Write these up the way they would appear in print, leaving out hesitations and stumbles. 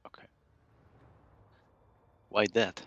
Okay. Why that?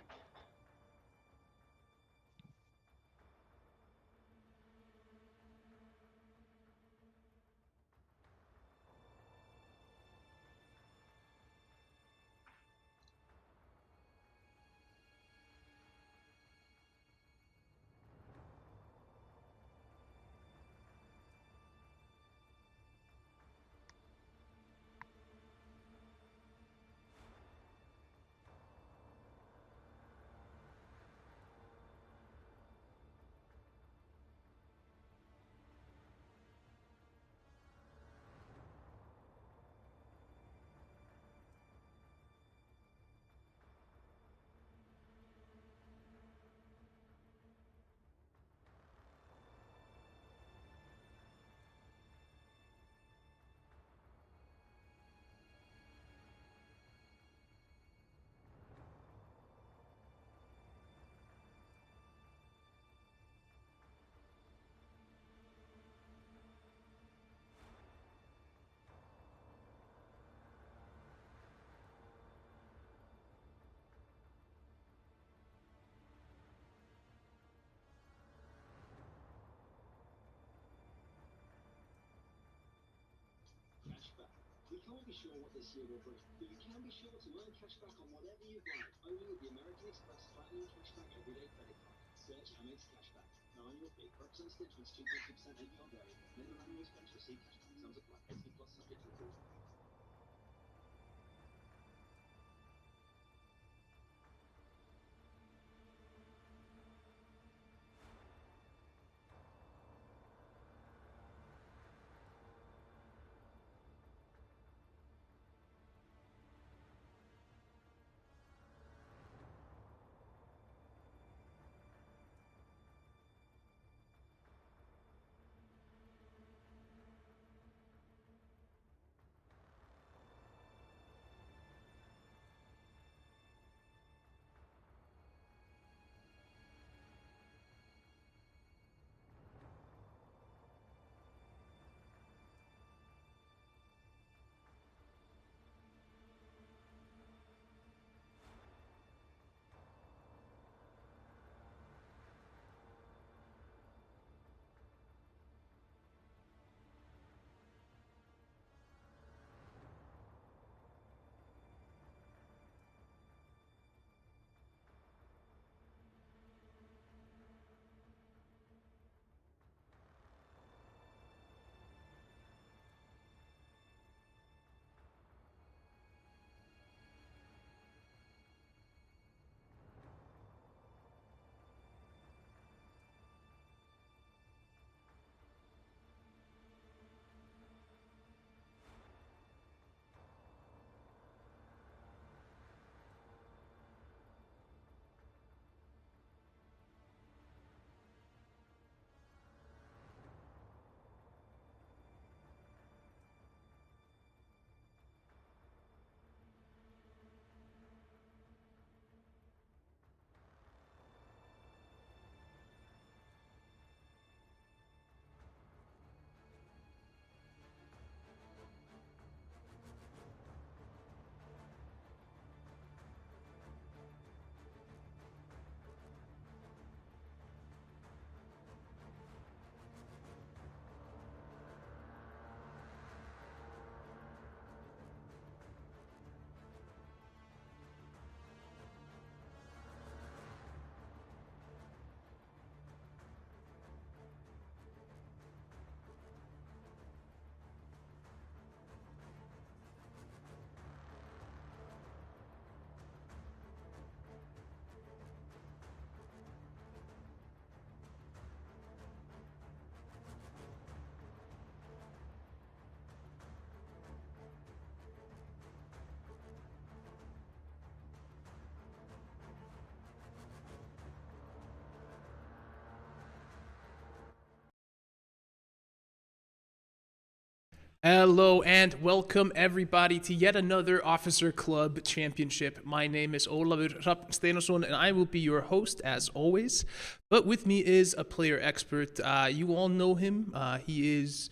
Hello and welcome everybody to yet another Officer Club Championship. My name is Ólafur Steinarsson and I will be your host as always. But with me is a player expert. You all know him. He is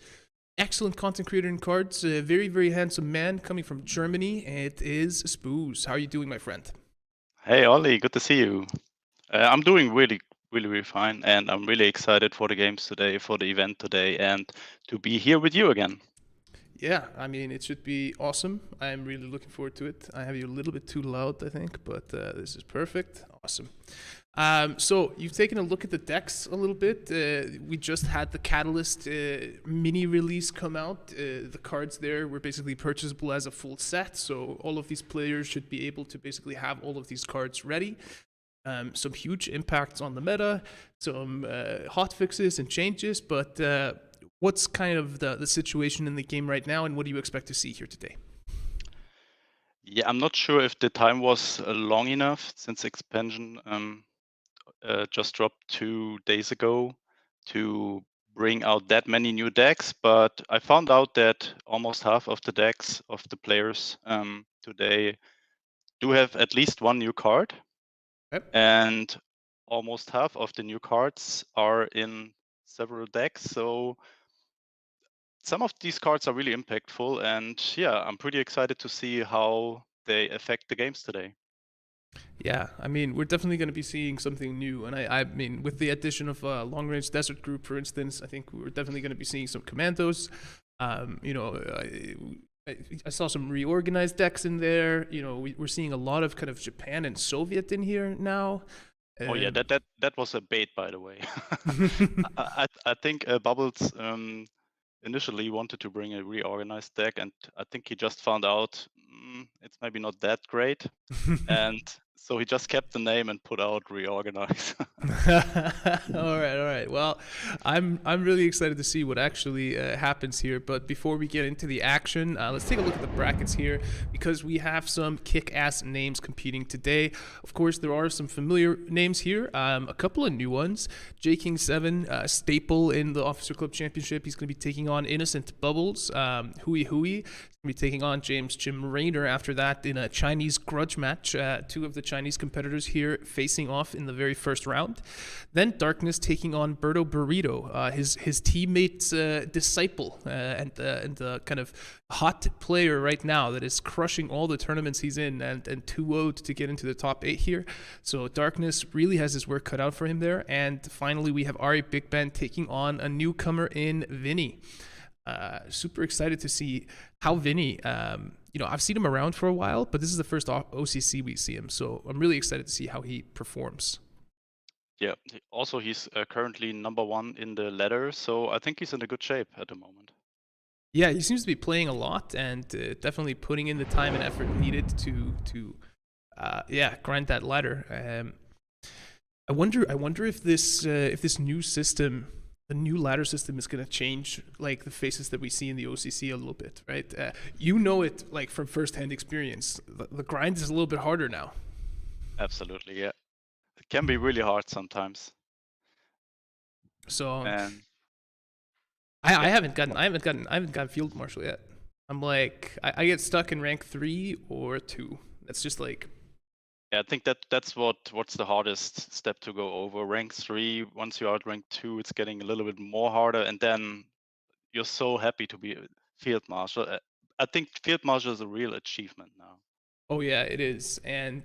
excellent content creator in cards, a very, very handsome man coming from Germany. It is Spooz. How are you doing, my friend? Hey Ollie, good to see you. I'm doing really fine, and I'm really excited for the games today, for the event today, and to be here with you again. Yeah, I mean, it should be awesome. I'm really looking forward to it. I have you a little bit too loud, I think, but this is perfect. Awesome. So you've taken a look at the decks a little bit. We just had the Catalyst mini release come out. The cards there were basically purchasable as a full set, so all of these players should be able to basically have all of these cards ready. Some huge impacts on the meta, some hot fixes and changes, but what's kind of the situation in the game right now, and what do you expect to see here today? Yeah, I'm not sure if the time was long enough since expansion just dropped 2 days ago to bring out that many new decks, but I found out that almost half of the decks of the players today do have at least one new card. Yep. And almost half of the new cards are in several decks. So some of these cards are really impactful, and yeah, I'm pretty excited to see how they affect the games today. Yeah, I mean, we're definitely going to be seeing something new. And I mean, with the addition of Long Range Desert Group, for instance, I think we're definitely going to be seeing some commandos. I saw some reorganized decks in there. We're seeing a lot of kind of Japan and Soviet in here now. Oh yeah, that was a bait, by the way. I think Bubbles initially wanted to bring a reorganized deck, and I think he just found out it's maybe not that great, and so he just kept the name and put out reorganize. All right. Well, I'm really excited to see what actually happens here. But before we get into the action, let's take a look at the brackets here, because we have some kick-ass names competing today. Of course, there are some familiar names here, a couple of new ones. J King 7, staple in the Officer Club Championship. He's going to be taking on Innocent Bubbles. Hui Hui be taking on Jim Raynor after that in a Chinese grudge match. Two of the Chinese competitors here facing off in the very first round. Then Darkness taking on Birdo, his teammate's disciple, and kind of hot player right now that is crushing all the tournaments he's in, and 2-0 to get into the top 8 here. So Darkness really has his work cut out for him there. And finally, we have Ari Big Ben taking on a newcomer in Vinnie. Super excited to see how Vinnie, I've seen him around for a while, but this is the first OCC we see him, so I'm really excited to see how he performs. Yeah, also he's currently #1 in the ladder, so I think he's in a good shape at the moment. Yeah, he seems to be playing a lot and definitely putting in the time and effort needed to grind that ladder. I wonder if this new system, the new ladder system, is going to change like the faces that we see in the OCC a little bit, right? It like from firsthand experience. The grind is a little bit harder now. Absolutely, yeah. It can be really hard sometimes. So I haven't gotten field marshal yet. I'm like I get stuck in rank 3 or 2. That's just like. Yeah, I think that's what's the hardest step to go over. Rank 3, once you're out rank 2, it's getting a little bit more harder, and then you're so happy to be field marshal. I think field marshal is a real achievement now. Oh yeah, it is, and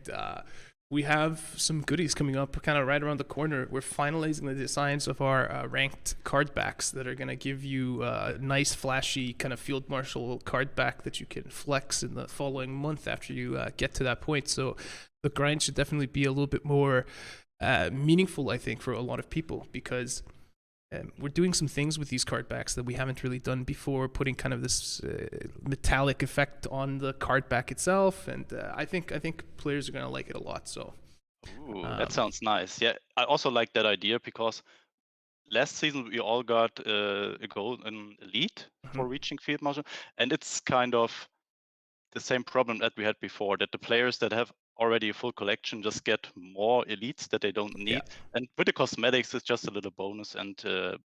we have some goodies coming up kind of right around the corner. We're finalizing the designs of our ranked card backs that are going to give you a nice, flashy kind of field marshal card back that you can flex in the following month after you get to that point. So the grind should definitely be a little bit more meaningful, I think, for a lot of people, because we're doing some things with these card backs that we haven't really done before, putting kind of this metallic effect on the card back itself, and I think players are going to like it a lot. So Ooh, that sounds nice. Yeah, I also like that idea, because last season we all got a gold in elite for reaching field marshal, and it's kind of the same problem that we had before, that the players that have already a full collection just get more elites that they don't need. Yeah. And with the cosmetics, it's just a little bonus, and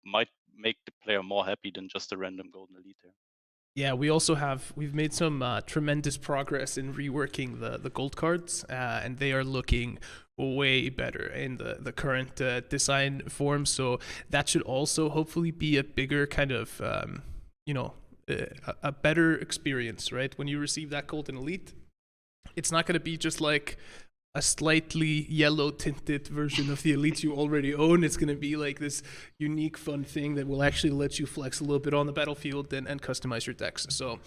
might make the player more happy than just a random golden elite there. Yeah, we've made some tremendous progress in reworking the gold cards, and they are looking way better in the current design form. So that should also hopefully be a bigger kind of a better experience, right? When you receive that gold in Elite, it's not going to be just like a slightly yellow tinted version of the Elite you already own. It's going to be like this unique, fun thing that will actually let you flex a little bit on the battlefield and customize your decks. So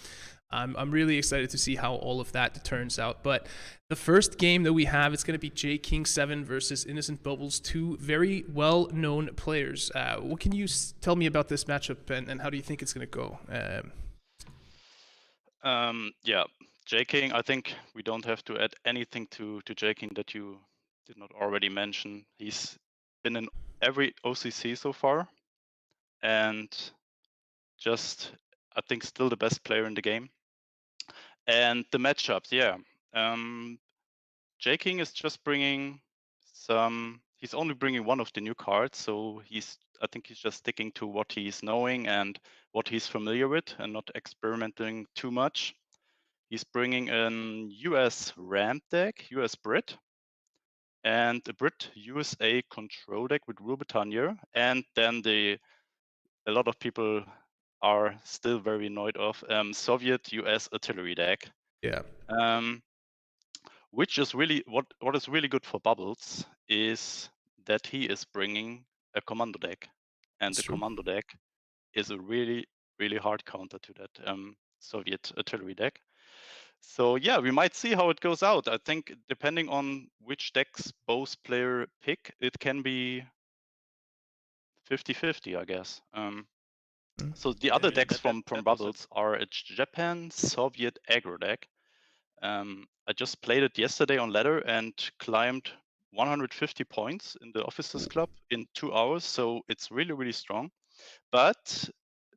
I'm really excited to see how all of that turns out. But the first game that we have, it's going to be J-King7 versus Innocent Bubbles, two very well-known players. What can you tell me about this matchup, and how do you think it's going to go? Yeah, J-King, I think we don't have to add anything to J-King that you did not already mention. He's been in every OCC so far, and just, I think, still the best player in the game. And the matchups, yeah. J-King is just bringing he's only bringing one of the new cards, so I think he's just sticking to what he's knowing and what he's familiar with and not experimenting too much. He's bringing an US ramp deck, US Brit, and a Brit USA control deck with Rule Britannia, and then a lot of people are still very annoyed of Soviet US artillery deck. Yeah. Which is really what is really good for Bubbles is that he is bringing a commando deck, and the commando deck is a really hard counter to that Soviet artillery deck. So yeah, we might see how it goes out. I think depending on which decks both player pick, it can be 50-50, I guess. So the other decks from Bubbles are a Japan Soviet aggro deck. I just played it yesterday on ladder and climbed 150 points in the Officers Club in 2 hours, so it's really strong. But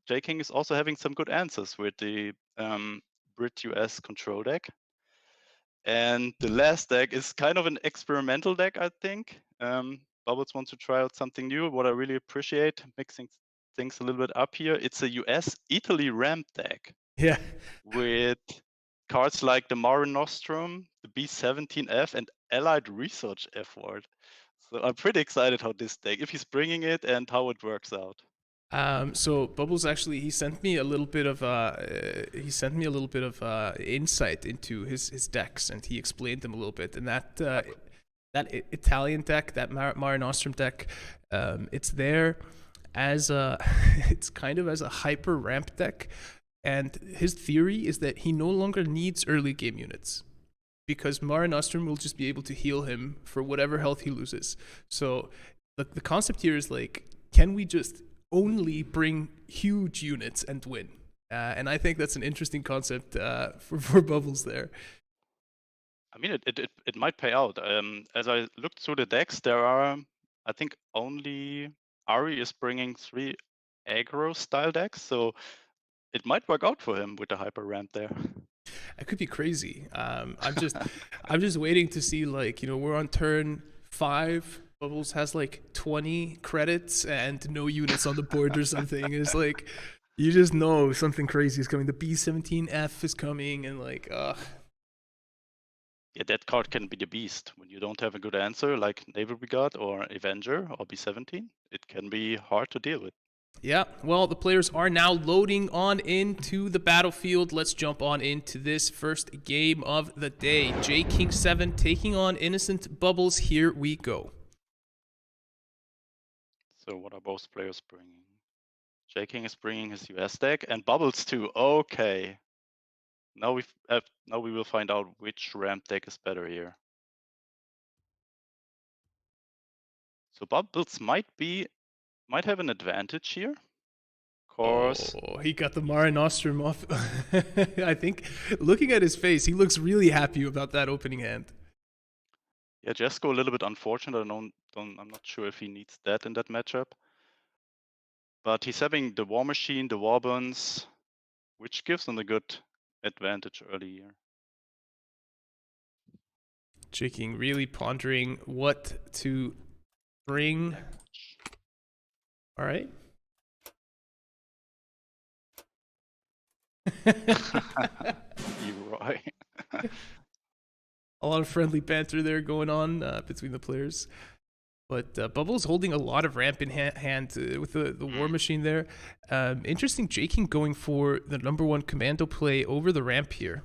J-King is also having some good answers with the Brit US control deck. And the last deck is kind of an experimental deck, I think. Bubbles wants to try out something new. What I really appreciate, mixing things a little bit up here, it's a US Italy ramp deck. Yeah. With cards like the Mare Nostrum, the B-17F, and Allied Research Effort. So I'm pretty excited how this deck, if he's bringing it and how it works out. So Bubbles actually, he sent me a little bit of insight into his decks, and he explained them a little bit. And that Italian deck, that Mare Nostrum deck, it's there as it's kind of as a hyper ramp deck. And his theory is that he no longer needs early game units because Mare Nostrum will just be able to heal him for whatever health he loses. So the concept here is like, can we just only bring huge units and win? And I think that's an interesting concept for Bubbles there. I mean, it might pay out. As I looked through the decks, there are, I think, only Ari is bringing 3 aggro style decks, so it might work out for him with the hyper ramp there. It could be crazy. I'm just waiting to see, like, we're on turn 5. Bubbles has like 20 credits and no units on the board or something. It's like, you just know something crazy is coming. The B-17F is coming, and like, Yeah, that card can be the beast. When you don't have a good answer, like Naval Brigade or Avenger or B-17, it can be hard to deal with. Yeah, well, the players are now loading on into the battlefield. Let's jump on into this first game of the day. J-King7 taking on Innocent Bubbles. Here we go. So what are both players bringing? J-King is bringing his US deck and Bubbles too. Okay. Now we will find out which ramp deck is better here. So Bubbles might have an advantage here. Of course. Oh, he got the Mare Nostrum off. I think, looking at his face, he looks really happy about that opening hand. Yeah, Jesko a little bit unfortunate. I'm not sure if he needs that in that matchup. But he's having the War Machine, the Warburns, which gives him a good advantage early here. J-King really pondering what to bring. All right. You're right. A lot of friendly banter there going on between the players. But Bubbles holding a lot of ramp in hand with the War Machine there. Interesting, Jaking going for the #1 commando play over the ramp here.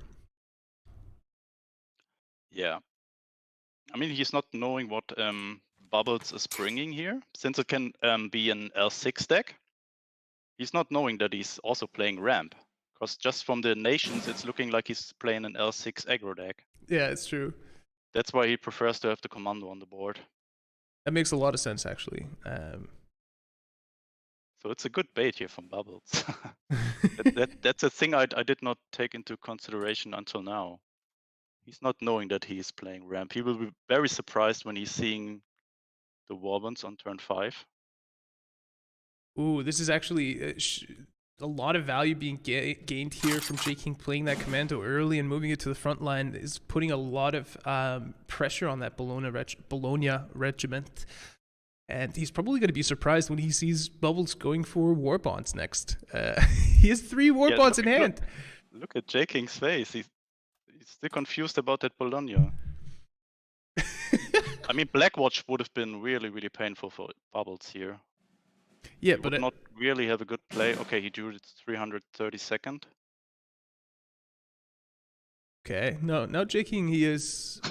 Yeah. I mean, he's not knowing what Bubbles is bringing here, since it can be an L6 deck. He's not knowing that he's also playing ramp, because just from the nations, it's looking like he's playing an L6 aggro deck. Yeah, it's true. That's why he prefers to have the commando on the board. That makes a lot of sense, actually. So it's a good bait here from Bubbles. That's a thing I did not take into consideration until now. He's not knowing that he is playing ramp. He will be very surprised when he's seeing the Warbonds on turn 5. Ooh, this is actually a lot of value being gained here from Jaking playing that commando early and moving it to the front line is putting a lot of pressure on that Bologna regiment. And he's probably going to be surprised when he sees Bubbles going for War Bonds next. He has 3 War Bonds in hand. Look at Jaking's face. He's still confused about that Bologna. I mean, Blackwatch would have been really, really painful for Bubbles here. Yeah, He but would not really have a good play. Okay, he drew it 332nd. Okay, no, now Jaking, he is...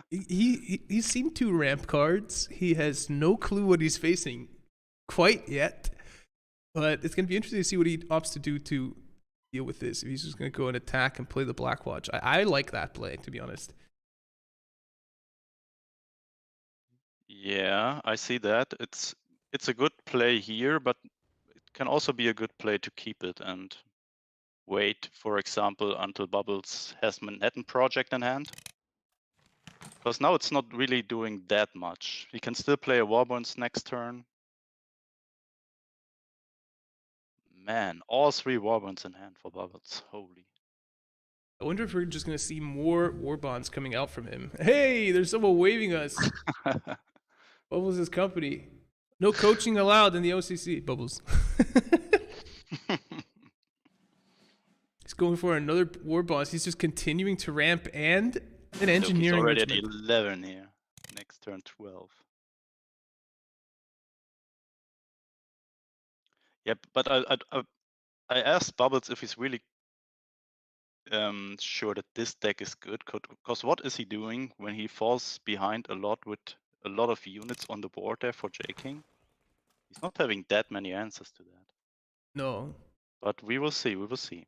he's seen 2 ramp cards. He has no clue what he's facing quite yet. But it's going to be interesting to see what he opts to do to deal with this. If he's just going to go and attack and play the Blackwatch. I like that play, to be honest. Yeah, I see that. It's a good play here, but it can also be a good play to keep it and wait, for example, until Bubbles has Manhattan Project in hand. Because now it's not really doing that much. He can still play a Warbonds next turn. Man, all 3 Warbonds in hand for Bubbles. Holy. I wonder if we're just going to see more War Bonds coming out from him. Hey, there's someone waving us. Bubbles' company. No coaching allowed in the OCC, Bubbles. He's going for another War Bonds. He's just continuing to ramp and an engineering. Look, he's already at 11 here. Next turn 12. Yeah, but I asked Bubbles if he's really sure that this deck is good. Because what is he doing when he falls behind a lot with a lot of units on the board there for Jaking? He's not having that many answers to that. No. But we will see, we will see.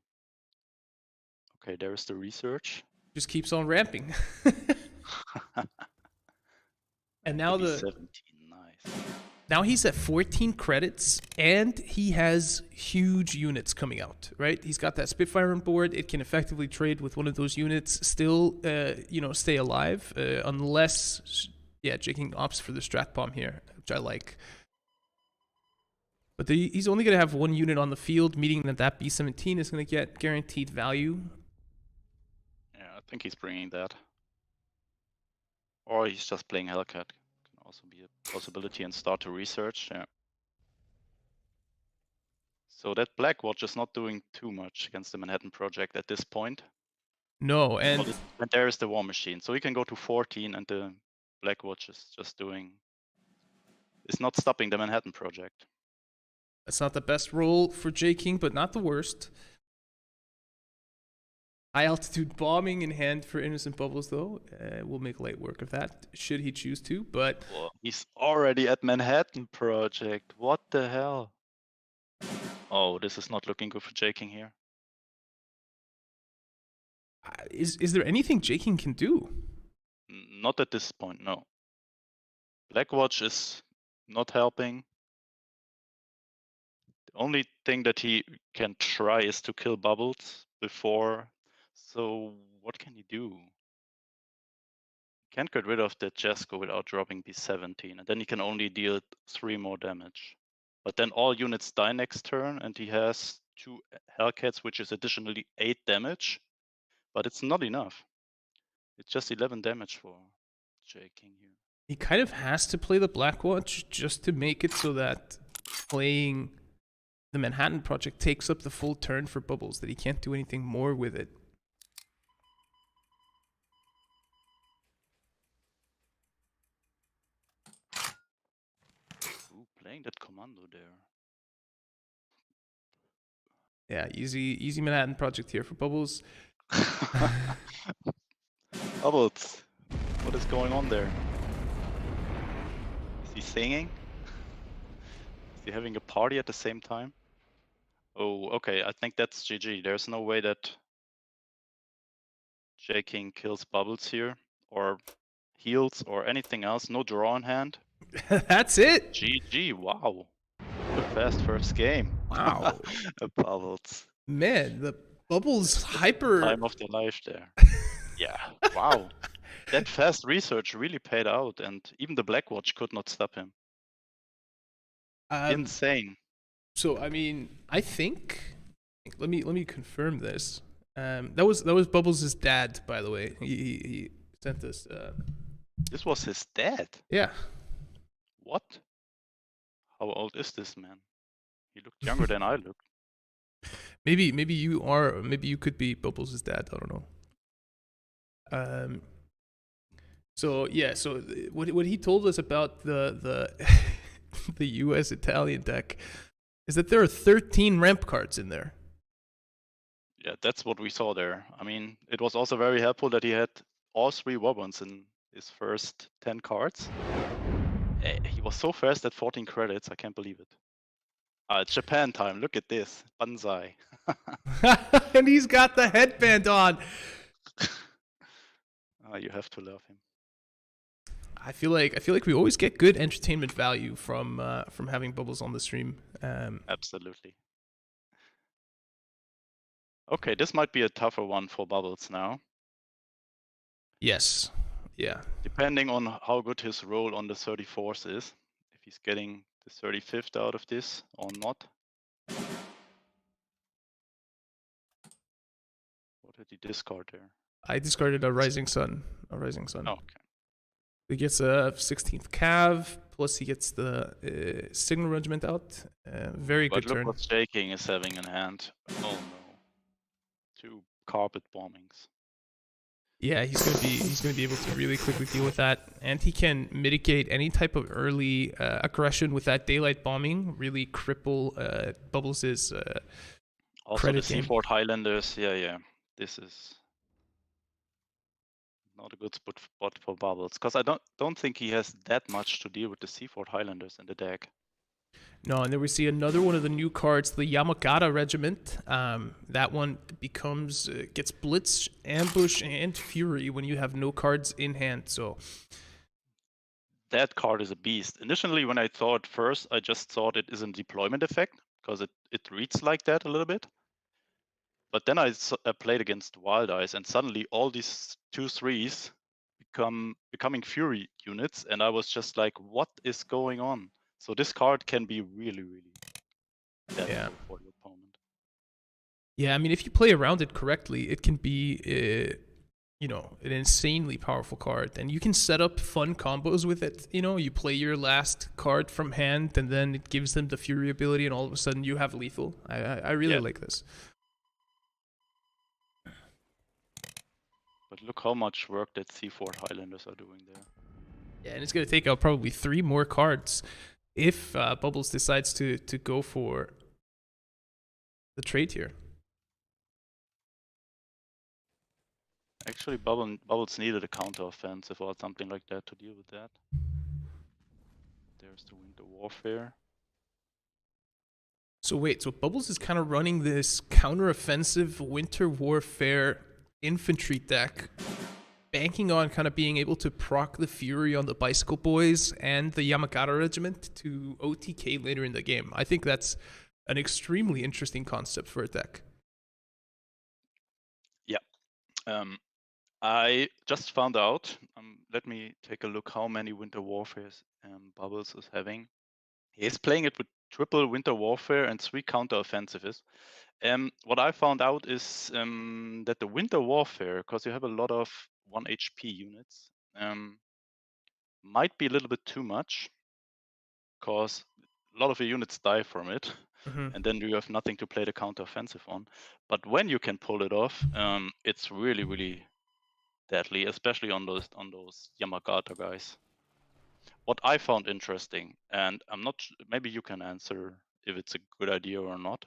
Okay, there is the research. Just keeps on ramping. And now 17, nice. Now he's at 14 credits, and he has huge units coming out, right? He's got that Spitfire on board. It can effectively trade with one of those units, still, stay alive, unless, Jaking opts for the Strat Bomb here, which I like. But he's only going to have 1 unit on the field, meaning that B-17 is going to get guaranteed value. Yeah, I think he's bringing that. Or he's just playing Hellcat. Can also be a possibility and start to research. Yeah. So that Blackwatch is not doing too much against the Manhattan Project at this point. No, and there is the War Machine. So he can go to 14 and the Blackwatch is just doing... It's not stopping the Manhattan Project. That's not the best roll for Jaking, but not the worst. High altitude bombing in hand for Innocent Bubbles, though. We'll make light work of that, should he choose to, but... Well, he's already at Manhattan Project. What the hell? Oh, this is not looking good for Jaking here. Is there anything Jaking can do? Not at this point, no. Blackwatch is not helping. The only thing that he can try is to kill Bubbles before. So what can he do? Can't get rid of the Jesko without dropping B17, and then he can only deal 3 more damage. But then all units die next turn, and he has 2 Hellcats, which is additionally 8 damage. But it's not enough. It's just 11 damage for Jaking here. He kind of has to play the Blackwatch just to make it so that playing the Manhattan Project takes up the full turn for Bubbles, that he can't do anything more with it. playing that commando there? Yeah, easy Manhattan project here for Bubbles. Bubbles, what is going on there? Is he singing? Is he having a party at the same time? Oh, okay, I think that's GG. There's no way that J King kills Bubbles here, or heals, or anything else. No draw in hand. That's it. GG, wow. What a fast first game. Wow. Bubbles. Man, the Bubbles hyper. Time of the life there. Yeah, wow. That fast research really paid out, and even the Blackwatch could not stop him. Insane. So I mean, I think. Let me confirm this. That was Bubbles' dad, by the way. He sent us. This was his dad. Yeah. What? How old is this man? He looked younger than I looked. Maybe you are. Maybe you could be Bubbles' dad. I don't know. So yeah. So what he told us about the the U.S. Italian deck is that there are 13 ramp cards in there. Yeah, that's what we saw there. I mean, it was also very helpful that he had all 3 Wobbuns in his first 10 cards. He was so fast at 14 credits, I can't believe it. It's Japan time, look at this. Banzai. And he's got the headband on. You have to love him. I feel like we always get good entertainment value from having Bubbles on the stream. Absolutely. Okay, this might be a tougher one for Bubbles now. Yes. Yeah. Depending on how good his roll on the 34th is, if he's getting the 35th out of this or not. What did he discard there? I discarded a Rising Sun. Oh, okay. He gets a 16th Cav, plus he gets the Signal Regiment out. Very good turn. But look what J King is having in hand. Oh no. 2 carpet bombings. Yeah, he's gonna be able to really quickly deal with that, and he can mitigate any type of early aggression with that daylight bombing. Really cripple Bubbles' also credit the game. Seafort Highlanders. Yeah. This is not a good spot for Bubbles, because I don't think he has that much to deal with the Seafort Highlanders in the deck. No, and then we see another one of the new cards, the Yamagata Regiment. That one becomes gets Blitz, Ambush, and Fury when you have no cards in hand. So that card is a beast. Initially, when I saw it first, I just thought it is a deployment effect, because it reads like that a little bit. But then I played against Wild Eyes, and suddenly all these 2/3s becoming Fury units, and I was just like, what is going on? So this card can be really, really deadly for the opponent. Yeah, I mean, if you play around it correctly, it can be, an insanely powerful card. And you can set up fun combos with it. You play your last card from hand, and then it gives them the Fury ability, and all of a sudden you have lethal. I really like this. But look how much work that Seafort Highlanders are doing there. Yeah, and it's going to take out probably 3 more cards if Bubbles decides to go for the trade here. Actually, Bubbles needed a counter-offensive or something like that to deal with that. There's the Winter Warfare. So wait, so Bubbles is kind of running this counter-offensive Winter Warfare infantry deck, banking on kind of being able to proc the Fury on the Bicycle Boys and the Yamagata Regiment to OTK later in the game. I think that's an extremely interesting concept for a deck. Yeah. I just found out, let me take a look how many Winter Warfares Bubbles is having. He's playing it with triple Winter Warfare and 3 counter-offensives. What I found out is that the Winter Warfare, because you have a lot of 1 HP units, might be a little bit too much, because a lot of your units die from it, and then you have nothing to play the counter-offensive on. But when you can pull it off, it's really, really deadly, especially on those Yamagata guys. What I found interesting, and I'm not, maybe you can answer if it's a good idea or not.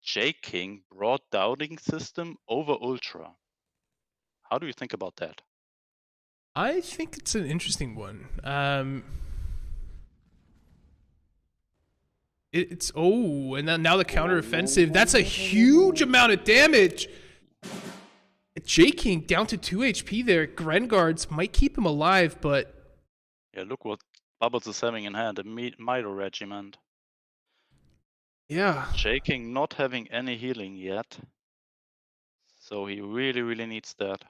J King brought Dowding system over Ultra. How do you think about that? I think it's an interesting one. It's and then now the counteroffensive. That's a huge amount of damage. J King down to 2 HP there. Grengards might keep him alive, but yeah, look what Bubbles is having in hand, a Mito regiment. Yeah. J King not having any healing yet. So he really, really needs that.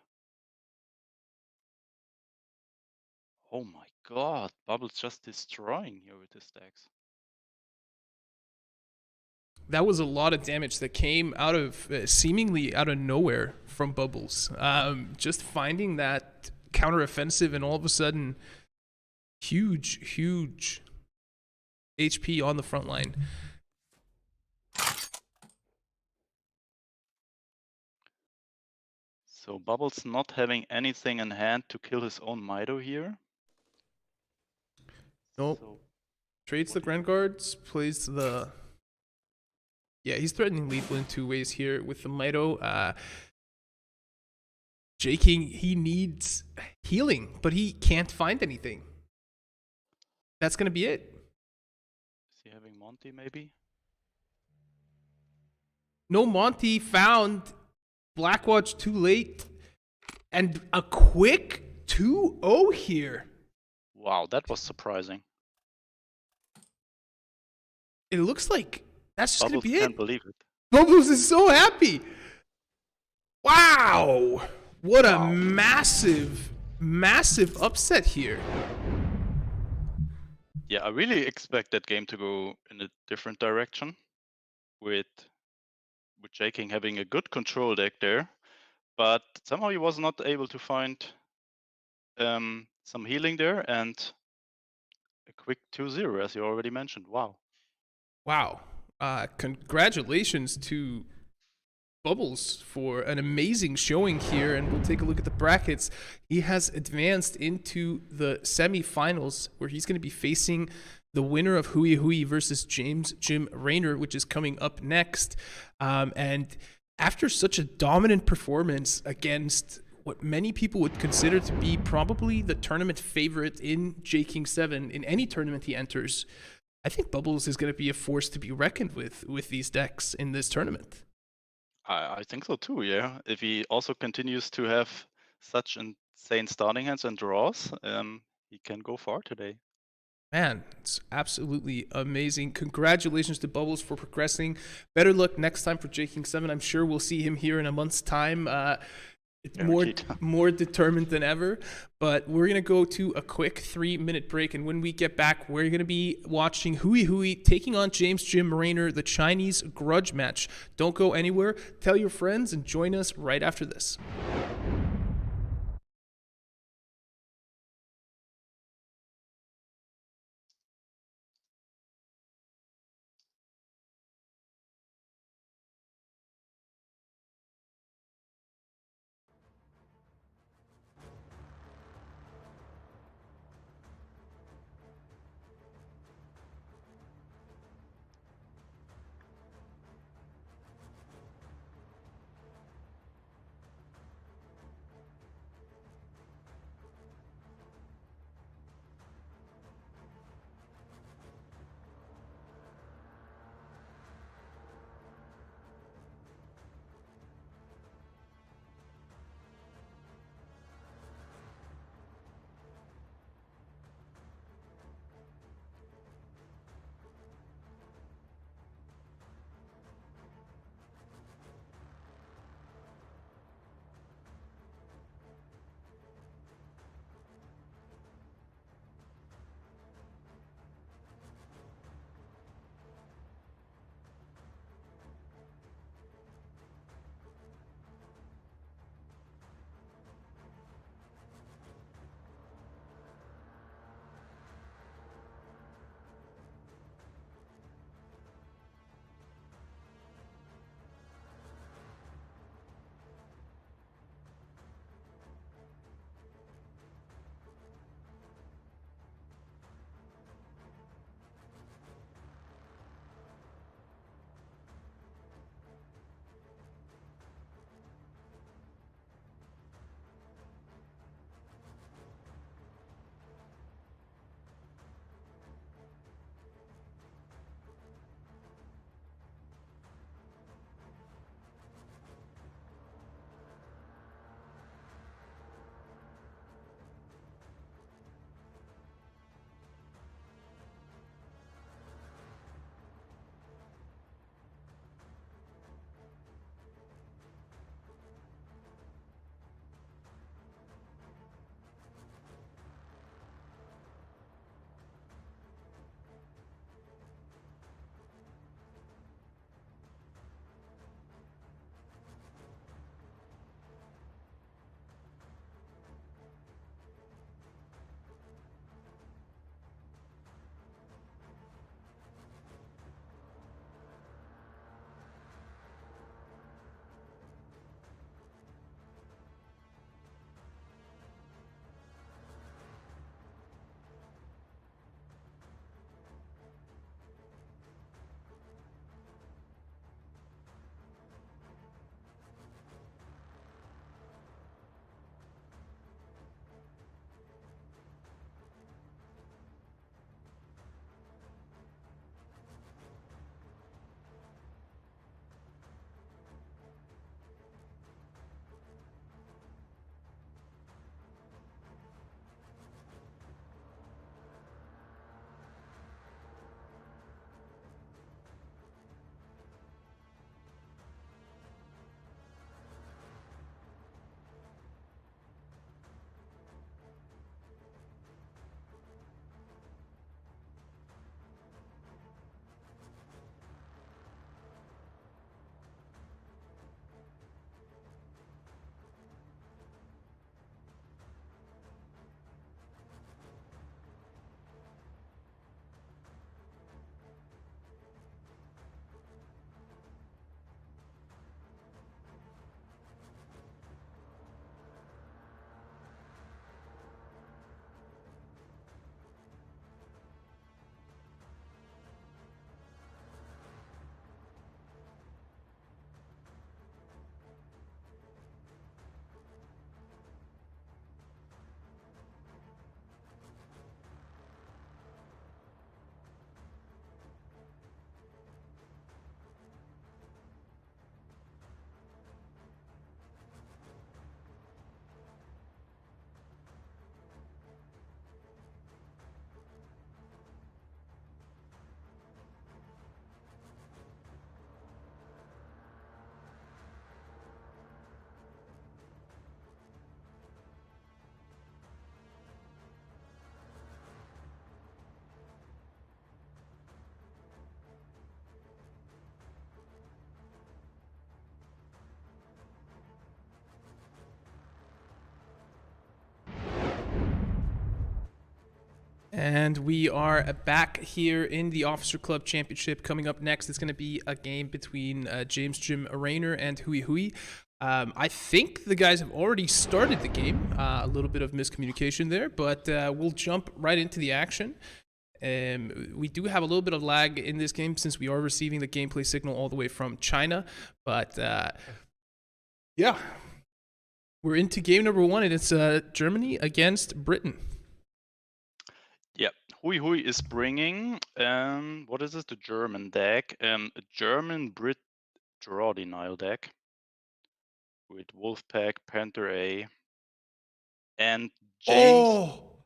Oh my god, Bubbles just destroying here with his stacks. That was a lot of damage that came out of seemingly out of nowhere from Bubbles. Just finding that counteroffensive and all of a sudden huge HP on the front line. So Bubbles not having anything in hand to kill his own Mito here. Nope. So, trades the Grengards, plays the... Yeah, he's threatening lethal in 2 ways here with the Mito. J King, he needs healing, but he can't find anything. That's going to be it. Is he having Monty maybe? No Monty found. Blackwatch too late. And a quick 2-0 here. Wow, that was surprising. It looks like that's just going to be it. Can't believe it. Bubbles is so happy. Wow. What a massive upset here. Yeah, I really expect that game to go in a different direction with J King having a good control deck there, but somehow he was not able to find some healing there, and a quick 2-0 as you already mentioned. Wow. Congratulations to Bubbles for an amazing showing here, and we'll take a look at the brackets. He has advanced into the semifinals where he's going to be facing the winner of Hui Hui versus Jim Raynor, which is coming up next. And after such a dominant performance against what many people would consider to be probably the tournament favorite in J King 7 in any tournament he enters, I think Bubbles is going to be a force to be reckoned with these decks in this tournament. I think so too, yeah. If he also continues to have such insane starting hands and draws, he can go far today. Man, it's absolutely amazing. Congratulations to Bubbles for progressing. Better luck next time for J King 7. I'm sure we'll see him here in a month's time. More determined than ever. But we're going to go to a quick 3-minute break. And when we get back, we're going to be watching Hui Hui taking on Jim Raynor, the Chinese grudge match. Don't go anywhere. Tell your friends and join us right after this. And we are back here in the Officer Club Championship. Coming up next is going to be a game between James Jim Raynor and Hui Hui. I think the guys have already started the game. A little bit of miscommunication there, but we'll jump right into the action. We do have a little bit of lag in this game since we are receiving the gameplay signal all the way from China. But yeah, we're into game number 1, and it's Germany against Britain. Yeah, Hui Hui is bringing, what is this, the German deck, a German-Brit draw denial deck with Wolfpack, Panther A, and James. Oh!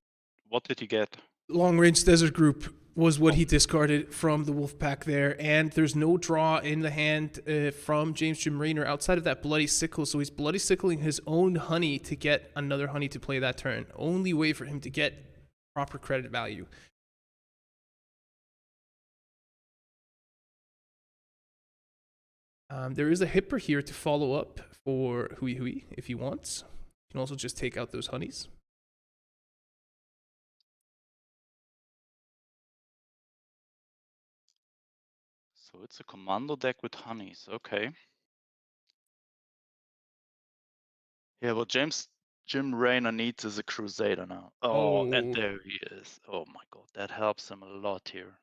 What did he get? Long Range Desert Group was what he discarded from the Wolfpack there, and there's no draw in the hand from James Jim Raynor outside of that Bloody Sickle, so he's Bloody Sickling his own honey to get another honey to play that turn. Only way for him to get proper credit value. There is a Hipper here to follow up for Hui Hui if he wants. You can also just take out those honeys. So it's a commando deck with honeys, okay. Yeah, what James Jim Raynor needs is a Crusader now. Oh, and there he is. Oh my god, that helps him a lot here.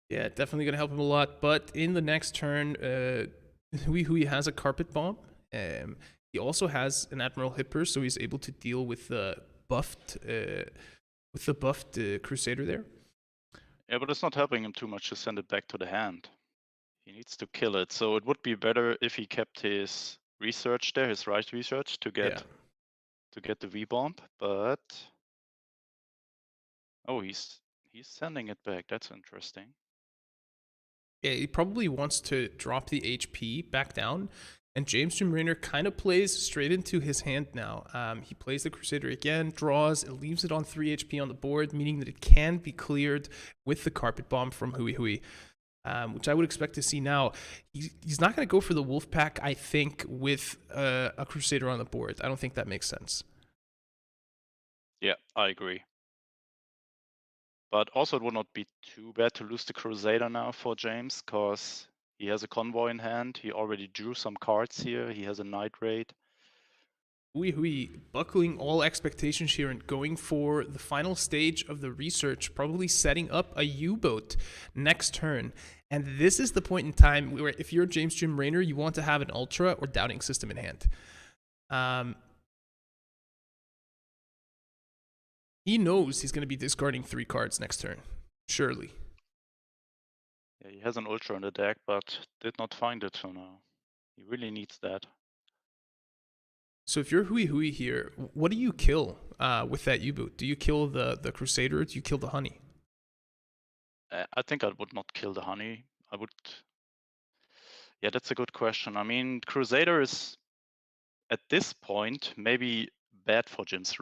Yeah, definitely going to help him a lot. But in the next turn, Hui Hui has a Carpet Bomb. He also has an Admiral Hipper, so he's able to deal with the buffed Crusader there. Yeah, but it's not helping him too much to send it back to the hand. He needs to kill it, so it would be better if he kept his research there, his right research, to get the V-bomb. But oh, he's sending it back. That's interesting. Yeah, he probably wants to drop the HP back down, and James Jim Raynor kind of plays straight into his hand now. He plays the Crusader again, draws, and leaves it on 3 HP on the board, meaning that it can be cleared with the Carpet Bomb from Hui Hui, which I would expect to see now. He's not going to go for the Wolfpack, I think, with a Crusader on the board. I don't think that makes sense. Yeah, I agree. But also, it would not be too bad to lose the Crusader now for James, because he has a Convoy in hand. He already drew some cards here. He has a Night Raid. Hui Hui buckling all expectations here and going for the final stage of the research, probably setting up a U-boat next turn. And this is the point in time where if you're James Jim Raynor, you want to have an Ultra or Doubting System in hand. He knows he's going to be discarding 3 cards next turn, surely. Yeah, he has an Ultra in the deck, but did not find it for now. He really needs that. So if you're Hui Hui here, what do you kill with that U-boot? Do you kill the Crusader or do you kill the honey? I think I would not kill the honey. I would... Yeah, that's a good question. I mean, Crusader is, at this point, maybe bad for James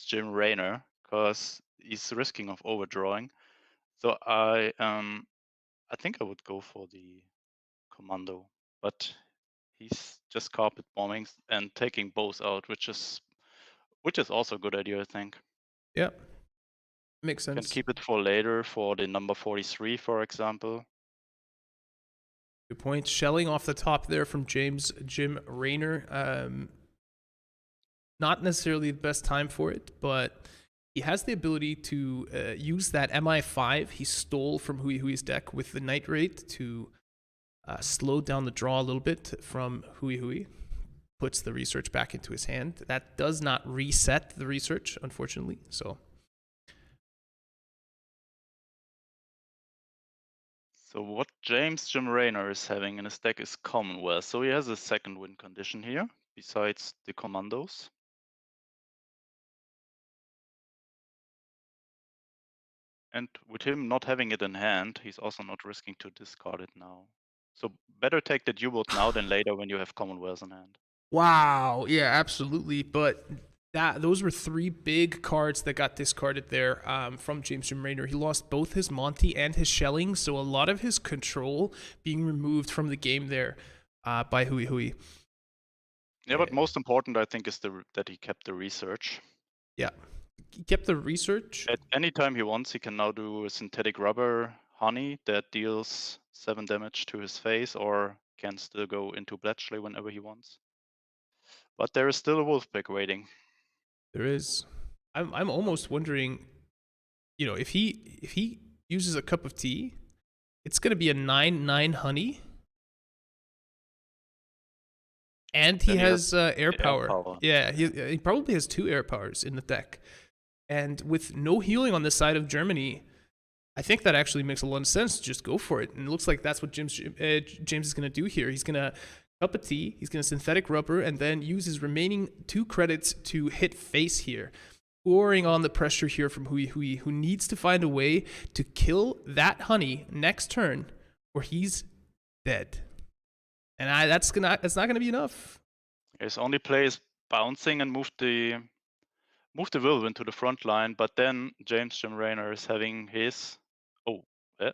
Jim Raynor, because he's risking of overdrawing. So I think I would go for the commando, but he's just carpet bombing and taking both out, which is also a good idea, I think. Yeah, makes sense. Can keep it for later for the number 43, for example. Good point. Shelling off the top there from James Jim Raynor. Not necessarily the best time for it, but he has the ability to use that MI5 he stole from Hui Hui's deck with the Night Raid to slow down the draw a little bit from Hui Hui. Puts the research back into his hand. That does not reset the research, unfortunately. So what James Jim Raynor is having in his deck is Commonwealth. So he has a second win condition here, besides the commandos. And with him not having it in hand, he's also not risking to discard it now. So better take that U-boat now than later when you have Commonwealth in hand. Wow, yeah, absolutely. But those were 3 big cards that got discarded there from James Jim Raynor. He lost both his Monty and his Shelling, so a lot of his control being removed from the game there by Hui Hui. Yeah, but most important, I think, is that he kept the research. Yeah. He kept the research. At any time he wants, he can now do a synthetic rubber honey that deals 7 damage to his face, or can still go into Bletchley whenever he wants. But there is still a wolf pack waiting. There is. I'm almost wondering, you know, if he uses a cup of tea, it's gonna be a 9/9 honey. And he has air power. Yeah, he probably has 2 air powers in the deck. And with no healing on the side of Germany, I think that actually makes a lot of sense. Just go for it. And it looks like that's what James is going to do here. He's going to cup of tea, he's going to synthetic rubber, and then use his remaining 2 credits to hit face here. Pouring on the pressure here from Hui, who needs to find a way to kill that honey next turn, or he's dead. And that's not going to be enough. His only play is bouncing and move the whirlwind to the front line, but then James Jim Raynor is having his... Oh, yeah.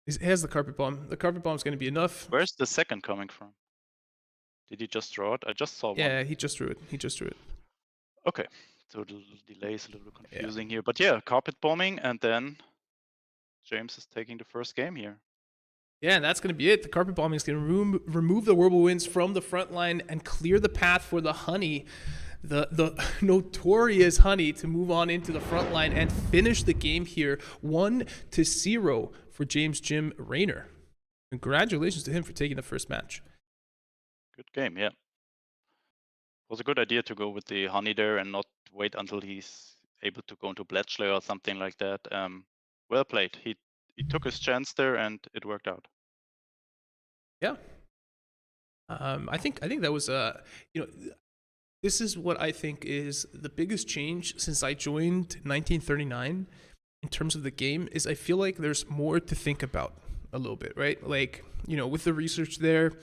He has the carpet bomb. The carpet bomb is going to be enough. Where's the second coming from? Did he just draw it? I just saw one. Yeah, he just drew it. Okay, so the delay is a little bit confusing here. But yeah, carpet bombing, and then James is taking the first game here. Yeah, and that's going to be it. The carpet bombing is going to remove the whirlwinds from the front line and clear the path for the honey, the notorious honey, to move on into the front line and finish the game here, 1-0 for James Jim Raynor. Congratulations to him for taking the first match. Good game, yeah. It was a good idea to go with the honey there and not wait until he's able to go into Bletchley or something like that. Well played. He took his chance there and it worked out. Yeah. I think that was this is what I think is the biggest change since I joined 1939 in terms of the game. Is I feel like there's more to think about a little bit, right? Like, with the research there,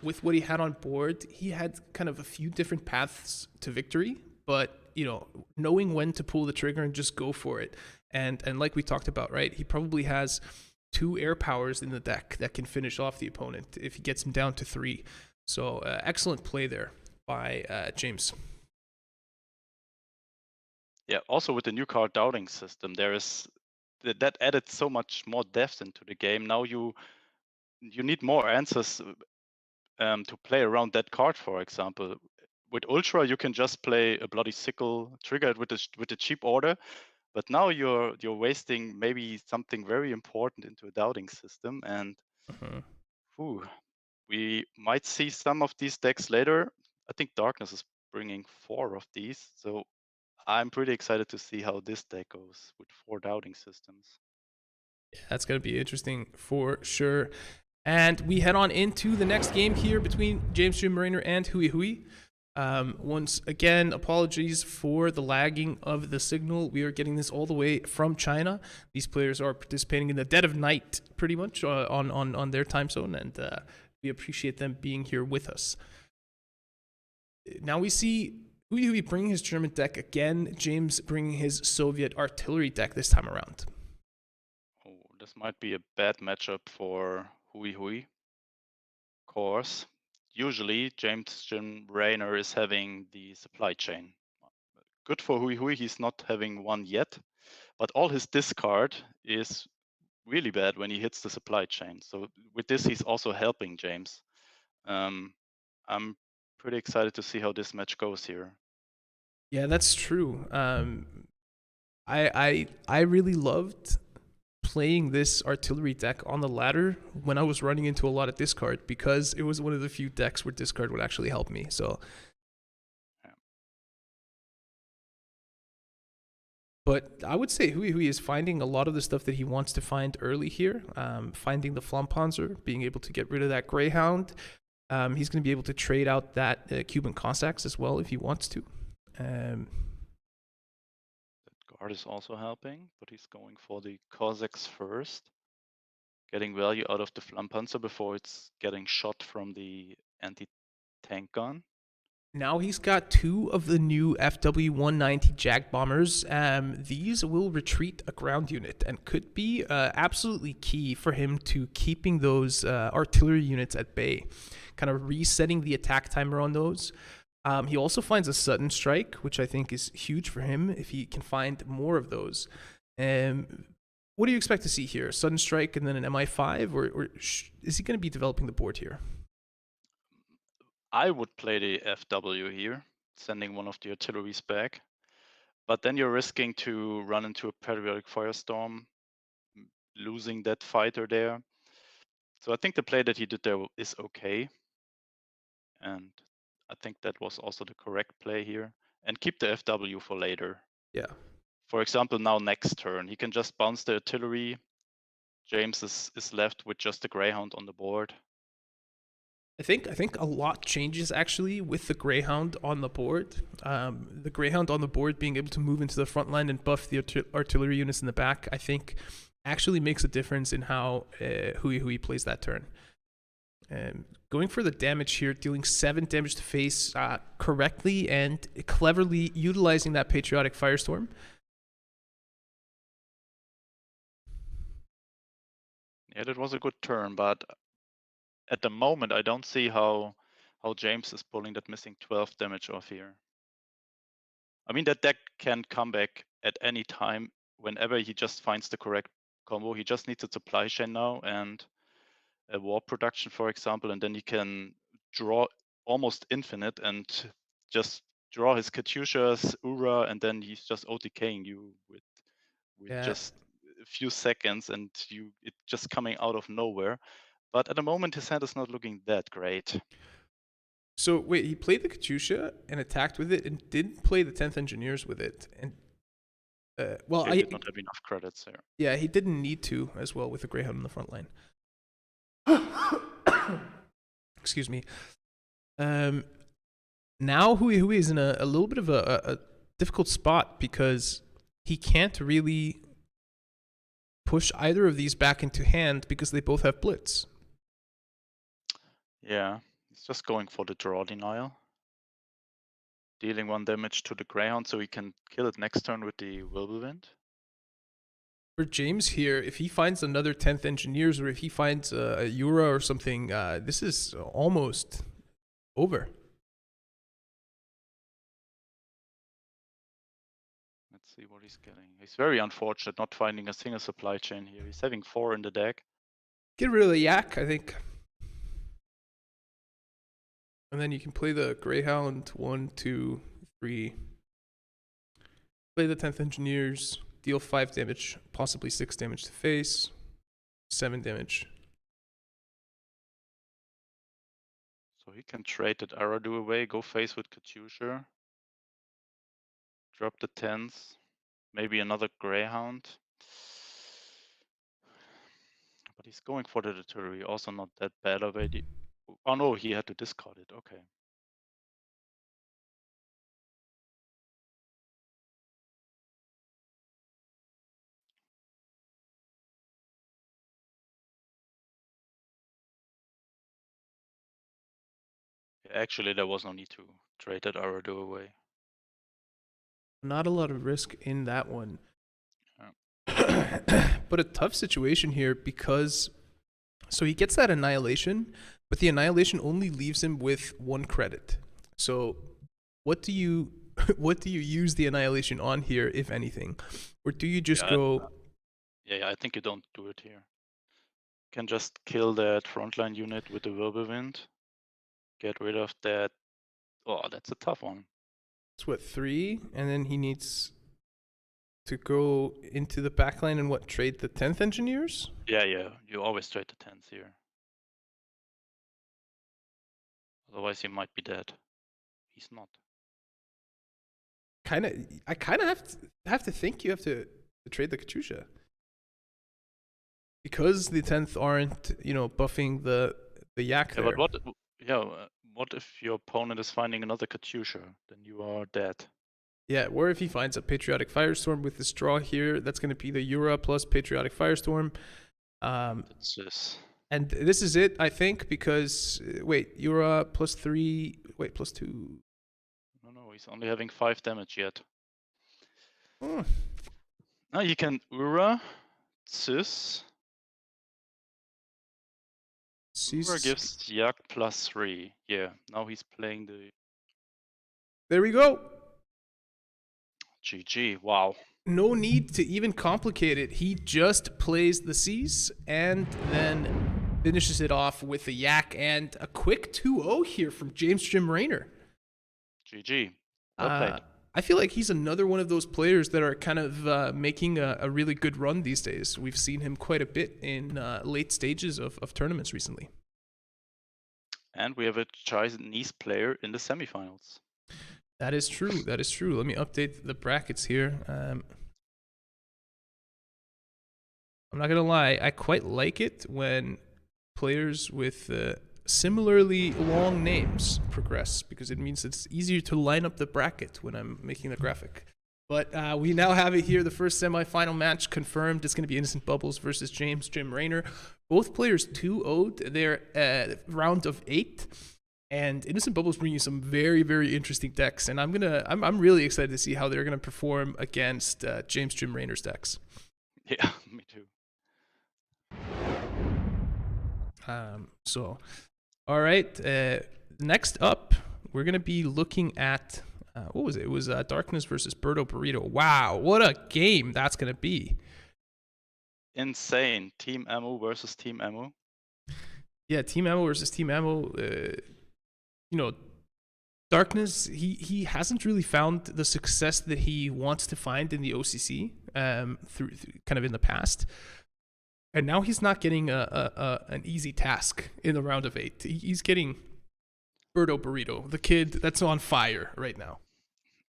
with what he had on board, he had kind of a few different paths to victory, but knowing when to pull the trigger and just go for it. And like we talked about, right? He probably has 2 air powers in the deck that can finish off the opponent if he gets him down to 3. So excellent play there by James. Yeah, also with the new card doubting system, there is that added so much more depth into the game. Now you need more answers to play around that card. For example, with Ultra, you can just play a Bloody Sickle, trigger it with a cheap order. But now you're wasting maybe something very important into a doubting system, and we might see some of these decks later. I think Darkness is bringing 4 of these, so I'm pretty excited to see how this deck goes with 4 doubting systems. Yeah, that's going to be interesting for sure. And we head on into the next game here between James Jim Raynor and Hui. Once again, apologies for the lagging of the signal. We are getting this all the way from China. These players are participating in the dead of night, pretty much, on their time zone, and we appreciate them being here with us. Now we see Hui bringing his German deck again, James bringing his Soviet artillery deck this time around. Oh, this might be a bad matchup for Hui. Of course. Usually, James Jim Raynor is having the supply chain. Good for Hui, he's not having one yet, but all his discard is really bad when he hits the supply chain. So with this, he's also helping James. I'm pretty excited to see how this match goes here. Yeah, that's true. I really loved playing this artillery deck on the ladder when I was running into a lot of discard, because it was one of the few decks where discard would actually help me. So, yeah. But I would say Hui is finding a lot of the stuff that he wants to find early here. Finding the Flampanzer, being able to get rid of that Greyhound. He's going to be able to trade out that Cuban Cossacks as well if he wants to. Guard is also helping, but he's going for the Cossacks first, getting value out of the Flampanzer before it's getting shot from the anti-tank gun. Now he's got 2 of the new FW-190 Jag bombers. These will retreat a ground unit and could be absolutely key for him to keeping those artillery units at bay, kind of resetting the attack timer on those. He also finds a sudden strike, which I think is huge for him if he can find more of those. What do you expect to see here? Sudden strike and then an MI5, or is he going to be developing the board here? I would play the FW here, sending one of the artilleries back. But then you're risking to run into a periodic firestorm, losing that fighter there. So I think the play that he did there is okay. And I think that was also the correct play here. And keep the FW for later. Yeah. For example, now next turn, he can just bounce the artillery. James is left with just the Greyhound on the board. I think a lot changes actually with the Greyhound on the board. The Greyhound on the board being able to move into the front line and buff the artillery units in the back, I think, actually makes a difference in how who he plays that turn. Going for the damage here, dealing 7 damage to face correctly and cleverly utilizing that Patriotic Firestorm. Yeah, that was a good turn, but at the moment I don't see how James is pulling that missing 12 damage off here. I mean, that deck can come back at any time whenever he just finds the correct combo. He just needs a supply chain now and a war production, for example, and then he can draw almost infinite and just draw his Katyushas, Ura, and then he's just OTKing you with just a few seconds, and it just coming out of nowhere. But at the moment, his hand is not looking that great. So wait, he played the Katyusha and attacked with it, and didn't play the 10th Engineers with it, and well, I did not have enough credits there. Yeah, he didn't need to as well with the Greyhound in the front line. Excuse me. Now Hui is in a little bit of a difficult spot because he can't really push either of these back into hand because they both have blitz. Yeah, he's just going for the draw denial. Dealing 1 damage to the Greyhound so he can kill it next turn with the Whirlwind. For James here, if he finds another 10th Engineers or if he finds a Ura or something, this is almost over. Let's see what he's getting. He's very unfortunate not finding a single supply chain here. He's having 4 in the deck. Get rid of the Yak, I think. And then you can play the Greyhound 1, 2, 3. Play the 10th Engineers. Deal 5 damage, possibly 6 damage to face. 7 damage. So he can trade that Aradu away, go face with Katyusha. Drop the 10s. Maybe another Greyhound. But he's going for the artillery, also not that bad already. Oh no, he had to discard it, okay. Actually, there was no need to trade that Aradu away. Not a lot of risk in that one. Yeah. But a tough situation here because... So he gets that Annihilation, but the Annihilation only leaves him with 1 credit. So what do you use the Annihilation on here, if anything? Or do you just go... Yeah, I think you don't do it here. You can just kill that frontline unit with the Whirlwind. Get rid of that. Oh, that's a tough one. It's what, 3? And then he needs to go into the backline and what, trade the 10th Engineers? Yeah, you always trade the 10s here. Otherwise he might be dead. He's not. I kind of have to think you have to trade the Katyusha. Because the 10th aren't, buffing the Yak there. But what if your opponent is finding another Katyusha? Then you are dead. Yeah, or if he finds a Patriotic Firestorm with this draw here, that's going to be the Ura plus Patriotic Firestorm. That's this. And this is it, I think, because, wait, Ura plus 3, wait, plus 2. No, he's only having 5 damage yet. Oh. Now you can Ura, Cis. Ura gives Yak plus 3. Yeah, now he's playing the There we go. GG. Wow. No need to even complicate it. He just plays the C's and then finishes it off with a yak and a quick 2-0 here from James Jim Raynor. GG. Well played. I feel like he's another one of those players that are kind of making a really good run these days. We've seen him quite a bit in late stages of tournaments recently. And we have a Chinese player in the semifinals. That is true. That is true. Let me update the brackets here. I'm not going to lie. I quite like it when players with similarly long names progress, because it means it's easier to line up the bracket when I'm making the graphic. But we now have it here. The first semifinal match confirmed. It's going to be Innocent Bubbles versus James Jim Raynor. Both players 2-0'd their round of 8. And Innocent Bubbles bring you some very, very interesting decks. And I'm really excited to see how they're gonna perform against James Jim Raynor's decks. Yeah, me too. All right. Next up, we're gonna be looking at what was it? It was Darkness versus Birdo Burrito. Wow, what a game that's gonna be! Insane. Team Ammo versus Team Ammo. Yeah, Team Ammo versus Team Ammo. Darkness, he hasn't really found the success that he wants to find in the OCC through kind of in the past. And now he's not getting an easy task in the round of 8. He's getting Birdo Burrito, the kid that's on fire right now.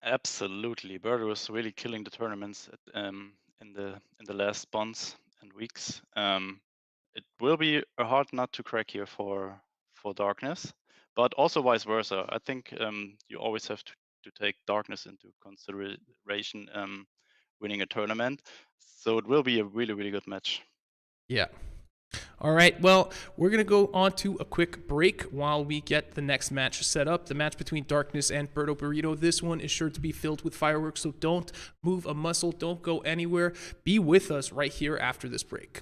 Absolutely. Birdo is really killing the tournaments in the last months and weeks. It will be a hard nut to crack here for Darkness, but also vice versa. I think you always have to take Darkness into consideration winning a tournament. So it will be a really, really good match. Yeah. All right, well, we're going to go on to a quick break while we get the next match set up. The match between Darkness and Birdo Burrito. This one is sure to be filled with fireworks, so don't move a muscle. Don't go anywhere. Be with us right here after this break.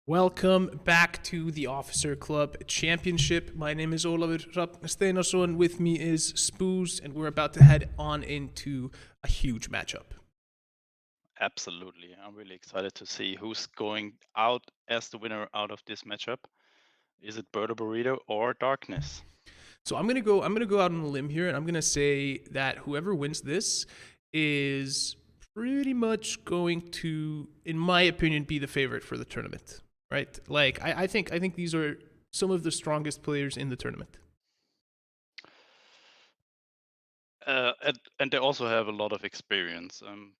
Welcome back to the Officer Club Championship. My name is Olikrummi and Spooz. With me is Spooz, and we're about to head on into a huge matchup. Absolutely. I'm really excited to see who's going out as the winner out of this matchup. Is it Birdo Burrito or Darkness? So I'm gonna go out on a limb here, and I'm gonna say that whoever wins this is pretty much going to, in my opinion, be the favorite for the tournament. Right? Like I think these are some of the strongest players in the tournament. And they also have a lot of experience. The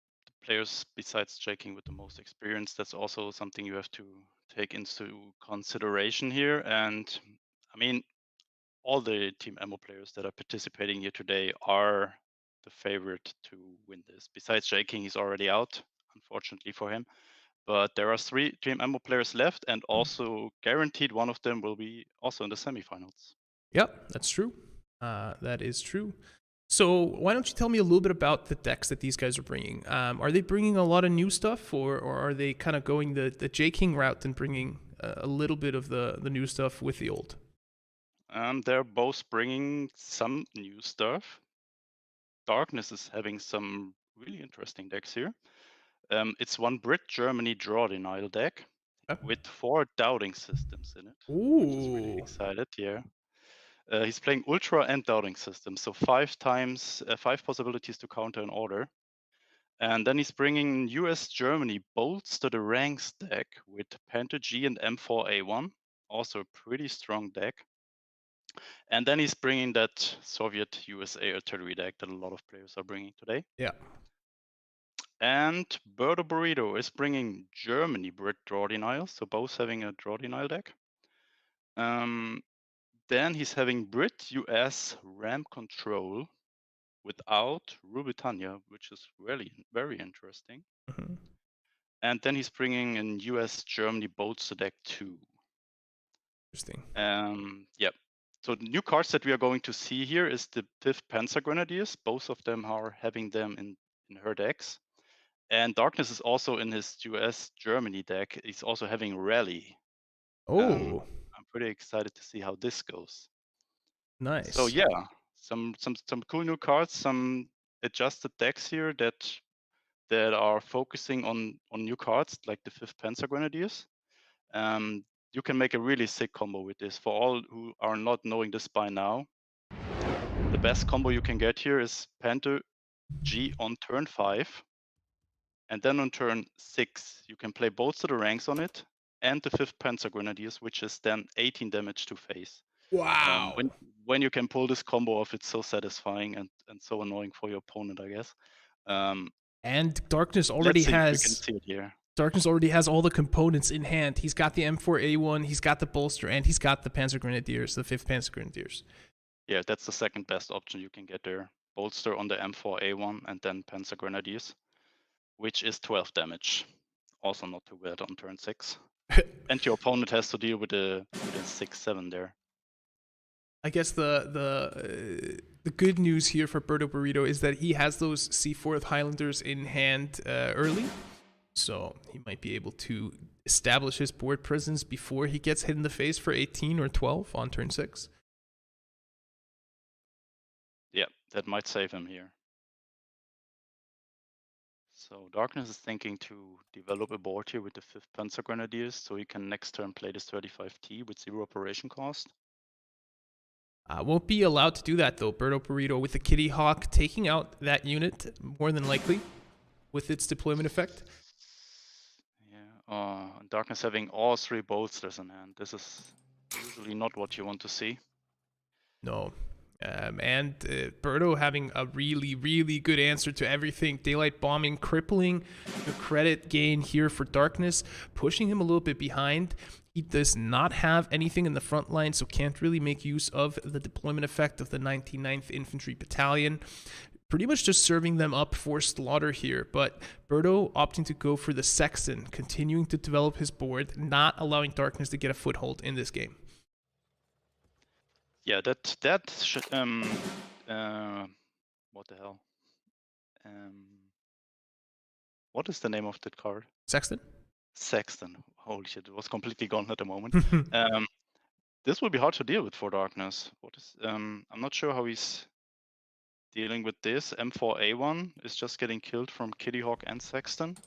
players, besides Jaking with the most experience, that's also something you have to take into consideration here. And I mean, all the Team Ammo players that are participating here today are the favorite to win this. Besides Jaking, he's already out, unfortunately for him. But there are 3 Team Ammo players left, and also guaranteed one of them will be also in the semifinals. Yep, that's true. That is true. So why don't you tell me a little bit about the decks that these guys are bringing? Are they bringing a lot of new stuff, or are they kind of going the J-King route and bringing a little bit of the new stuff with the old? They're both bringing some new stuff. Darkness is having some really interesting decks here. It's one Brit Germany draw denial deck with 4 doubting systems in it, which is really excited. Yeah. He's playing Ultra and doubting systems, so 5 possibilities to counter an order. And then he's bringing US Germany bolts to the ranks deck with Panther G and M4A1, also a pretty strong deck. And then he's bringing that Soviet USA artillery deck that a lot of players are bringing today. Yeah. And Birdo Burrito is bringing Germany Brit draw denial, so both having a draw denial deck. Then he's having Brit US ram control without Rubitania, which is really very interesting. Mm-hmm. And then he's bringing in US Germany bolts to deck 2. Interesting. Yep. So the new cards that we are going to see here is the 5th Panzer Grenadiers. Both of them are having them in her decks. And Darkness is also in his US Germany deck. He's also having Rally. Oh. I'm pretty excited to see how this goes. Nice. So yeah, some cool new cards, some adjusted decks here that are focusing on new cards like the 5th Panzer Grenadiers. You can make a really sick combo with this. For all who are not knowing this by now, the best combo you can get here is Panther G on turn 5. And then on turn 6, you can play both to the ranks on it and the 5th Panzer Grenadiers, which is then 18 damage to face. Wow. When you can pull this combo off, it's so satisfying and so annoying for your opponent, I guess. And Darkness already has. We can see it here. Darkness already has all the components in hand. He's got the M4A1, he's got the bolster, and he's got the Panzer Grenadiers, the 5th Panzer Grenadiers. Yeah, that's the second best option you can get there. Bolster on the M4A1 and then Panzer Grenadiers, which is 12 damage. Also not too bad on turn 6. And your opponent has to deal with a 6-7 there. I guess the good news here for Birdo Burrito is that he has those C4 Highlanders in hand early. So he might be able to establish his board presence before he gets hit in the face for 18 or 12 on turn 6. Yeah, that might save him here. So Darkness is thinking to develop a board here with the 5th Panzer Grenadiers, so he can next turn play this 35T with 0 operation cost. Won't be allowed to do that though. Birdo Burrito with the Kitty Hawk taking out that unit more than likely with its deployment effect. Yeah, Darkness having all 3 bolsters in hand. This is usually not what you want to see. No. And Birdo having a really, really good answer to everything. Daylight bombing, crippling the credit gain here for Darkness, pushing him a little bit behind. He does not have anything in the front line, so can't really make use of the deployment effect of the 99th Infantry Battalion. Pretty much just serving them up for slaughter here, but Birdo opting to go for the Sexton, continuing to develop his board, not allowing Darkness to get a foothold in this game. Yeah, what the hell? What is the name of that card? Sexton? Sexton. Holy shit, it was completely gone at the moment. This will be hard to deal with for Darkness. What is I'm not sure how he's dealing with this. M4A1 is just getting killed from Kitty Hawk and Sexton.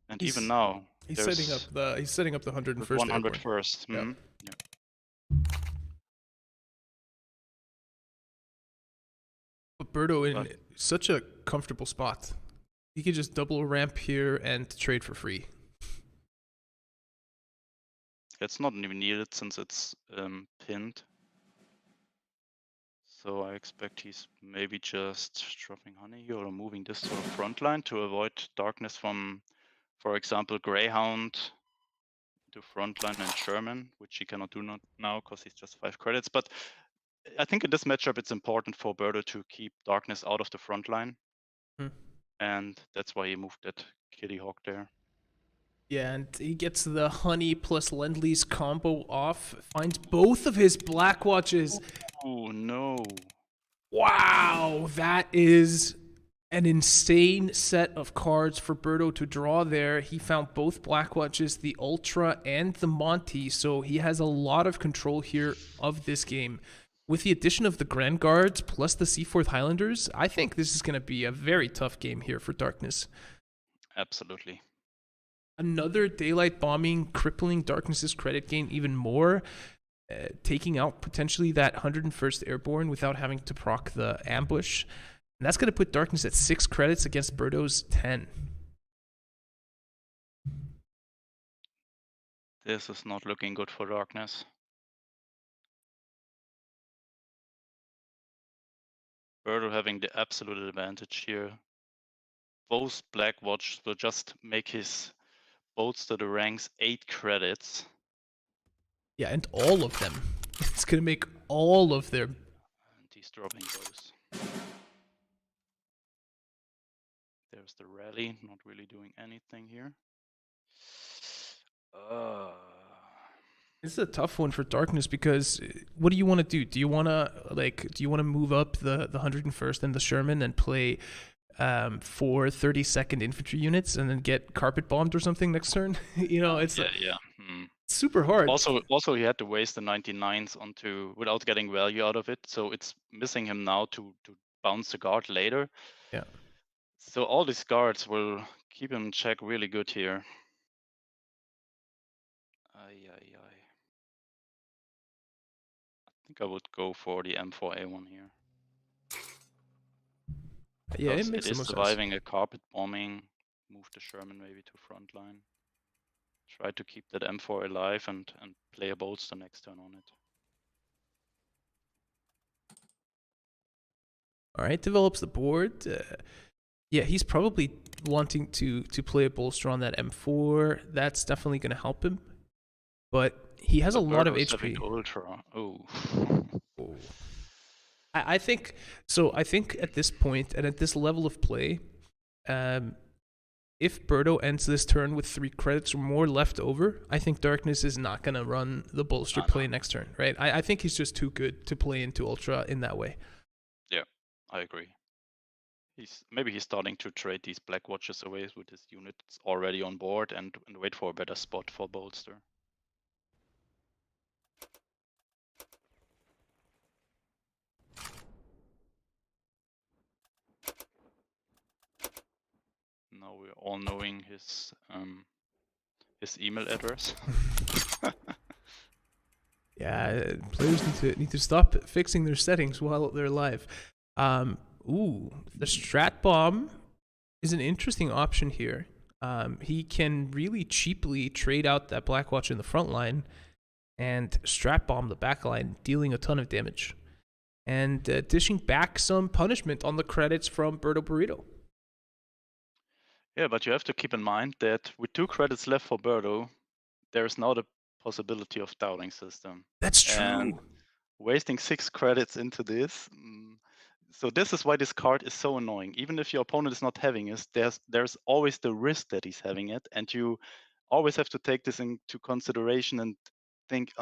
And even now, he's setting up the 101st. 101st. Yeah. Yeah. But Birdo in such a comfortable spot. He could just double ramp here and trade for free. It's not even needed since it's pinned. So I expect he's maybe just dropping honey here or moving this to the front line to avoid Darkness from, for example, Greyhound to front line and Sherman, which he cannot do now because he's just 5 credits. But I think in this matchup it's important for Birdo to keep Darkness out of the front line. And that's why he moved that Kitty Hawk there. Yeah, and he gets the honey plus Lend-Lease combo off, finds both of his Black Watches. Oh no. Wow, that is an insane set of cards for Birdo to draw there. He found both Black Watches, the Ultra and the Monty, so he has a lot of control here of this game. With the addition of the Grand Guards plus the Seaforth Highlanders, I think this is going to be a very tough game here for Darkness. Absolutely. Another daylight bombing, crippling Darkness's credit gain even more, taking out potentially that 101st Airborne without having to proc the ambush. And that's going to put Darkness at 6 credits against Birdo's 10. This is not looking good for Darkness. Birdo having the absolute advantage here. Both Black Watch will just make his boats to the ranks 8 credits. Yeah, and all of them. It's going to make all of their... And he's dropping those. There's the rally, not really doing anything here. This is a tough one for Darkness because what do you want to do? Do you want to move up the 101st and the Sherman and play 4 30-second infantry units and then get carpet bombed or something next turn? It's super hard. Also, he had to waste the 99s without getting value out of it, so it's missing him now to bounce the guard later. Yeah. So all these guards will keep him in check really good here. I think I would go for the M4A1 here. Yeah, it makes it is surviving a carpet bombing. Move the Sherman maybe to front line. Try to keep that M4 alive and play a bolster next turn on it. All right, develops the board. Yeah, he's probably wanting to play a bolster on that M4. That's definitely going to help him. But he has a lot of HP. Ultra. Oh. I think at this point and at this level of play, if Birdo ends this turn with 3 credits or more left over, I think Darkness is not going to run the bolster play next turn, right? I think he's just too good to play into Ultra in that way. Yeah, I agree. Maybe he's starting to trade these Black Watches away with his units already on board and wait for a better spot for bolster. Now we're all knowing his email address. Yeah, players need to stop fixing their settings while they're live. The Strat Bomb is an interesting option here. He can really cheaply trade out that Black Watch in the front line and Strat Bomb the back line, dealing a ton of damage. And dishing back some punishment on the credits from Birdo Burrito. Yeah, but you have to keep in mind that with 2 credits left for Birdo, there's now the possibility of doubting system. That's true. And wasting 6 credits into this. So this is why this card is so annoying. Even if your opponent is not having it, there's always the risk that he's having it, and you always have to take this into consideration and think,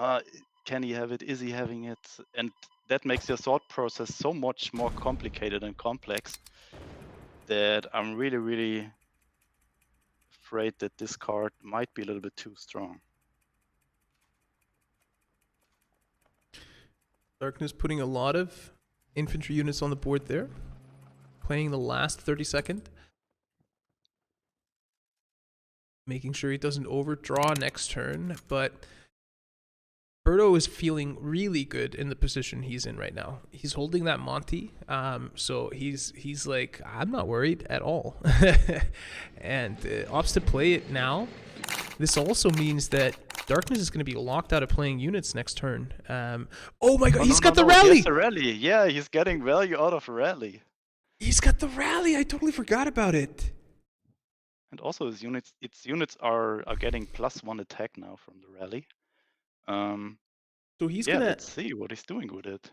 can he have it? Is he having it? And that makes your thought process so much more complicated and complex that I'm really, really afraid that this card might be a little bit too strong. Darkness putting a lot of infantry units on the board there. Playing the last 32nd. Making sure he doesn't overdraw next turn, but Birdo is feeling really good in the position he's in right now. He's holding that Monty, so he's like, I'm not worried at all. And opts to play it now. This also means that Darkness is going to be locked out of playing units next turn. Oh my god, he's got the rally! He has a rally! Yeah, he's getting value out of a rally. He's got the rally! I totally forgot about it. And also its units are getting +1 attack now from the rally. So he's gonna... let's see what he's doing with it.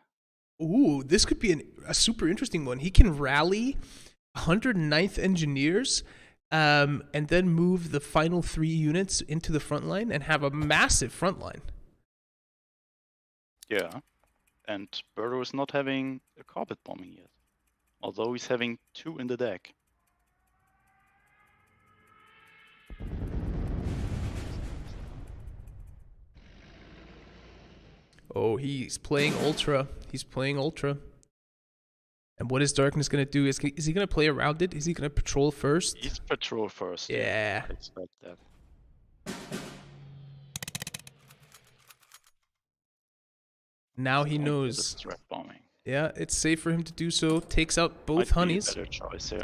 Ooh, this could be a super interesting one. He can rally 109th Engineers, and then move the final 3 units into the front line and have a massive front line. Yeah, and Birdo is not having a carpet bombing yet, although he's having 2 in the deck. Oh, he's playing Ultra. He's playing Ultra. And what is Darkness going to do? Is he going to play around it? Is he going to patrol first? He's patrol first. Yeah. I expect that. Now he knows. Strap bombing. Yeah, it's safe for him to do so. Takes out both Might honeys. Be a better choice, yeah,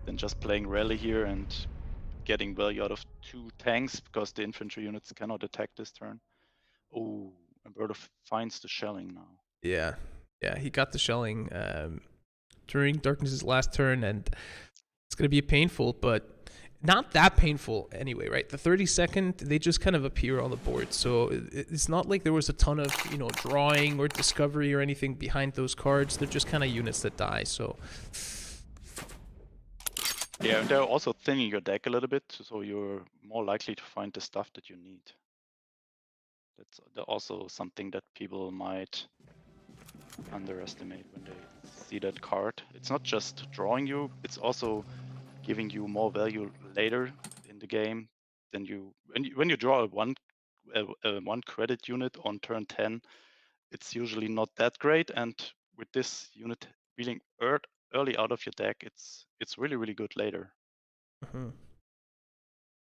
than just playing rally here and getting value out of 2 tanks because the infantry units cannot attack this turn. Oh, and Birdo finds the shelling now. Yeah, he got the shelling during Darkness's last turn, and it's gonna be painful, but not that painful anyway, right? The 32nd, they just kind of appear on the board, so it's not like there was a ton of drawing or discovery or anything behind those cards. They're just kind of units that die. So yeah, and they're also thinning your deck a little bit, so you're more likely to find the stuff that you need. That's also something that people might underestimate when they see that card. It's not just drawing you, it's also giving you more value later in the game than when you draw a one credit unit on turn 10. It's usually not that great, and with this unit being early out of your deck, it's really, really good later. Mm-hmm.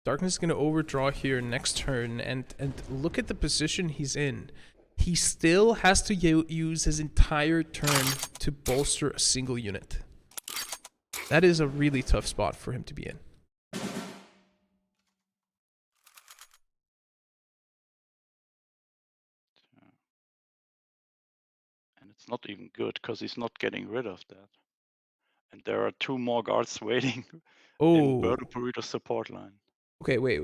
Darkness is going to overdraw here next turn, and look at the position he's in. He still has to use his entire turn to bolster a single unit. That is a really tough spot for him to be in. And it's not even good because he's not getting rid of that. And there are 2 more guards waiting in Birdo Burrito support line. Okay, wait.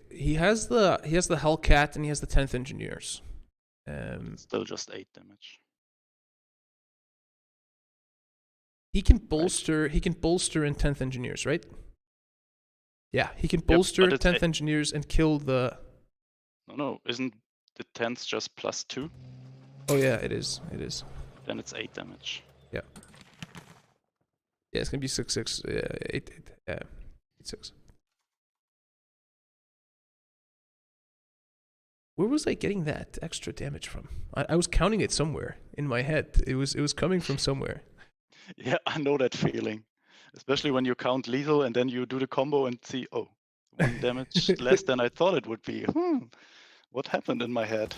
He has the Hellcat and he has the 10th Engineers. Still just 8 damage. He can bolster. Right. He can bolster in 10th Engineers, right? Yeah, he can bolster 10th Engineers and kill the. No, isn't the 10th just +2? Oh yeah, it is. It is. Then it's 8 damage. Yeah. Yeah, it's gonna be 6/6. 8. Yeah, 8/6. Where was I getting that extra damage from? I was counting it somewhere in my head. It was coming from somewhere. Yeah, I know that feeling. Especially when you count lethal and then you do the combo and see, oh, 1 damage less than I thought it would be. What happened in my head?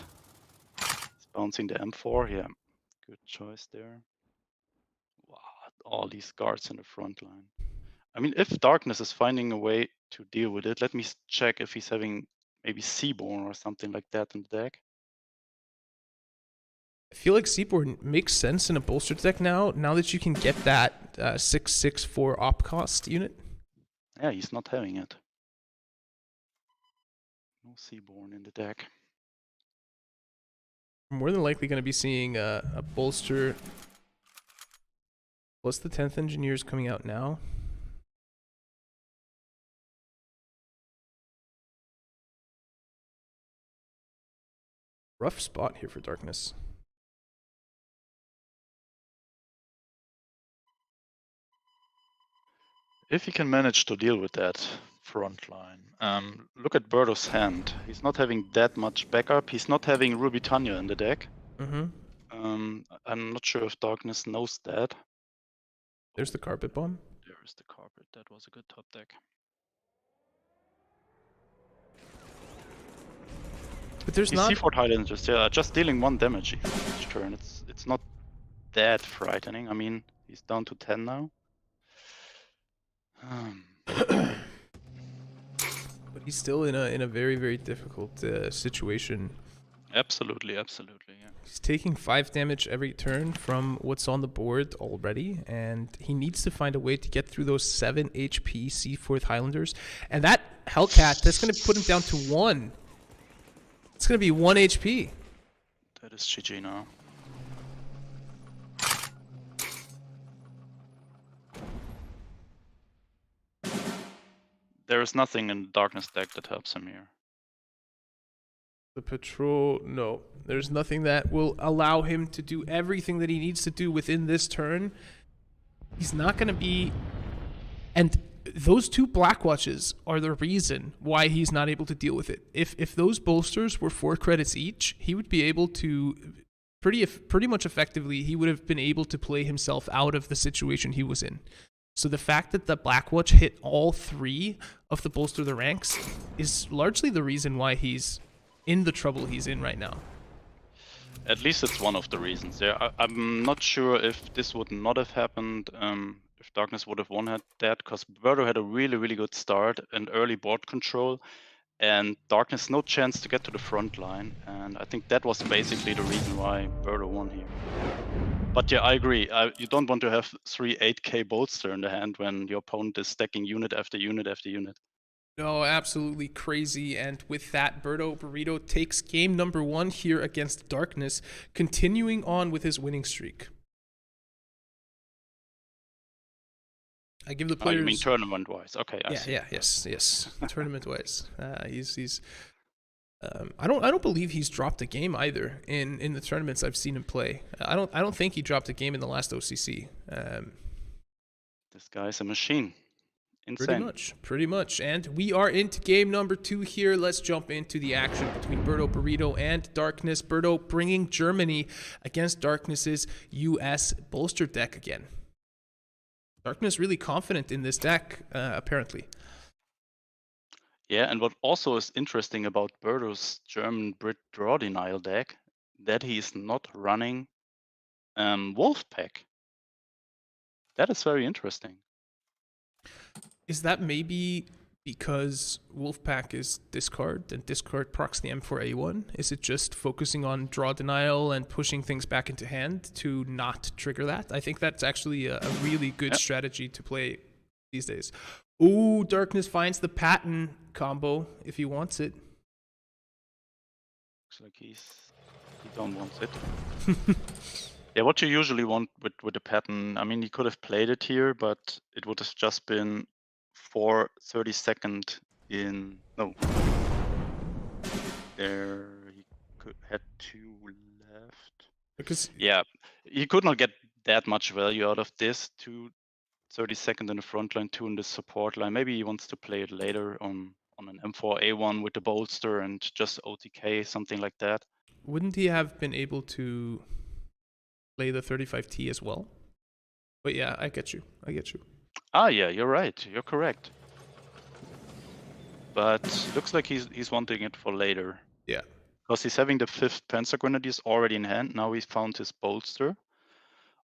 It's bouncing the M4, yeah. Good choice there. Wow, all these guards in the front line. I mean, if Darkness is finding a way to deal with it, let me check if he's having maybe Seaborn or something like that in the deck. I feel like Seaborn makes sense in a bolster deck now that you can get that 6/6/4 op cost unit. Yeah, he's not having it. No Seaborn in the deck. We're more than likely going to be seeing a bolster plus the 10th Engineers coming out now. Rough spot here for Darkness. If he can manage to deal with that front line. Look at Birdo's hand. He's not having that much backup. He's not having Ruby Tanya in the deck. I'm not sure if Darkness knows that. There's the carpet bomb. There is the carpet. That was a good top deck. But there's These not. C4 Highlanders, just dealing 1 damage each turn. It's not that frightening. I mean, he's down to 10 now. But he's still in a very, very difficult situation. Absolutely, absolutely, yeah. He's taking 5 damage every turn from what's on the board already, and he needs to find a way to get through those 7 HP C4 Highlanders. And that Hellcat, that's going to put him down to 1. It's going to be 1 HP. That is GG now. There is nothing in the Darkness deck that helps him here. The patrol, no. There's nothing that will allow him to do everything that he needs to do within this turn. He's not going to be... And those 2 Blackwatches are the reason why he's not able to deal with it. If those bolsters were 4 credits each, he would be able to... Pretty much effectively, he would have been able to play himself out of the situation he was in. So the fact that the Blackwatch hit all 3 of the bolster the ranks is largely the reason why he's in the trouble he's in right now. At least it's one of the reasons. Yeah, I'm not sure if this would not have happened if Darkness would have won that, because Birdo had a really, really good start and early board control, and Darkness no chance to get to the front line, and I think that was basically the reason why Birdo won here. But yeah, I agree. You don't want to have 3 8k bolster in the hand when your opponent is stacking unit after unit after unit. No, absolutely crazy. And with that, Birdo takes game number 1 here against Darkness, continuing on with his winning streak. I give the players... Oh, you mean tournament-wise? Okay, I see. Yes. Tournament-wise. He's I don't believe he's dropped a game either in the tournaments I've seen him play. I don't think he dropped a game in the last OCC. This guy's a machine. Insane. Pretty much. And we are into game number 2 here. Let's jump into the action between Birdo and Darkness. Birdo bringing Germany against Darkness's US bolster deck again. Darkness really confident in this deck, apparently. Yeah, and what also is interesting about Birdo's German Brit draw denial deck, that he is not running Wolfpack. That is very interesting. Is that maybe because Wolfpack is discard and discard procs the M4A1? Is it just focusing on draw denial and pushing things back into hand to not trigger that? I think that's actually a really good strategy to play these days. Ooh, Darkness finds the pattern combo if he wants it. Looks like he don't want it. Yeah, what you usually want with the pattern, I mean, he could have played it here, but it would have just been 4 30-second in... No. There, he had 2 left. Because yeah, he could not get that much value out of this. 2 30-second in the front line, 2 in the support line. Maybe he wants to play it later on an M4A1 with the bolster and just OTK, something like that. Wouldn't he have been able to play the 35T as well? But yeah, I get you. Ah, yeah, you're right. You're correct. But looks like he's wanting it for later. Yeah. Because he's having the 5th Panzer Grenadiers already in hand. Now he's found his bolster.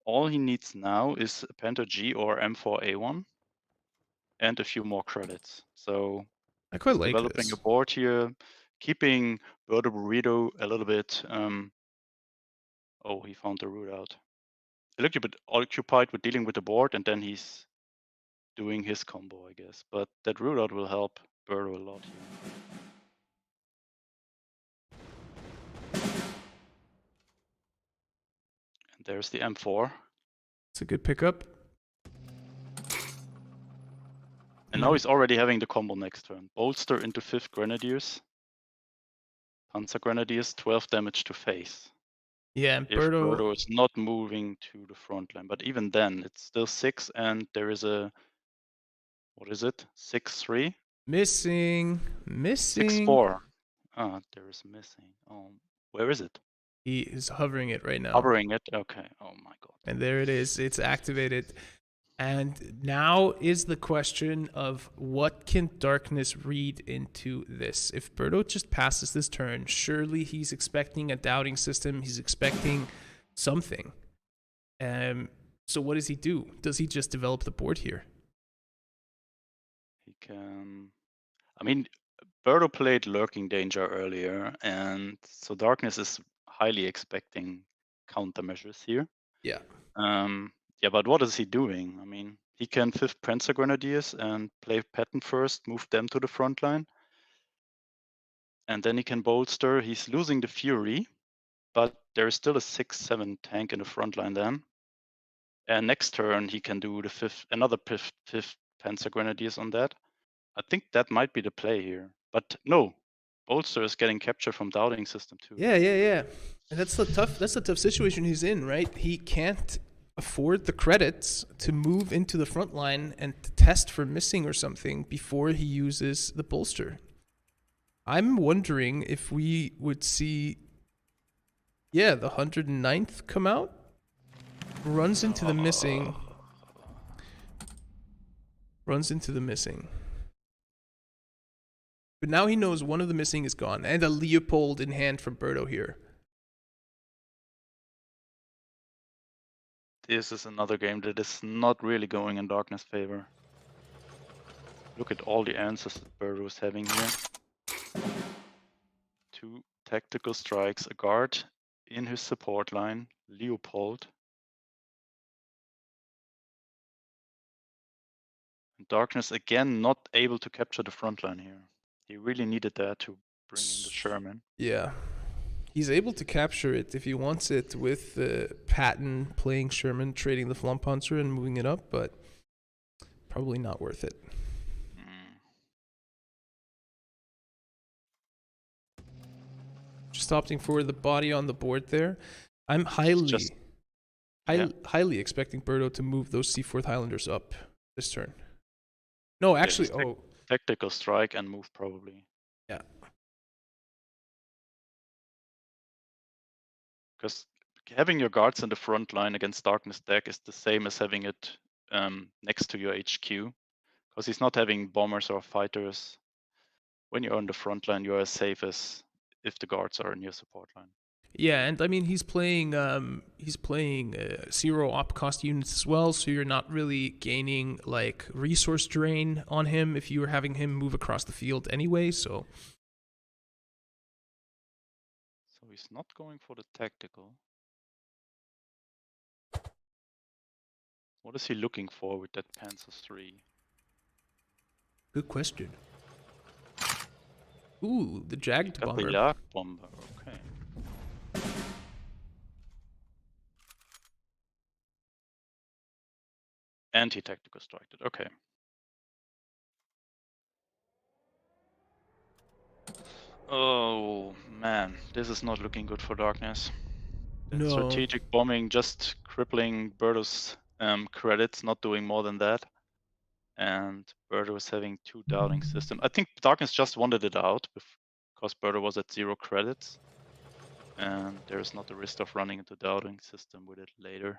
All he needs now is a Panther G or M4A1 and a few more credits. So I quite like developing this. a board here, keeping Birdo a little bit. Oh, he found the route out. A little bit occupied with dealing with the board, and then he's doing his combo, I guess. But that route out will help Birdo a lot here. And there's the M4. It's a good pickup. And now he's already having the combo next turn. Bolster into 5th Grenadiers. Panzer Grenadiers, 12 damage to face. Yeah, and If Birdo is not moving to the front line. But even then, it's still 6, and there is a... What is it? 6-3? Missing. 6-4. Ah, there is missing. Oh, where is it? He is hovering it right now. Hovering it? Okay. Oh my god. And there it is. It's activated. And now is the question of what can Darkness read into this? If Birdo just passes this turn, surely he's expecting a doubting system. He's expecting something. So what does he do? Does he just develop the board here? He can... I mean, Birdo played Lurking Danger earlier, and so Darkness is highly expecting countermeasures here. Yeah. Yeah, but what is he doing? I mean, he can 5th Panzer Grenadiers and play Patton first, move them to the front line. And then he can bolster. He's losing the Fury, but there is still a 6-7 tank in the front line then. And next turn, he can do the another 5th Panzer Grenadiers on that. I think that might be the play here. But no, bolster is getting captured from doubting system too. Yeah. And that's the tough situation he's in, right? He can't afford the credits to move into the front line and to test for missing or something before he uses the bolster. I'm wondering if we would see, the 109th come out, runs into the missing. But now he knows one of the missing is gone, and a Leopold in hand from Birdo here. This is another game that is not really going in Darkness' favor. Look at all the answers that Birdo is having here. 2 tactical strikes, a guard in his support line, Leopold. And Darkness again not able to capture the front line here. He really needed that to bring in the Sherman. Yeah. He's able to capture it if he wants it with Patton playing Sherman, trading the Flampanzer and moving it up, but probably not worth it. Just opting for the body on the board there. I'm highly expecting Birdo to move those C4th Highlanders up this turn. No, actually, tactical strike and move probably. Yeah. Because having your guards in the front line against Darkness deck is the same as having it next to your HQ. Because he's not having bombers or fighters. When you're on the front line, you're as safe as if the guards are in your support line. Yeah, and I mean he's playing zero op cost units as well, so you're not really gaining like resource drain on him if you were having him move across the field anyway. So he's not going for the tactical. What is he looking for with that Panzer 3? Good question. Ooh, the Jagged Bomber. The Jagd Bomber, okay. Anti-tactical strike it, okay. Oh man, this is not looking good for Darkness. No. Strategic bombing just crippling Birdo's credits, not doing more than that. And Birdo is having 2 doubting systems. I think Darkness just wanted it out because Birdo was at 0 credits. And there's not the risk of running into doubting system with it later.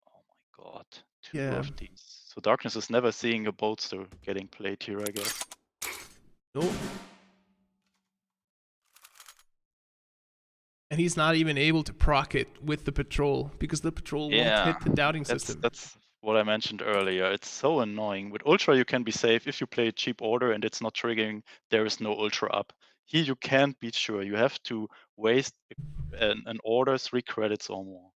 Oh my god, 2 of these. So Darkness is never seeing a bolster getting played here, I guess. Nope. And he's not even able to proc it with the patrol because the patrol won't hit the doubting system. That's what I mentioned earlier. It's so annoying. With Ultra, you can be safe. If you play a cheap order and it's not triggering, there is no Ultra up. Here, you can't be sure. You have to waste an order 3 credits or more.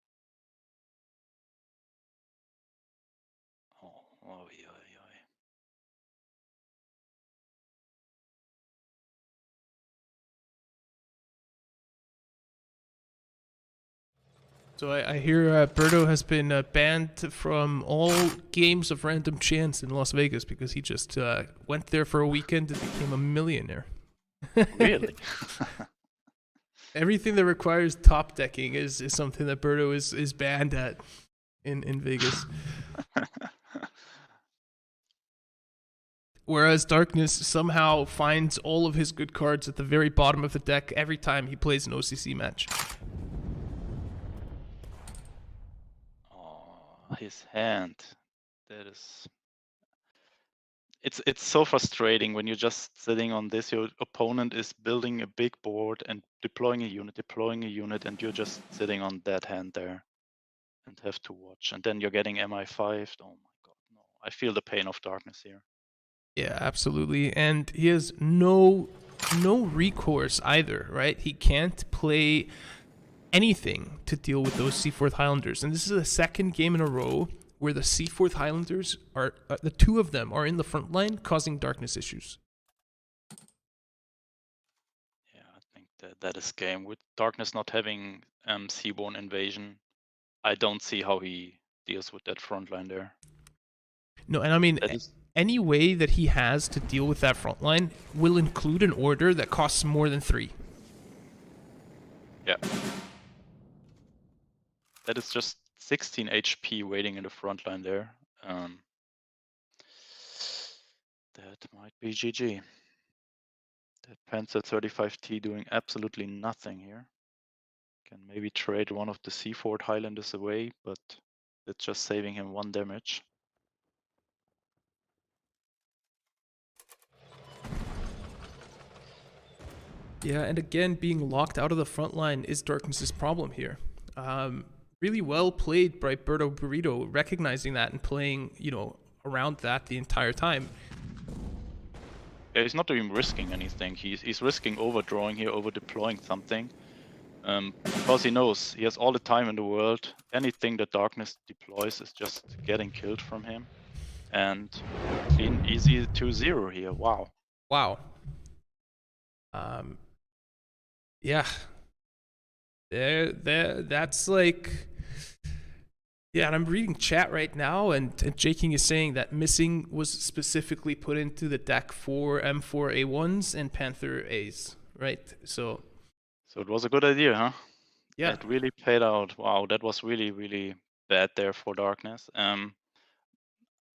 So I hear Birdo has been banned from all games of random chance in Las Vegas because he just went there for a weekend and became a millionaire. Really? Everything that requires top decking is something that Birdo is banned at in Vegas. Whereas Darkness somehow finds all of his good cards at the very bottom of the deck every time he plays an OCC match. Oh, his hand. That is... It's so frustrating when you're just sitting on this. Your opponent is building a big board and deploying a unit, and you're just sitting on that hand there and have to watch. And then you're getting MI5'd. Oh my god, no. I feel the pain of Darkness here. Yeah, absolutely. And he has no recourse either, right? He can't play anything to deal with those Seaforth Highlanders. And this is the second game in a row where the Seaforth Highlanders are, the two of them are in the front line causing Darkness issues. Yeah, I think that is game. With Darkness not having Seaborne Invasion, I don't see how he deals with that front line there. No, and I mean, any way that he has to deal with that front line will include an order that costs more than 3. Yeah. That is just 16 HP waiting in the front line there. That might be GG. That Panzer 35T doing absolutely nothing here. Can maybe trade one of the Seaford Highlanders away, but it's just saving him 1 damage. Yeah, and again, being locked out of the front line is Darkness's problem here. Really well played by Birdo, recognizing that and playing, around that the entire time. Yeah, he's not even risking anything. He's risking overdrawing here, over deploying something. Because he knows he has all the time in the world. Anything that Darkness deploys is just getting killed from him. And clean, easy 2-0 here. Wow. Wow. Yeah. That's like... Yeah, and I'm reading chat right now, and Jaking is saying that missing was specifically put into the deck for M4A1s and Panther A's, right? So it was a good idea, huh? Yeah. It really paid out. Wow, that was really, really bad there for Darkness. I'm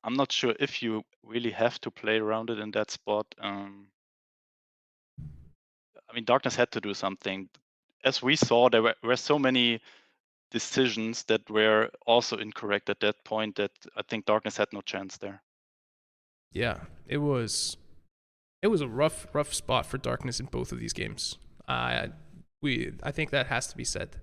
not sure if you really have to play around it in that spot. I mean, Darkness had to do something. As we saw, there were so many decisions that were also incorrect at that point that I think Darkness had no chance there. Yeah, it was a rough spot for Darkness in both of these games. I think that has to be said.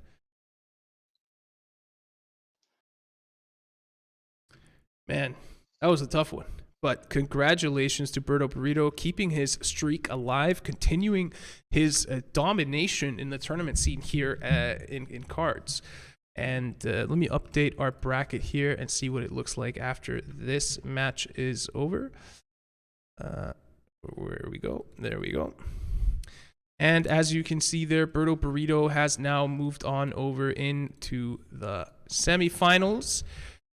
Man, that was a tough one. But congratulations to Birdo, keeping his streak alive, continuing his domination in the tournament scene here in KARDS. And let me update our bracket here and see what it looks like after this match is over. Where we go? There we go. And as you can see there, Birdo has now moved on over into the semifinals.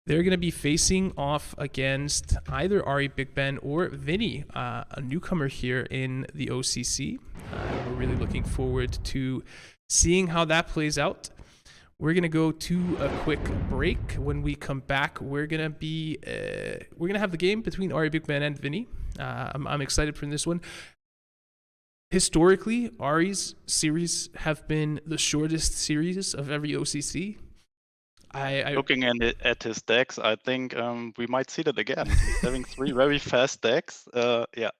They're going to be facing off against either Ari Big Ben or Vinnie, a newcomer here in the OCC. We're really looking forward to seeing how that plays out. We're going to go to a quick break. When we come back, we're going to have the game between Ari Big Ben and Vinnie. I'm excited for this one. Historically, Ari's series have been the shortest series of every OCC. Looking at his decks, I think we might see that again. He's having 3 very fast decks. Yeah.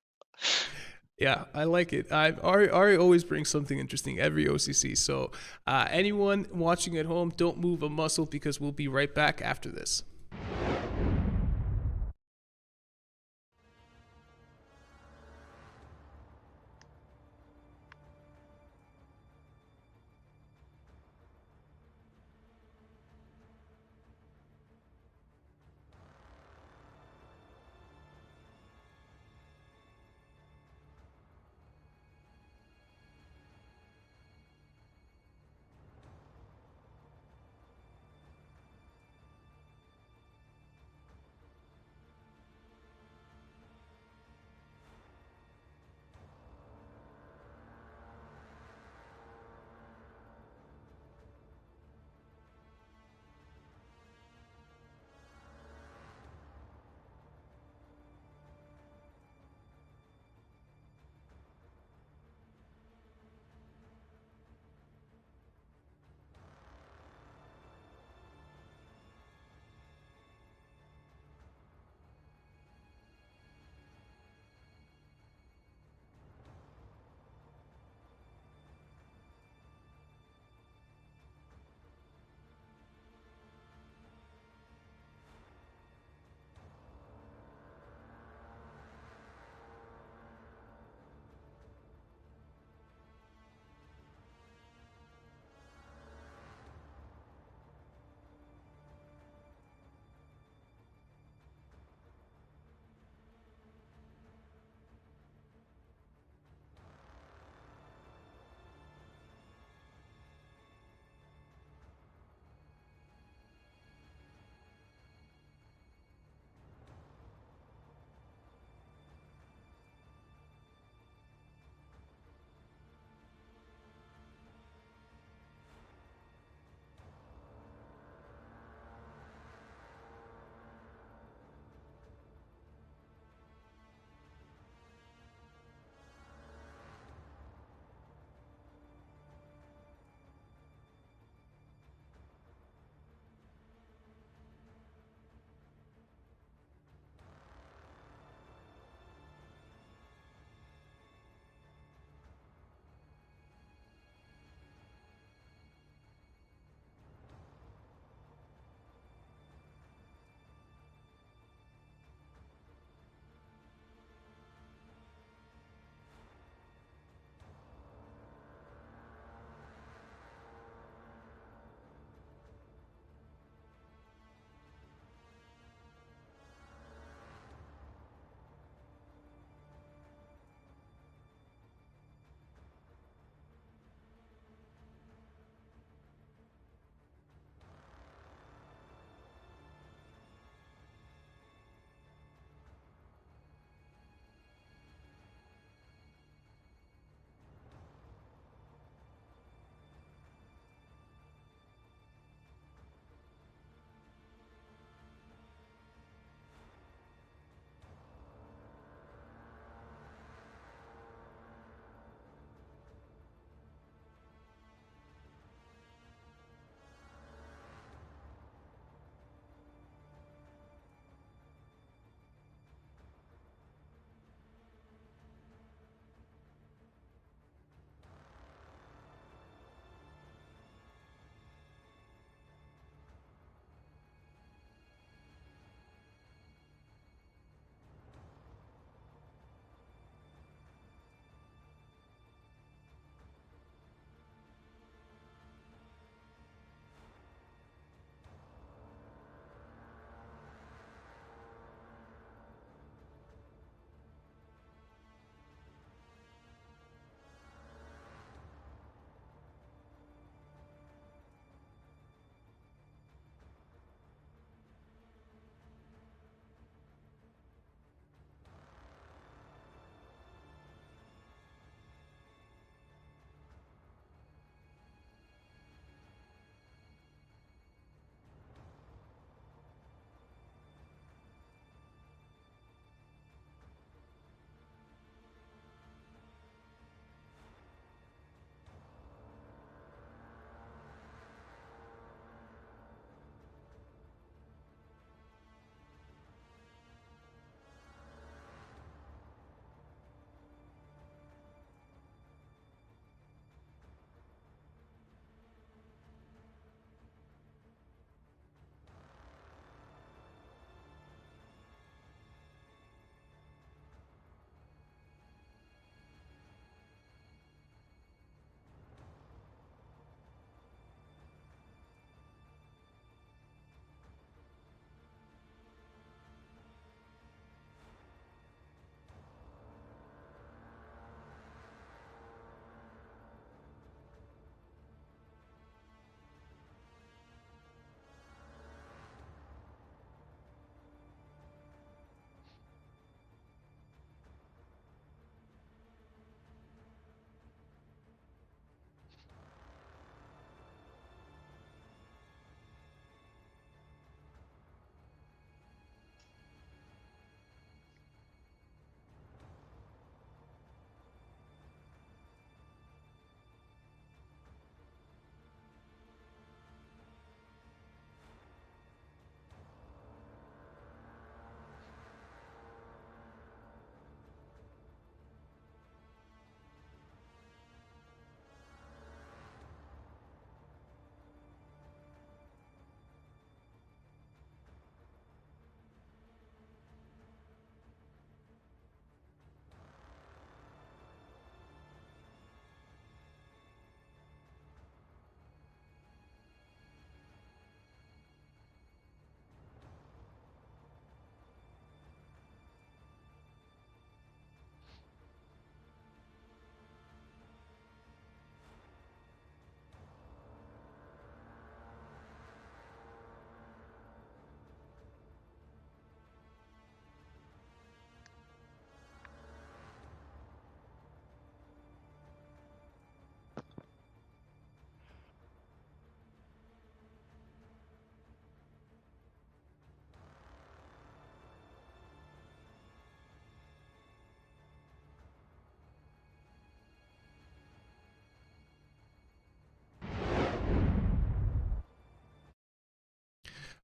Yeah, I like it. Ari always brings something interesting every OCC. So anyone watching at home, don't move a muscle because we'll be right back after this.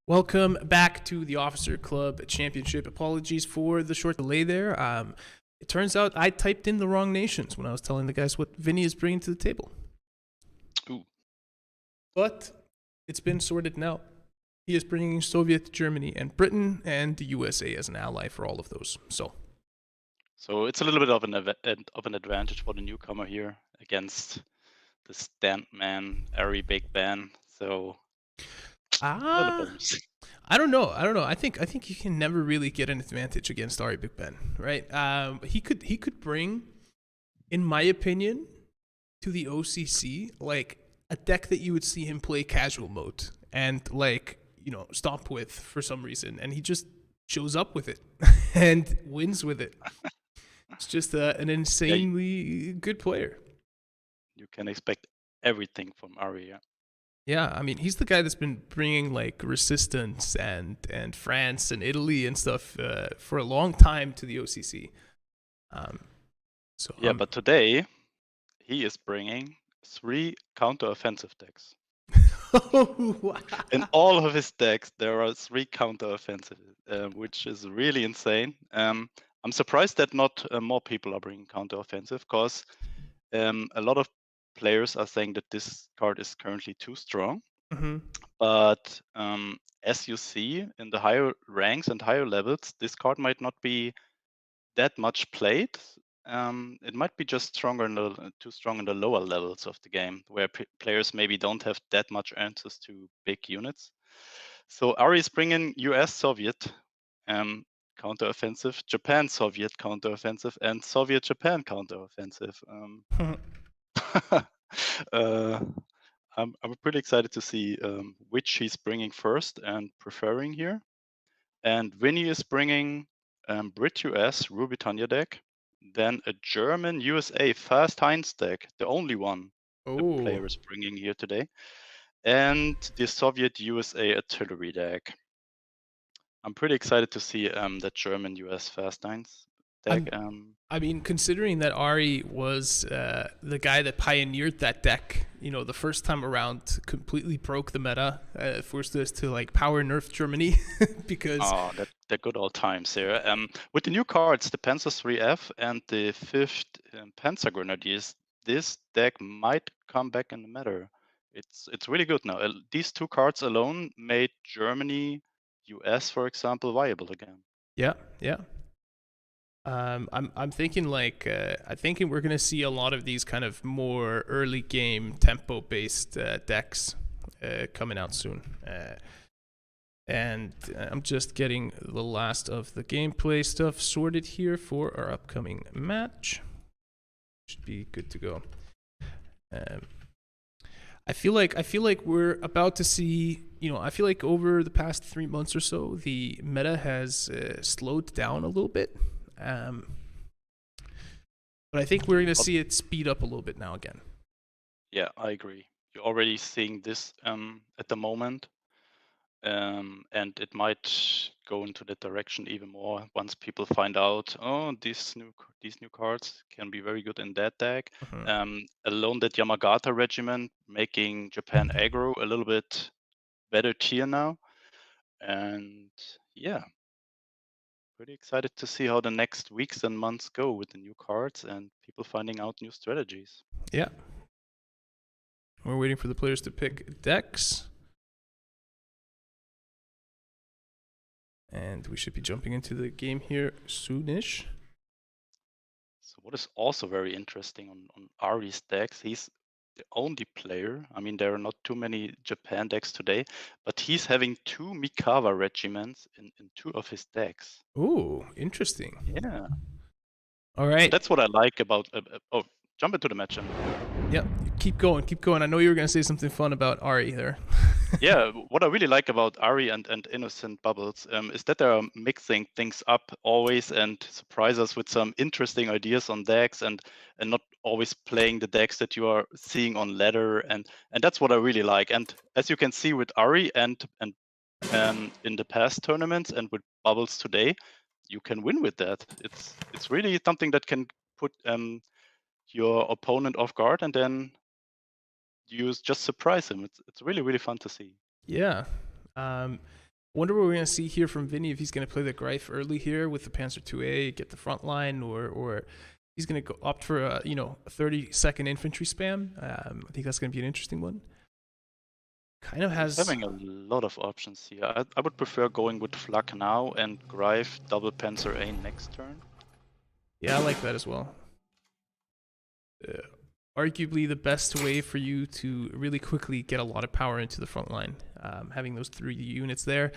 Welcome back to the Officer Club Championship. Apologies for the short delay there. It turns out I typed in the wrong nations when I was telling the guys what Vinnie is bringing to the table. Ooh. But it's been sorted now. He is bringing Soviet, Germany, and Britain, and the USA as an ally for all of those. So it's a little bit of an advantage for the newcomer here against the Standman, Ari Big Ben. So I don't know. I think you can never really get an advantage against Ari Big Ben, right? He could bring, in my opinion, to the OCC like a deck that you would see him play casual mode and stomp with for some reason, and he just shows up with it and wins with it. It's just an insanely good player. You can expect everything from Ari. Yeah. Yeah, I mean, he's the guy that's been bringing like Resistance and France and Italy and stuff for a long time to the OCC. But today he is bringing 3 counter-offensive decks. Oh, wow. In all of his decks, there are 3 counter-offensive, which is really insane. I'm surprised that not more people are bringing counter-offensive, because a lot of players are saying that this card is currently too strong. Mm-hmm. But as you see in the higher ranks and higher levels, this card might not be that much played. It might be just too strong in the lower levels of the game, where players maybe don't have that much answers to big units. So Ari is bringing US Soviet counter-offensive, Japan Soviet counter-offensive, and Soviet Japan counter-offensive. I'm pretty excited to see which he's bringing first and preferring here. And Vinnie is bringing Brit US Ruby Tanya deck, then a German USA Fast Heinz deck, the only one the player is bringing here today, and the Soviet USA Artillery deck. I'm pretty excited to see that German US Fast Heinz deck. I mean, considering that Ari was the guy that pioneered that deck, the first time around, completely broke the meta, forced us to like power nerf Germany because they're good old times here. With the new cards, the Panzer 3F and the 5th Panzer Grenadiers, this deck might come back in the meta. It's really good now. These 2 cards alone made Germany, US, for example, viable again. Yeah. I'm thinking we're gonna see a lot of these kind of more early game tempo based decks coming out soon. And I'm just getting the last of the gameplay stuff sorted here for our upcoming match. Should be good to go. I feel like we're about to see, I feel like over the past 3 months or so, the meta has slowed down a little bit. But I think we're going to see it speed up a little bit now again. Yeah, I agree. You're already seeing this at the moment. And it might go into that direction even more once people find out, these new cards can be very good in that deck. Alone that Yamagata regiment making Japan aggro a little bit better tier now. And yeah, pretty excited to see how the next weeks and months go with the new cards and people finding out new strategies. Yeah. We're waiting for the players to pick decks. And we should be jumping into the game here soonish. So what is also very interesting on Ari's decks, he's the only player, I mean, there are not too many Japan decks today, but he's having 2 Mikawa regiments in 2 of his decks. Ooh, interesting. Yeah. All right. So that's what I like about... jump into the match. Yep, keep going. I know you were going to say something fun about Ari there. Yeah, what I really like about Ari and Innocent Bubbles is that they're mixing things up always and surprise us with some interesting ideas on decks and not always playing the decks that you are seeing on ladder, and that's what I really like. And as you can see with Ari and in the past tournaments and with Bubbles today, you can win with that. It's really something that can put your opponent off guard, and then you just surprise him. It's really, really fun to see. Yeah. Wonder what we're going to see here from Vinnie, if he's going to play the Greif early here with the Panzer IIA, get the front line, or he's going to go opt for a 30-second infantry spam. I think that's going to be an interesting one. Kind of has... He's having a lot of options here. I would prefer going with Flak now and Greif double Panzer A next turn. Yeah, I like that as well. Arguably the best way for you to really quickly get a lot of power into the front line, having those 3 units there.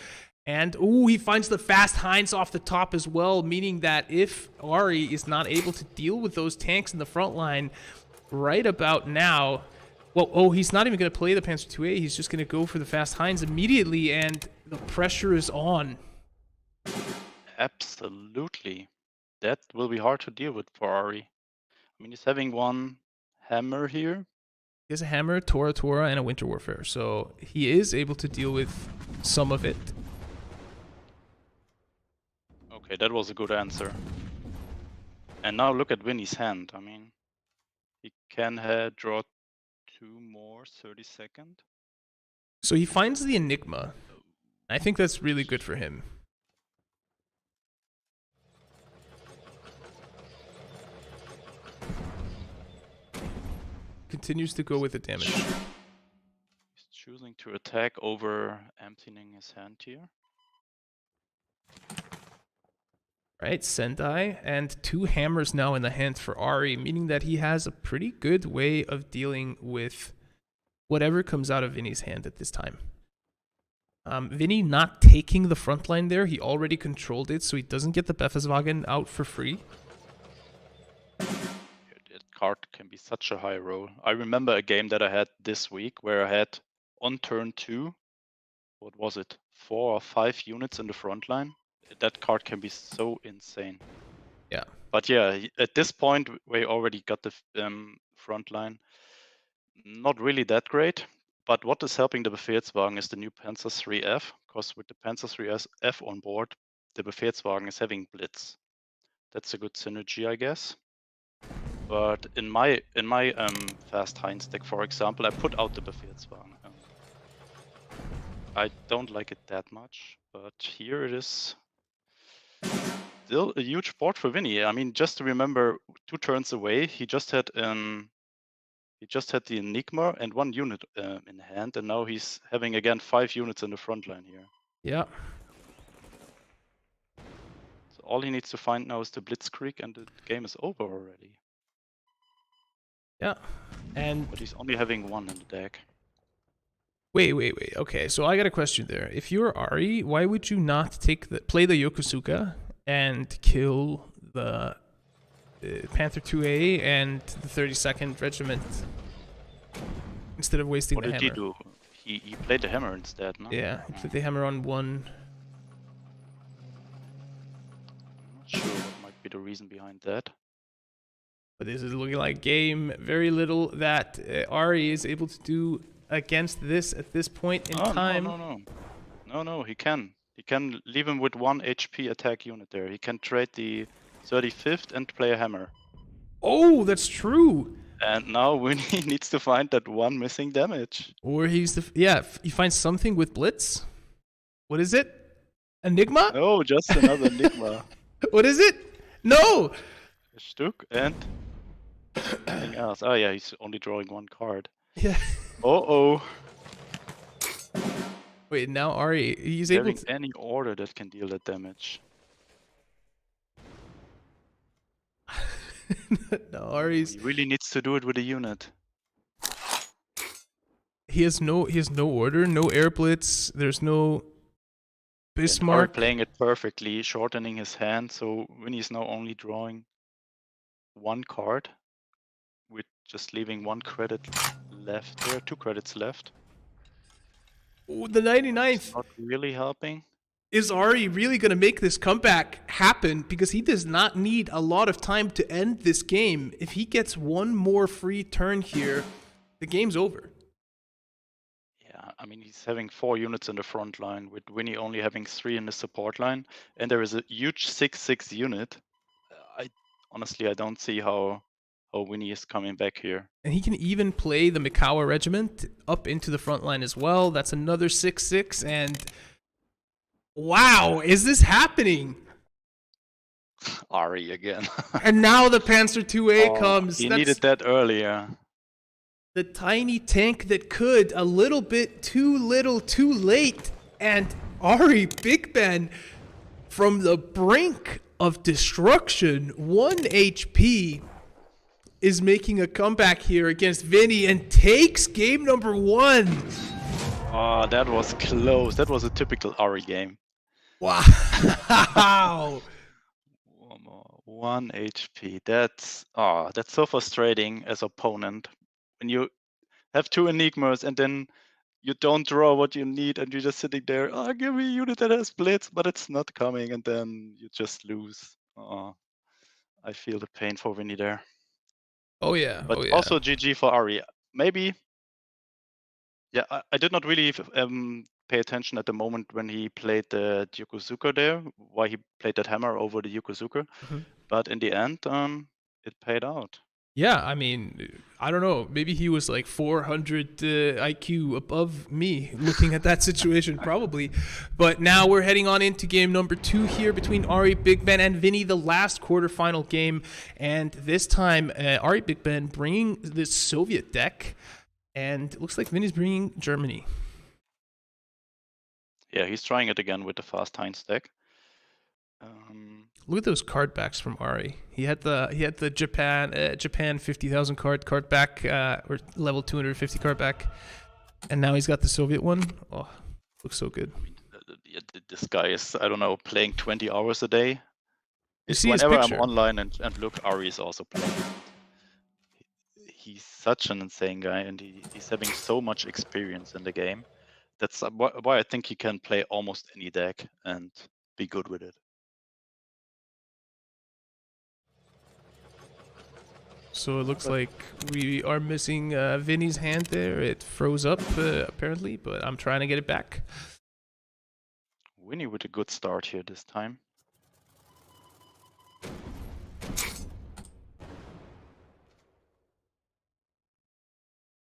And, ooh, he finds the fast Heinz off the top as well, meaning that if Ari is not able to deal with those tanks in the front line right about now, well, oh, he's not even going to play the Panzer IIA. He's just going to go for the fast Heinz immediately, and the pressure is on. Absolutely. That will be hard to deal with for Ari. I mean, he's having one hammer here. He has a hammer, Tora, and a Winter Warfare, so he is able to deal with some of it. Okay, that was a good answer. And now look at Vinnie's hand. I mean, he can draw 2 more 30-second. So he finds the Enigma. I think that's really good for him. Continues to go with the damage. He's choosing to attack over emptying his hand here. Right, Sendai, and 2 hammers now in the hand for Ari, meaning that he has a pretty good way of dealing with whatever comes out of Vinnie's hand at this time. Vinnie not taking the front line there, he already controlled it, so he doesn't get the Befeswagen out for free. That card can be such a high roll. I remember a game that I had this week where I had on turn 2, what was it, 4 or 5 units in the front line. That card can be so insane. Yeah. But yeah, at this point, we already got the front line. Not really that great. But what is helping the Befehlswagen is the new Panzer 3F. Because with the Panzer 3F on board, the Befehlswagen is having Blitz. That's a good synergy, I guess. But in my fast Heinz deck, for example, I put out the Befehlswagen. I don't like it that much, but here it is. Still a huge board for Vinnie. I mean, just to remember, 2 turns away, he just had the Enigma and 1 unit in hand, and now he's having again 5 units in the front line here. Yeah. So all he needs to find now is the Blitzkrieg, and the game is over already. Yeah, but he's only having 1 in the deck. Wait. Okay, so I got a question there. If you're Ari, why would you not play the Yokosuka and kill the Panther 2A and the 32nd Regiment instead of wasting the hammer? What did he do? He played the hammer instead, no? Yeah, he played the hammer on 1. I'm not sure what might be the reason behind that. But this is looking like game. Very little that Ari is able to do against this at this point in time. No, he can. He can leave him with 1 HP attack unit there. He can trade the 35th and play a hammer. Oh, that's true. And now Vinnie needs to find that 1 missing damage. Or he finds something with Blitz. What is it? Enigma? No, just another Enigma. What is it? No! A Stuck and anything else. Oh yeah, he's only drawing 1 card. Yeah. Uh-oh. Wait, now Ari, he's able to... any order that can deal that damage. No, Ari's... He really needs to do it with a unit. He has no order, no air blitz, there's no Bismarck. Playing it perfectly, shortening his hand, so Vinnie's now only drawing 1 card, with just leaving 1 credit left. There are 2 credits left. Ooh, the 99th. It's not really helping. Is Ari really going to make this comeback happen? Because he does not need a lot of time to end this game. If he gets 1 more free turn here, the game's over. Yeah, I mean, he's having 4 units in the front line, with Vinnie only having 3 in the support line, and there is a huge 6/6 unit. Honestly, I don't see how Vinnie is coming back here. And he can even play the Mikawa regiment up into the front line as well. That's another 6/6, and Wow, is this happening? Ari again. And now the Panzer IIA comes. He needed that earlier. The tiny tank that could, a little bit too little, too late. And Ari Big Ben from the brink of destruction, 1 HP, is making a comeback here against Vinnie and takes game number 1. Oh, that was close. That was a typical Ari game. Wow. 1 HP. That's so frustrating as opponent. When you have 2 Enigmas and then you don't draw what you need and you're just sitting there, give me a unit that has blitz, but it's not coming, and then you just lose. I feel the pain for Vinnie there. Oh yeah. But also GG for Ari. Maybe, yeah, I did not really pay attention at the moment when he played the Yokozuka there, why he played that hammer over the Yokozuka. But in the end, it paid out. Yeah, I mean, I don't know. Maybe he was like 400 IQ above me looking at that situation, probably. But now we're heading on into game number 2 here between Ari Big Ben and Vinnie, the last quarterfinal game. And this time, Ari Big Ben bringing the Soviet deck. And it looks like Vinnie's bringing Germany. Yeah, he's trying it again with the fast Heinz deck. Look at those card backs from Ari. He had the Japan 50,000 card back, or level 250 card back, and now he's got the Soviet one. Oh, looks so good. I mean, this guy is, I don't know, playing 20 hours a day. You see whenever his I'm online and look, Ari is also playing. He's such an insane guy, and he's having so much experience in the game. That's why I think he can play almost any deck and be good with it. So it looks like we are missing Vinnie's hand there. It froze up, apparently, but I'm trying to get it back. Vinnie with a good start here this time.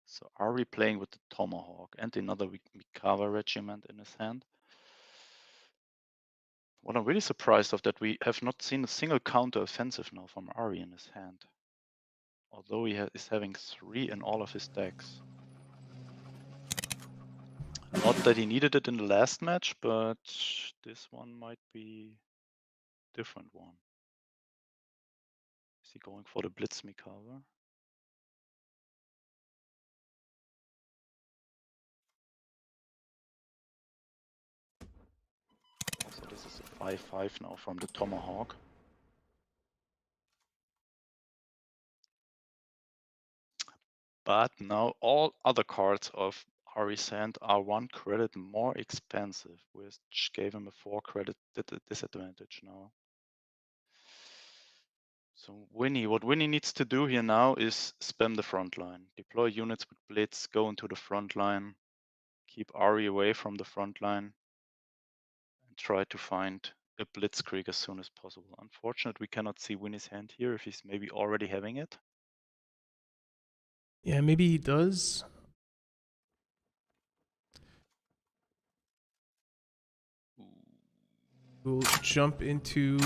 So Ari playing with the Tomahawk and another Mikava regiment in his hand. What I'm really surprised of that we have not seen a single counter offensive now from Ari in his hand. Although he is having 3 in all of his decks. Not that he needed it in the last match, but this one might be a different one. Is he going for the Blitz Mikava? Also, this is a 5/5 now from the Tomahawk. But now all other cards of Ari's hand are 1 credit more expensive, which gave him a 4 credit disadvantage now. So what Vinnie needs to do here now is spam the front line. Deploy units with Blitz, go into the front line, keep Ari away from the front line, and try to find a Blitzkrieg as soon as possible. Unfortunately, we cannot see Vinnie's hand here if he's maybe already having it. Yeah, maybe he does. We'll jump into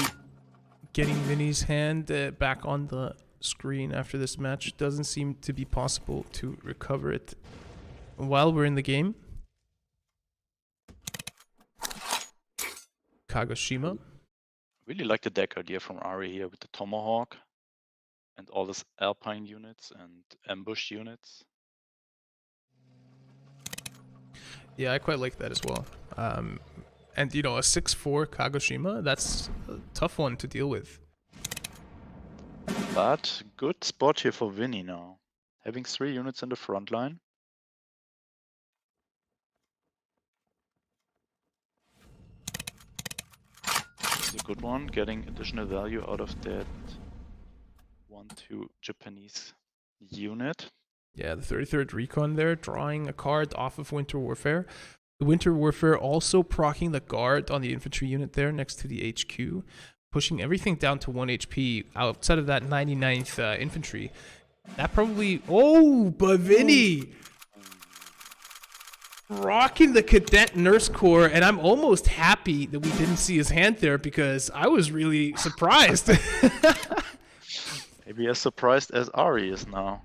getting Vinnie's hand back on the screen after this match. Doesn't seem to be possible to recover it while we're in the game. Kagoshima. Really like the deck idea from Ari here with the Tomahawk and all these Alpine units and ambush units. Yeah, I quite like that as well. And, you know, a 6/4 Kagoshima, that's a tough one to deal with. But good spot here for Vinnie now. Having 3 units in the front line. This is a good one, getting additional value out of that 1/2 Japanese unit. Yeah, the 33rd Recon there, drawing a card off of Winter Warfare. The Winter Warfare also proccing the guard on the infantry unit there next to the HQ, pushing everything down to 1 HP outside of that 99th infantry. That probably... Oh, but Vinnie! Rocking the Cadet Nurse Corps, and I'm almost happy that we didn't see his hand there because I was really surprised. Maybe as surprised as Ari is now.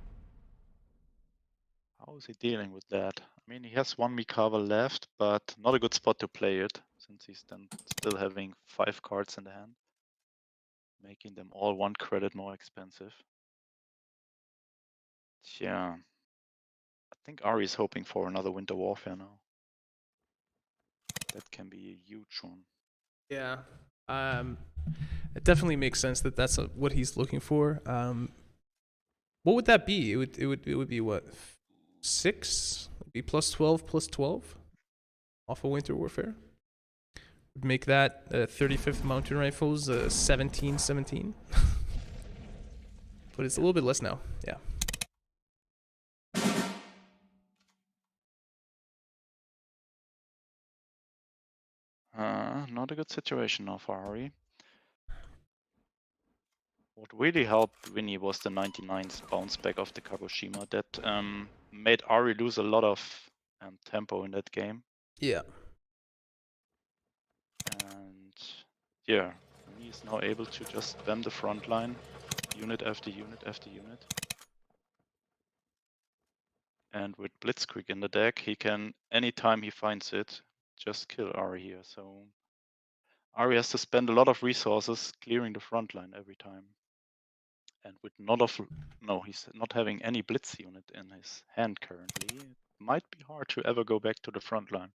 How is he dealing with that? I mean, he has one Mikava left, but not a good spot to play it, since he's then still having 5 cards in the hand, making them all 1 credit more expensive. Yeah. I think Ari is hoping for another Winter Warfare now. That can be a huge one. Yeah. It definitely makes sense that that's what he's looking for. What would that be? It would be what? 6? It'd be plus 12 off of Winter Warfare. Would make that 35th Mountain Rifles 17. But it's a little bit less now. Yeah. Not a good situation now for Ari. What really helped Vinnie was the 99's bounce back of the Kagoshima. That made Ari lose a lot of tempo in that game. Yeah. And yeah, Vinnie is now able to just spam the front line, unit after unit after unit. And with Blitzkrieg in the deck, he can, anytime he finds it, just kill Ari here. So Ari has to spend a lot of resources clearing the front line every time. And with he's not having any Blitz unit in his hand currently. It might be hard to ever go back to the front line.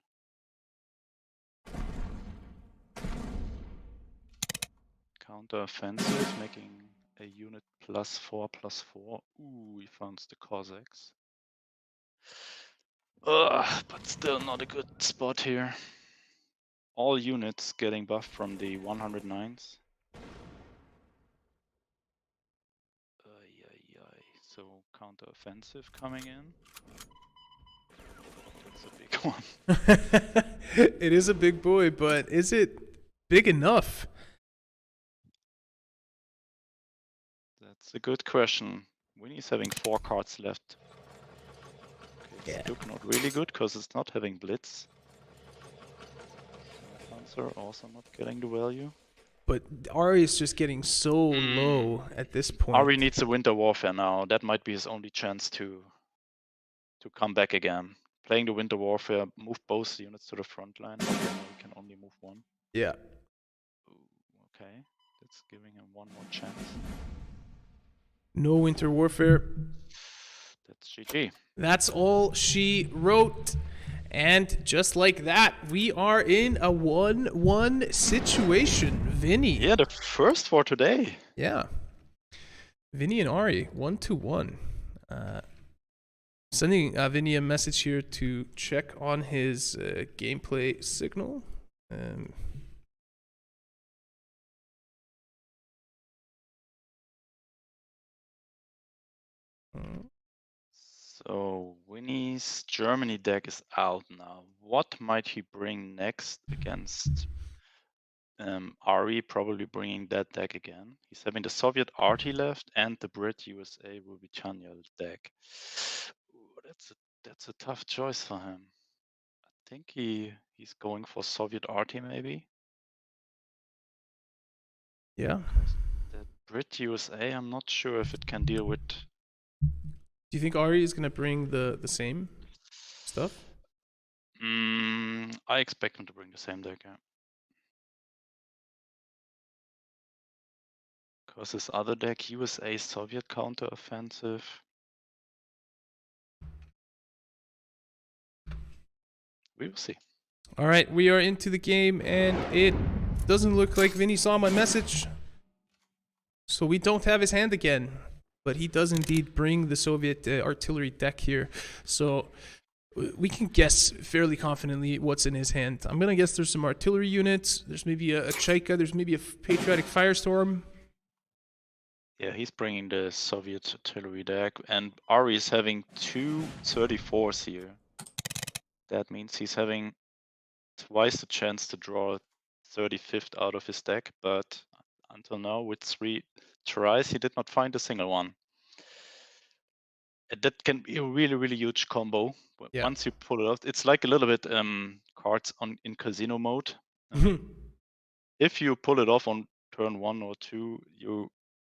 Counter offensive, making a unit +4/+4. Ooh, he found the Cossacks. But still not a good spot here. All units getting buffed from the 109s. So counter offensive coming in. That's a big one. It is a big boy, but is it big enough? That's a good question. Winnie's having 4 cards left. Okay, Yeah. Look not really good because it's not having Blitz. Panzer also not getting the value. But Ari is just getting so low at this point. Ari needs a Winter Warfare now. That might be his only chance to come back again. Playing the Winter Warfare, move both units to the front line. Okay, now we can only move one. Yeah. Ooh, okay, that's giving him one more chance. No Winter Warfare. That's GG. That's all she wrote. And just like that, we are in a 1-1 situation. Vinnie. Yeah, the first for today. Yeah. Vinnie and Ari, 1-1. Sending Vinnie a message here to check on his gameplay signal. So Winnie's Germany deck is out now. What might he bring next against Ari? Probably bringing that deck again. He's having the Soviet Arty left and the Brit USA Rubitania deck. Ooh, that's a tough choice for him. I think he's going for Soviet Arty maybe. Yeah. That Brit USA, I'm not sure if it can deal with. Do you think Ari is gonna bring the same stuff? I expect him to bring the same deck, yeah. Because his other deck, USA Soviet counter offensive. We will see. All right, we are into the game, and it doesn't look like Vinnie saw my message. So we don't have his hand again, but he does indeed bring the Soviet artillery deck here. So we can guess fairly confidently what's in his hand. I'm gonna guess there's some artillery units. There's maybe a Chaika. There's maybe a Patriotic Firestorm. Yeah, he's bringing the Soviet artillery deck, and Ari is having 2 34s here. That means he's having twice the chance to draw 35th out of his deck, but until now, with 3 tries, he did not find a single one. That can be a really, really huge combo. Yeah. Once you pull it off, it's like a little bit cards in casino mode. If you pull it off on turn 1 or 2,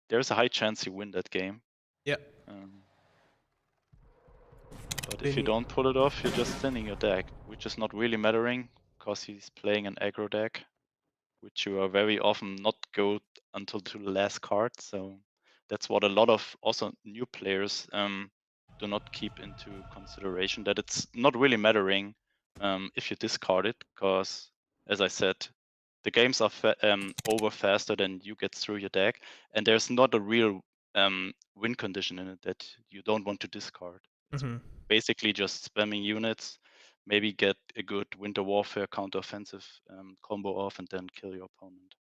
there's a high chance you win that game. Yeah. But if you don't pull it off, you're just thinning your deck, which is not really mattering because he's playing an aggro deck, which you are very often not go until to the last card. So that's what a lot of also new players do not keep into consideration, that it's not really mattering if you discard it, because as I said, the games are over faster than you get through your deck, and there's not a real win condition in it that you don't want to discard. It's basically just spamming units, maybe get a good Winter Warfare counter-offensive combo off, and then kill your opponent.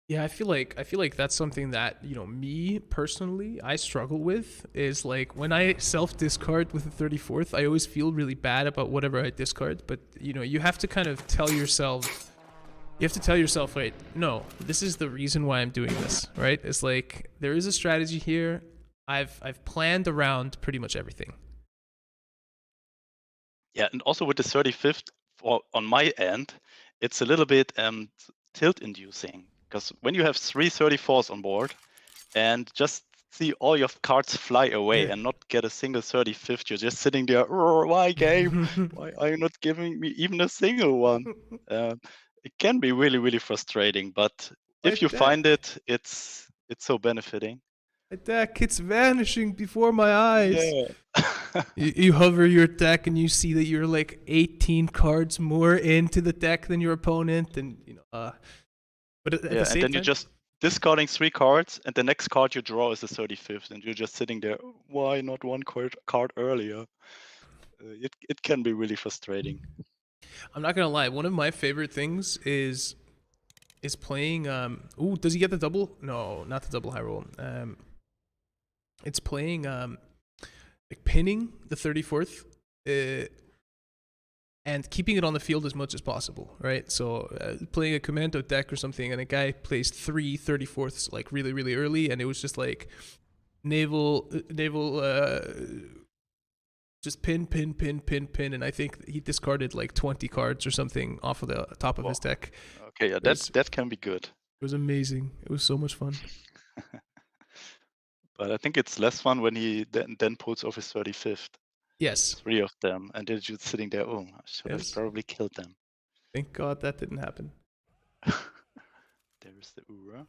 Yeah, I feel like that's something that, me personally, I struggle with, is like when I self-discard with the 34th, I always feel really bad about whatever I discard, but you have to kind of tell yourself, wait, no, this is the reason why I'm doing this, right? It's like there is a strategy here. I've planned around pretty much everything. Yeah, and also with the 35th, on my end, it's a little bit tilt-inducing, because when you have 3 34s on board and just see all your cards fly away and not get a single 35th, you're just sitting there, why game? Why are you not giving me even a single one? It can be really, really frustrating, but if you find it, it's so benefiting. My deck, it's vanishing before my eyes. Yeah. you hover your deck and you see that you're like 18 cards more into the deck than your opponent, and but at the same and then you're just discarding 3 cards, and the next card you draw is the 35th, and you're just sitting there, why not one card earlier? It can be really frustrating. I'm not gonna lie, one of my favorite things is playing ooh, does he get the double? No, not the double high roll. It's playing like pinning the 34th and keeping it on the field as much as possible, right? So playing a commando deck or something, and a guy plays 3 34ths like really, really early, and it was just like naval just pin, and I think he discarded like 20 cards or something off of the top of his deck. Okay, yeah, that can be good. It was amazing. It was so much fun. But I think it's less fun when he then pulls off his 35th. Yes. 3 of them, and they're just sitting there, I should have probably killed them. Thank God that didn't happen. There's the Ura.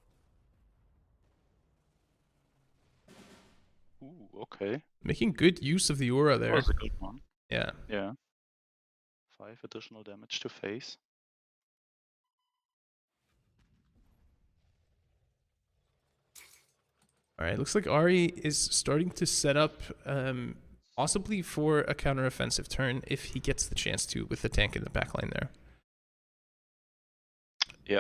Ooh, okay. Making good use of the Ura there. That was a good one. Yeah. Yeah. 5 additional damage to face. All right, looks like Ari is starting to set up possibly for a counter-offensive turn if he gets the chance to, with the tank in the backline there. Yeah.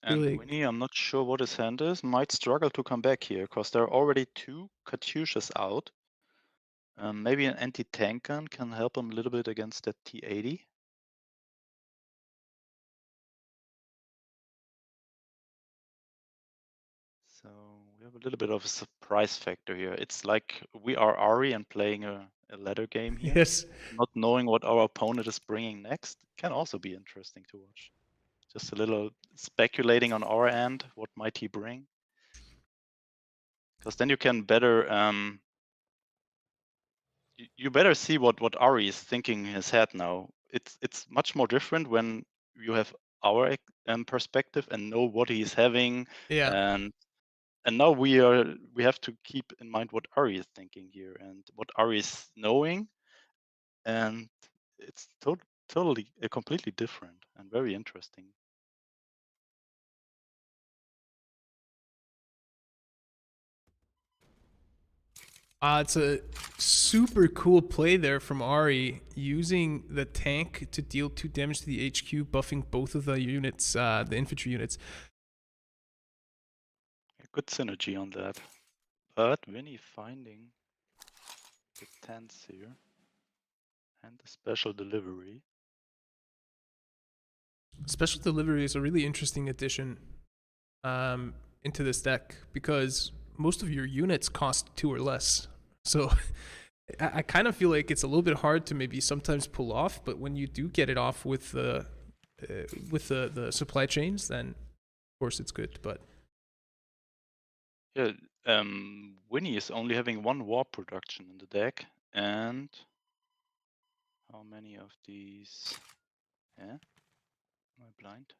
And Really? Vinnie, I'm not sure what his hand is, might struggle to come back here, because there are already 2 Katyushas out. Maybe an anti-tank gun can help him a little bit against that T80. So we have a little bit of a surprise factor here. It's like we are Ari and playing a ladder game here. Yes. Not knowing what our opponent is bringing next can also be interesting to watch. Just a little speculating on our end, what might he bring? Because then you can better you better see what Ari is thinking in his head now. It's much more different when you have our perspective and know what he's having. Yeah. And now we have to keep in mind what Ari is thinking here and what Ari is knowing, and it's totally completely different and very interesting. It's a super cool play there from Ari, using the tank to deal 2 damage to the HQ, buffing both of the units, the infantry units. Good synergy on that. But Vinnie finding the tents here and the special delivery. Special delivery is a really interesting addition into this deck, because most of your units cost 2 or less. So I kind of feel like it's a little bit hard to maybe sometimes pull off, but when you do get it off with the supply chains, then of course it's good. But Yeah, Vinnie is only having 1 war production in the deck, and how many of these? Yeah, am I blind?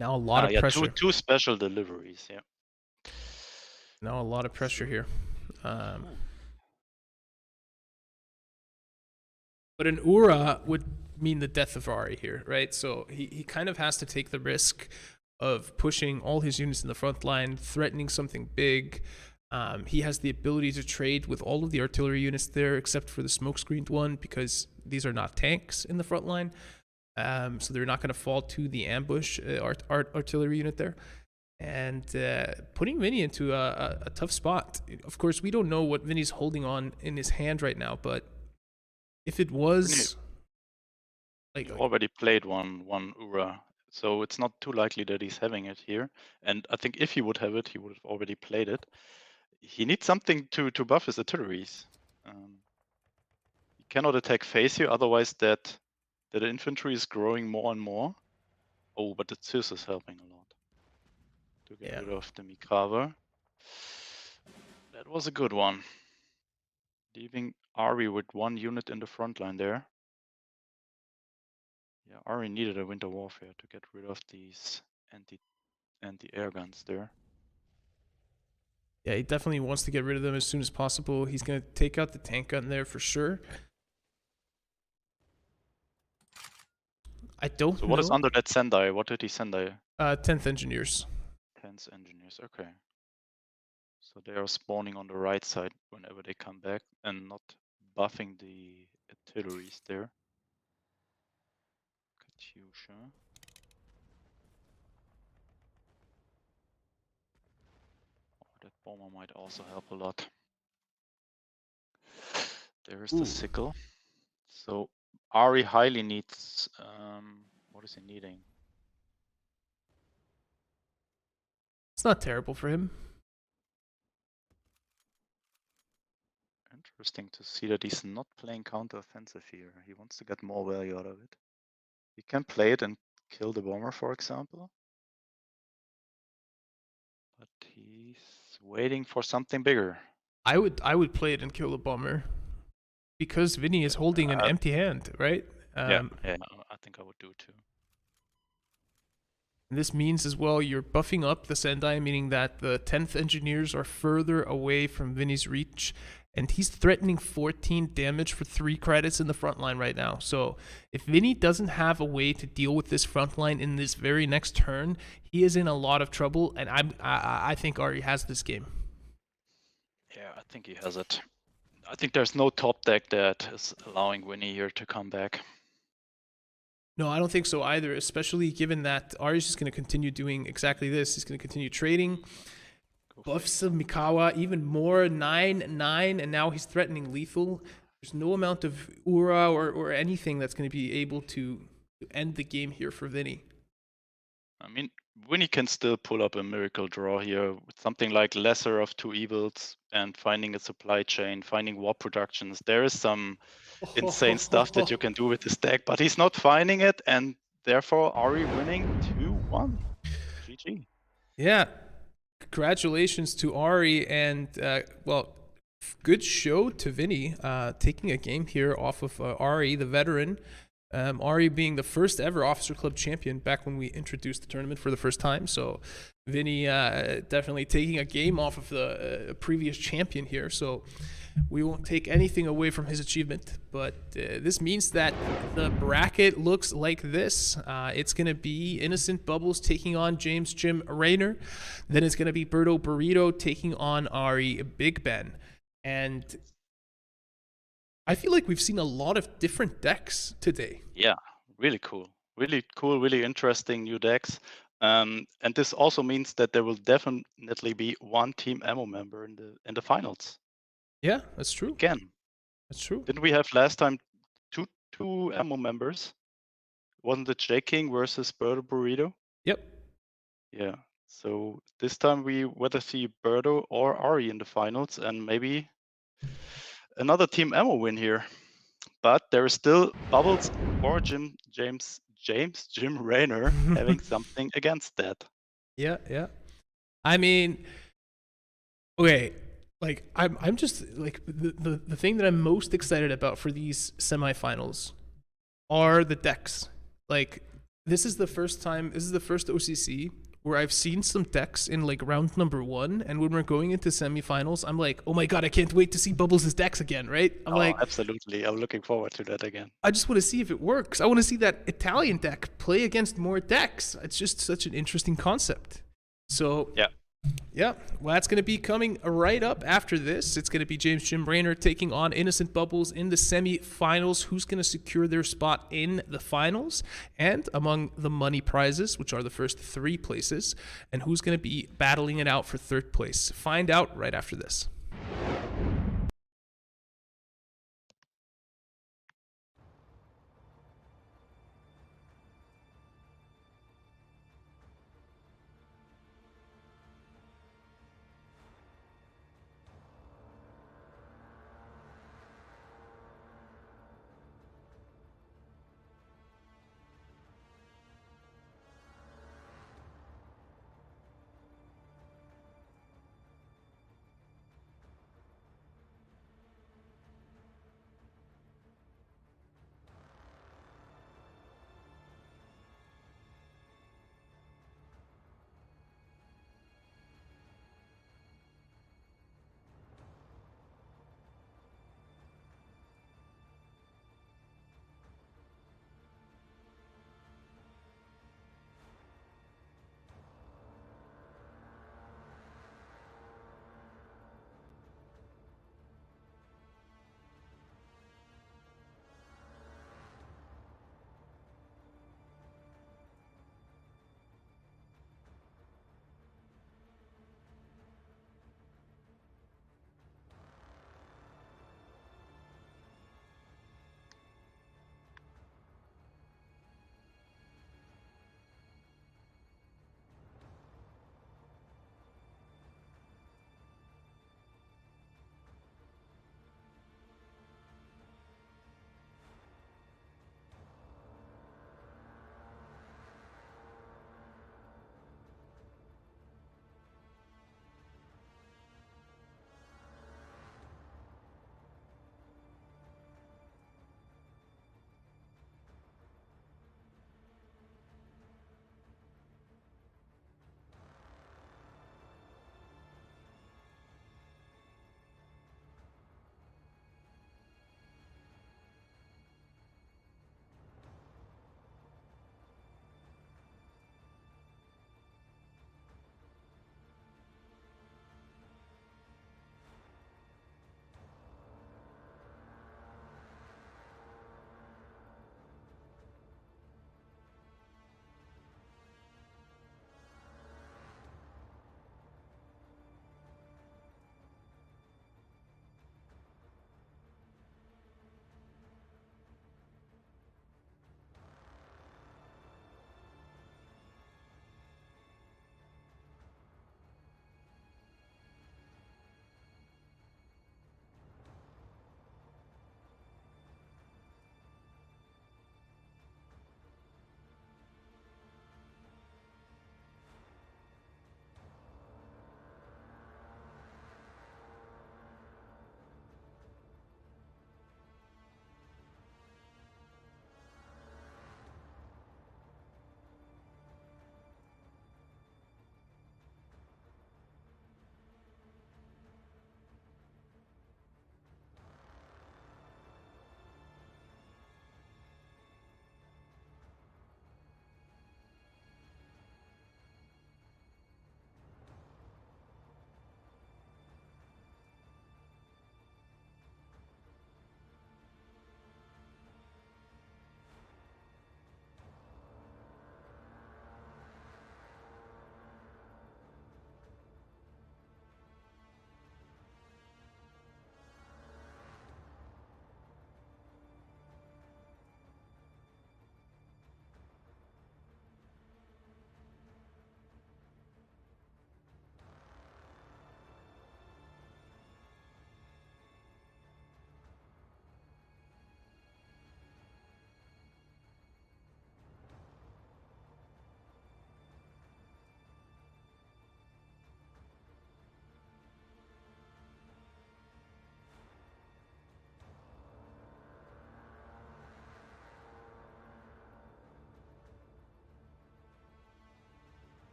now a lot of yeah, pressure. two special deliveries. Yeah. Now a lot of pressure here. But an Ura would mean the death of Ari here, right? So he kind of has to take the risk of pushing all his units in the front line, threatening something big. He has the ability to trade with all of the artillery units there, except for the smoke-screened one, because these are not tanks in the front line. So they're not going to fall to the ambush artillery unit there. And putting Vinnie into a tough spot. Of course, we don't know what Vinnie's holding on in his hand right now, but if it was... He already played one Ura, so it's not too likely that he's having it here. And I think if he would have it, he would have already played it. He needs something to buff his artilleries. He cannot attack face here, otherwise that infantry is growing more and more. Oh, but the Cis is helping a lot to get rid of the Mikava. That was a good one. Leaving Ari with 1 unit in the front line there. Yeah, Ari needed a winter warfare to get rid of these anti-air guns there. Yeah, he definitely wants to get rid of them as soon as possible. He's going to take out the tank gun there for sure. I don't know. So what is under that Sendai? What did he Sendai? 10th Engineers. 10th Engineers, okay. So they are spawning on the right side whenever they come back and not buffing the artilleries there. Katyusha. Oh, that bomber might also help a lot. There's the sickle. So Ari highly needs, what is he needing? It's not terrible for him. Interesting to see that he's not playing counter-offensive here. He wants to get more value out of it. He can play it and kill the bomber, for example. But he's waiting for something bigger. I would play it and kill the bomber. Because Vinnie is holding an empty hand, right? Yeah, I think I would do too. And this means as well you're buffing up the Sendai, meaning that the 10th Engineers are further away from Vinnie's reach. And he's threatening 14 damage for 3 credits in the front line right now. So if Vinnie doesn't have a way to deal with this front line in this very next turn, he is in a lot of trouble. And I think Ari has this game. Yeah, I think he has it. I think there's no top deck that is allowing Vinnie here to come back. No, I don't think so either, especially given that Ari's just going to continue doing exactly this. He's going to continue trading. Buffs of Mikawa even more, 9/9, and now he's threatening lethal. There's no amount of Ura or anything that's going to be able to end the game here for Vinnie. I mean, Vinnie can still pull up a miracle draw here with something like lesser of 2 evils and finding a supply chain, finding war productions. There is some insane stuff that you can do with this deck, but he's not finding it, and therefore Ari winning 2-1. GG. Yeah. Congratulations to Ari, and well, good show to Vinnie, taking a game here off of Ari, the veteran. Ari being the first ever Officer Club champion back when we introduced the tournament for the first time. So Vinnie definitely taking a game off of the previous champion here. So we won't take anything away from his achievement, but this means that the bracket looks like this. It's going to be Innocent Bubbles taking on James Jim Raynor. Then it's going to be Birdo Burrito taking on Ari Big Ben. And I feel like we've seen a lot of different decks today. Yeah, really cool. Really cool, really interesting new decks. And this also means that there will definitely be 1 Team Ammo member in the finals. Yeah, that's true. Again. That's true. Didn't we have last time two Ammo members? Wasn't it J King versus Birdo Burrito? Yep. Yeah. So this time we whether see Birdo or Ari in the finals, and maybe Another Team Ammo win here. But there is still Bubbles or Jim Raynor having something against that. Yeah, yeah. I mean, okay, like I'm just like the thing that I'm most excited about for these semifinals are the decks. Like this is the first OCC where I've seen some decks in like round number 1, and when we're going into semifinals, I'm like, oh my god, I can't wait to see Bubbles' decks again, right? I'm like, absolutely, I'm looking forward to that again. I just want to see if it works. I want to see that Italian deck play against more decks. It's just such an interesting concept. So yeah, well, that's going to be coming right up after this. It's going to be Jim Raynor taking on Innocent Bubbles in the semi-finals. Who's going to secure their spot in the finals? And among the money prizes, which are the first 3 places, and who's going to be battling it out for 3rd place? Find out right after this.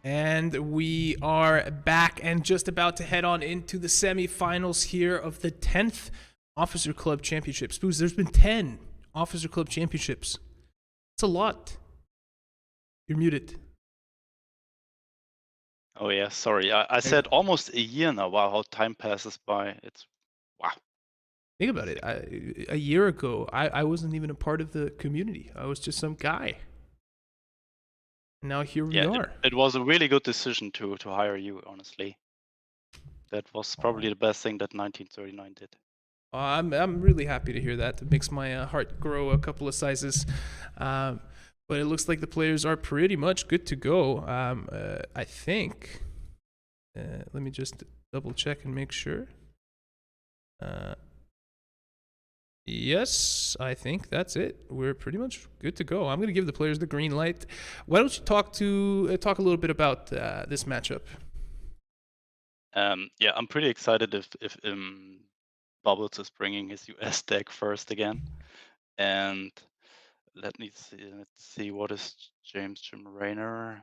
And we are back and just about to head on into the semifinals here of the 10th Officer Club Championship. Spooz, there's been 10 Officer Club Championships. It's a lot. You're muted. Oh yeah, sorry. I said almost a year now. Wow, how time passes by. It's wow. Think about it. A year ago, I wasn't even a part of the community. I was just some guy. Now here we are. It was a really good decision to hire you, honestly. That was probably the best thing that 1939 did. I'm really happy to hear that. It makes my heart grow a couple of sizes. But it looks like the players are pretty much good to go. I think. Let me just double check and make sure. Yes, I think that's it. We're pretty much good to go. I'm going to give the players the green light. Why don't you talk a little bit about this matchup? Yeah, I'm pretty excited if Bubbles is bringing his US deck first again. And let's see what is Jim Raynor.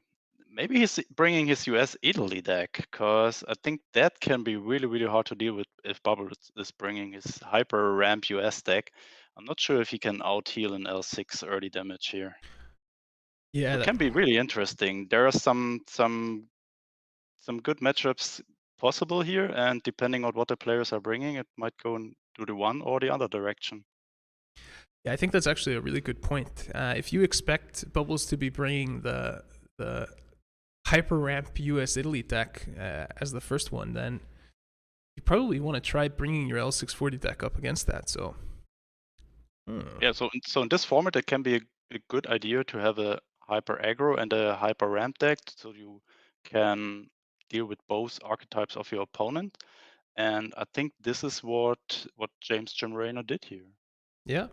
Maybe he's bringing his US Italy deck, because I think that can be really, really hard to deal with if Bubbles is bringing his hyper ramp US deck. I'm not sure if he can out heal an L6 early damage here. Yeah, it can be really interesting. There are some good matchups possible here, and depending on what the players are bringing, it might go into the one or the other direction. Yeah, I think that's actually a really good point. If you expect Bubbles to be bringing the hyper ramp US Italy deck as the first one, then you probably want to try bringing your L640 deck up against that. So yeah, so in this format, it can be a good idea to have a hyper aggro and a hyper ramp deck, so you can deal with both archetypes of your opponent. And I think this is what Jim Raynor did here. Yeah.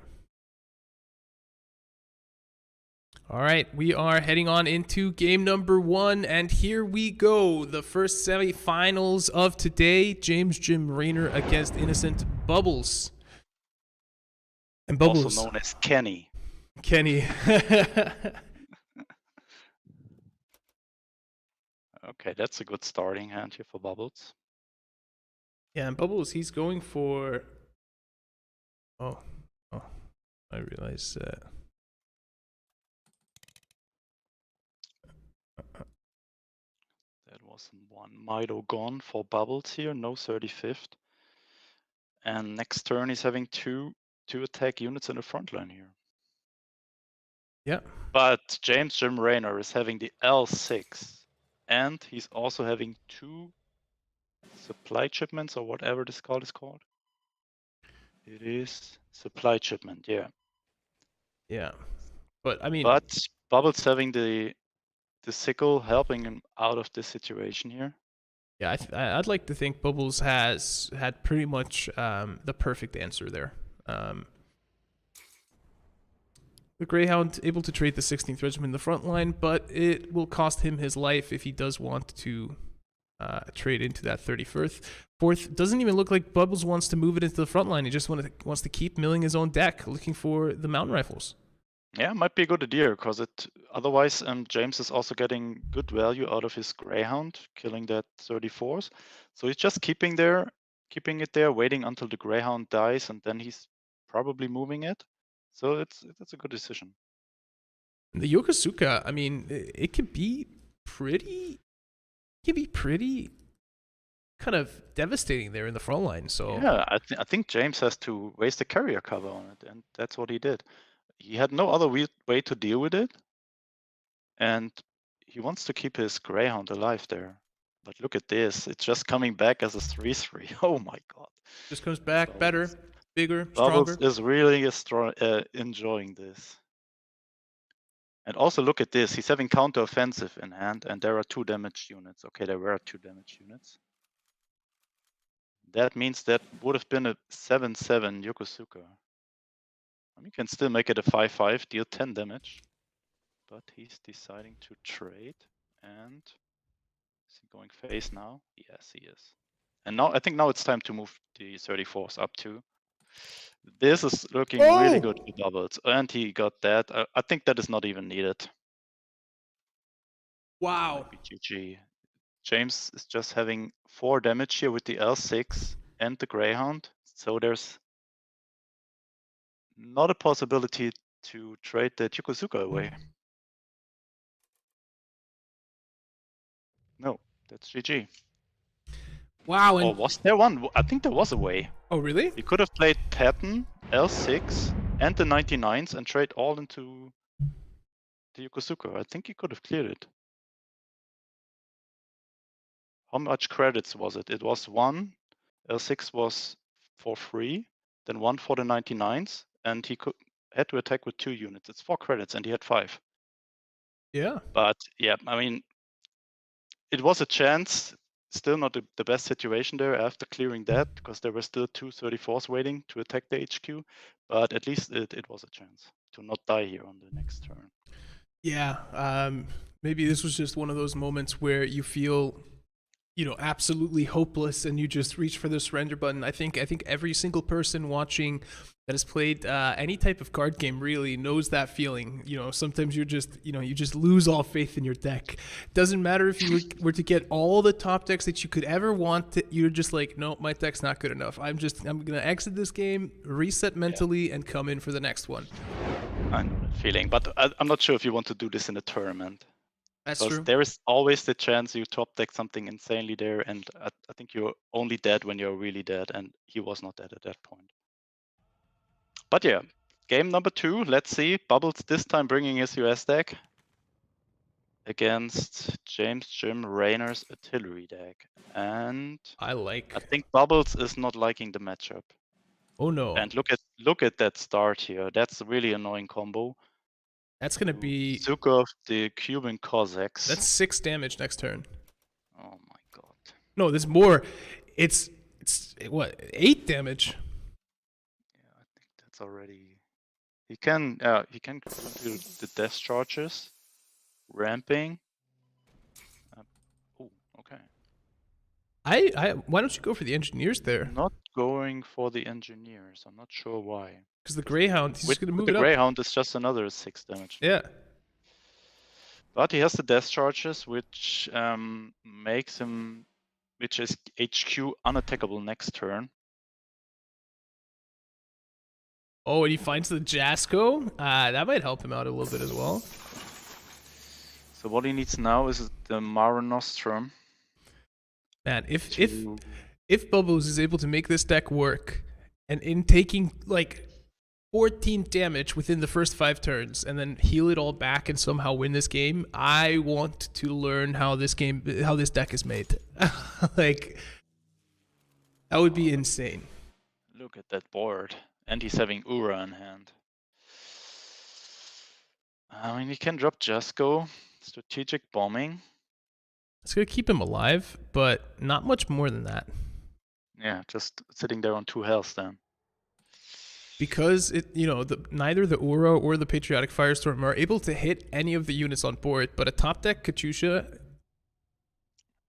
All right, we are heading on into game number 1, and here we go. The first semifinals of today, Jim Raynor against Innocent Bubbles. And Bubbles, also known as Kenny. Kenny. Okay, that's a good starting hand here for Bubbles. Yeah, and Bubbles, he's going for... Oh, I realize... That was one Mido gone for Bubbles here, no 35th. And next turn he's having two attack units in the front line here. Yeah. But Jim Raynor is having the L6, and he's also having 2 supply shipments, or whatever this card is called. It is supply shipment, yeah. Yeah. But I mean, but Bubbles having the sickle helping him out of this situation here. Yeah, I'd like to think Bubbles has had pretty much the perfect answer there. The Greyhound able to trade the 16th Regiment in the front line, but it will cost him his life if he does want to trade into that 34th. Fourth, doesn't even look like Bubbles wants to move it into the front line. He just wants to keep milling his own deck, looking for the mountain rifles. Yeah, might be a good idea, because otherwise James is also getting good value out of his Greyhound, killing that 34th. So he's just keeping it there, waiting until the Greyhound dies, and then he's probably moving it. So it's a good decision. The Yokosuka, I mean, it could be pretty kind of devastating there in the front line. So yeah, I think James has to waste a carrier cover on it, and that's what he did. He had no other way to deal with it, and he wants to keep his Greyhound alive there. But look at this, it's just coming back as a 3/3. Oh my god. Just comes back Bubbles. Better, bigger, Bubbles stronger. is really enjoying this. And also look at this, he's having counter offensive in hand, and there are 2 damage units. Okay, there were 2 damage units. That means that would have been a 7/7 Yokosuka. I mean, you can still make it a 5/5, deal 10 damage. But he's deciding to trade, and is he going face now? Yes, he is. And now I think now it's time to move the 34s up too. This is looking really good for Bubbles, and he got that. I think that is not even needed. Wow. Might be GG. James is just having 4 damage here with the L6 and the Greyhound, so there's not a possibility to trade the Yokosuka away. No, that's GG. Wow. Or was there one? I think there was a way. Oh, really? He could have played Patton, L6, and the 99s and trade all into the Yokosuka. I think he could have cleared it. How much credits was it? It was 1. L6 was for free, then 1 for the 99s, and he had to attack with 2 units. It's 4 credits, and he had 5. Yeah. But yeah, I mean, it was a chance. Still not the best situation there after clearing that, because there were still 2 34s waiting to attack the HQ. But at least it was a chance to not die here on the next turn. Yeah. Maybe this was just one of those moments where you feel, absolutely hopeless, and you just reach for the surrender button. I think every single person watching that has played any type of card game really knows that feeling. Sometimes you're just, you just lose all faith in your deck. Doesn't matter if you were to get all the top decks that you could ever want. You're just like, no, my deck's not good enough. I'm gonna exit this game, reset mentally, and come in for the next one. I know that feeling, but I'm not sure if you want to do this in a tournament. That's because true. there is always the chance you top deck something insanely there, and I think you're only dead when you're really dead, and he was not dead at that point. But yeah, game number 2. Let's see. Bubbles this time bringing his US deck against James Jim Raynor's artillery deck, and I think Bubbles is not liking the matchup. Oh no! And look at that start here. That's a really annoying combo. That's gonna be Zukov, the Cuban Cossacks. That's 6 damage next turn. Oh my god. No, there's more. It's what, 8 damage? Yeah, I think that's already. He can go into the death charges, ramping. Oh, okay. Why don't you go for the engineers there? Not going for the engineers. I'm not sure why. Because the Greyhound, he's gonna move it up. The Greyhound is just another 6 damage. Yeah. But he has the death charges, which makes him, which is HQ unattackable next turn. Oh, and he finds the Jasko. That might help him out a little bit as well. So what he needs now is the Mare Nostrum. Man, if Bubbles is able to make this deck work, and in taking like 14 damage within the first 5 turns, and then heal it all back and somehow win this game, I want to learn how this deck is made. Like, that would be insane. Look at that board. And he's having Ura in hand. I mean, he can drop Jasko, strategic bombing. It's going to keep him alive, but not much more than that. Yeah, just sitting there on 2 health then. Because neither the Ura or the Patriotic Firestorm are able to hit any of the units on board, but a top deck Katyusha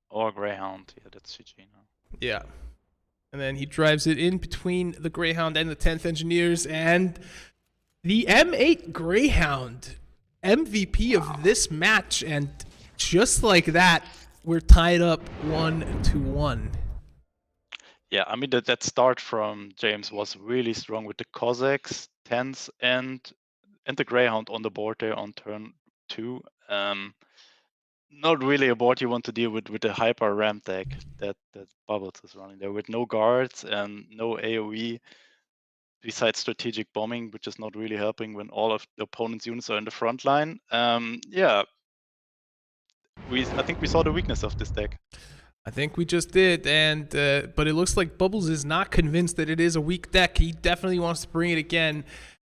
or Greyhound, yeah, that's GG now. Yeah. And then he drives it in between the Greyhound and the 10th Engineers, and the M8 Greyhound, MVP of this match, and just like that, we're tied up 1-1. Yeah, I mean that start from James was really strong with the Cossacks, 10s, and the Greyhound on the board there on turn 2. Not really a board you want to deal with the hyper ramp deck that Bubbles is running there, with no guards and no AoE besides strategic bombing, which is not really helping when all of the opponent's units are in the front line. Yeah, I think we saw the weakness of this deck. I think we just did, and but it looks like Bubbles is not convinced that it is a weak deck. He definitely wants to bring it again,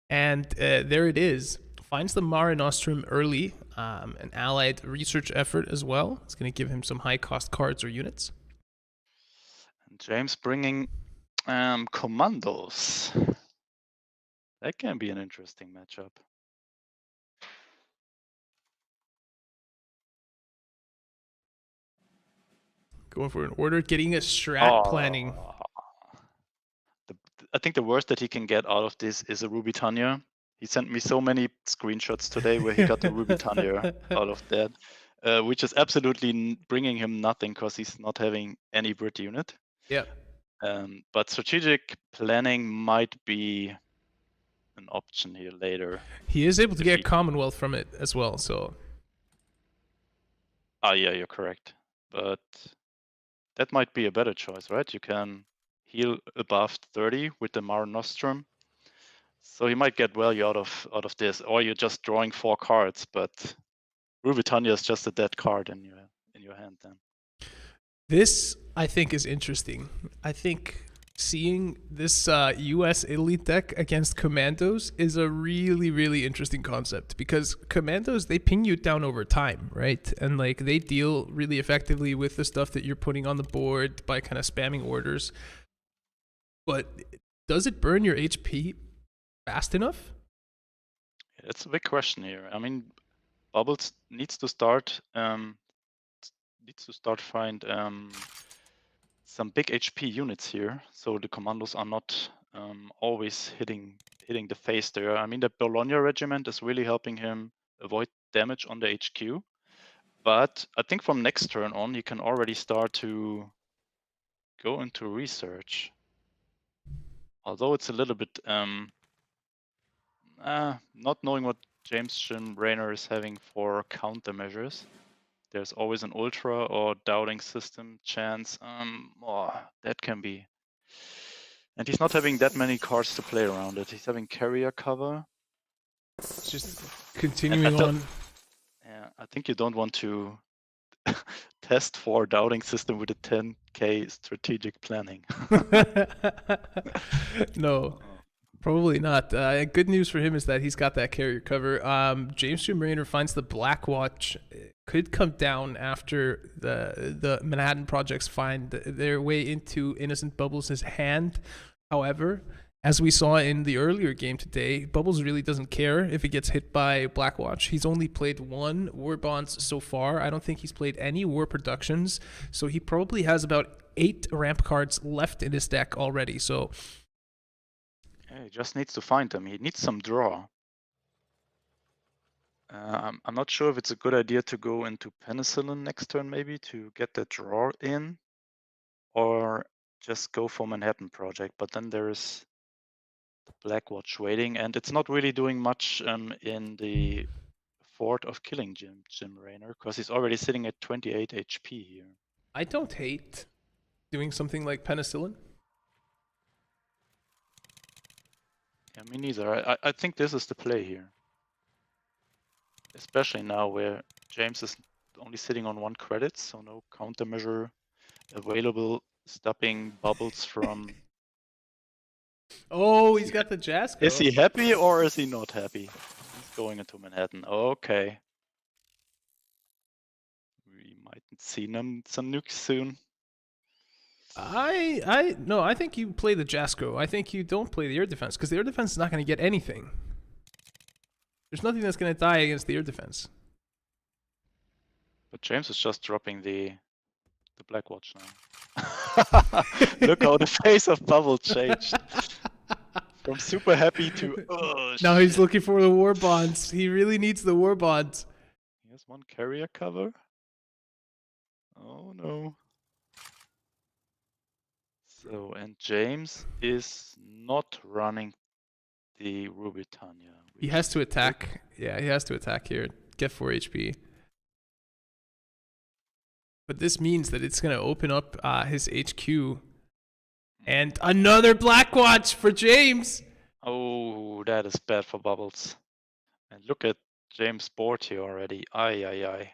and there it is. Finds the Mare Nostrum early, an allied research effort as well. It's going to give him some high-cost cards or units. And James bringing commandos. That can be an interesting matchup. Going for an order, getting a strat planning. I think the worst that he can get out of this is a Ruby Tanya. He sent me so many screenshots today where he got the Ruby Tanya out of that. which is absolutely bringing him nothing because he's not having any Brit unit. Yeah. But strategic planning might be an option here later. He is able to get Commonwealth from it as well, so. Ah, yeah, you're correct. But that might be a better choice, right? You can heal above 30 with the Mare Nostrum. So you might get value out of this, or you're just drawing 4 cards, but Ruritania is just a dead card in your hand then. This, I think, is interesting. I think seeing this US elite deck against commandos is a really, really interesting concept, because commandos, they ping you down over time, right? And like they deal really effectively with the stuff that you're putting on the board by kind of spamming orders. But does it burn your HP fast enough? It's a big question here. I mean, Bubbles needs to start find some big HP units here, so the commandos are not always hitting the face there. I mean, the Bologna regiment is really helping him avoid damage on the HQ, but I think from next turn on, he can already start to go into research. Although it's a little bit not knowing what James Jim Raynor is having for countermeasures. There's always an ultra or doubting system chance. That can be. And he's not having that many cards to play around it. He's having carrier cover. It's just continuing on. Yeah, I think you don't want to test for doubting system with a 10k strategic planning. No. Probably not. Good news for him is that he's got that carrier cover. James Jim Raynor finds the Black Watch could come down after the Manhattan Projects find their way into Innocent Bubbles' hand. However, as we saw in the earlier game today, Bubbles really doesn't care if he gets hit by Black Watch. He's only played 1 War Bonds so far. I don't think he's played any War Productions, so he probably has about 8 ramp cards left in his deck already. So he just needs to find them. He needs some draw. I'm not sure if it's a good idea to go into Penicillin next turn, maybe, to get the draw in, or just go for Manhattan Project. But then there's the Black Watch waiting, and it's not really doing much in the fort of killing Jim Raynor, because he's already sitting at 28 HP here. I don't hate doing something like Penicillin. Yeah, me neither. I think this is the play here. Especially now where James is only sitting on 1 credit, so no countermeasure available, stopping Bubbles from... Oh, he's got the Jasko. Is he happy or is he not happy? He's going into Manhattan. Okay. We might see some nukes soon. No, I think you play the Jasko. I think you don't play the air defense, because the air defense is not going to get anything. There's nothing that's going to die against the air defense. But James is just dropping the Black Watch now. Look how the face of Bubble changed. From super happy to... now he's looking for the War Bonds. He really needs the War Bonds. He has 1 carrier cover. Oh no. So, and James is not running the Ruritania. He has to attack. Yeah, he has to attack here. Get 4 HP. But this means that it's going to open up his HQ. And another Black Watch for James. Oh, that is bad for Bubbles. And look at James' board here already. Aye.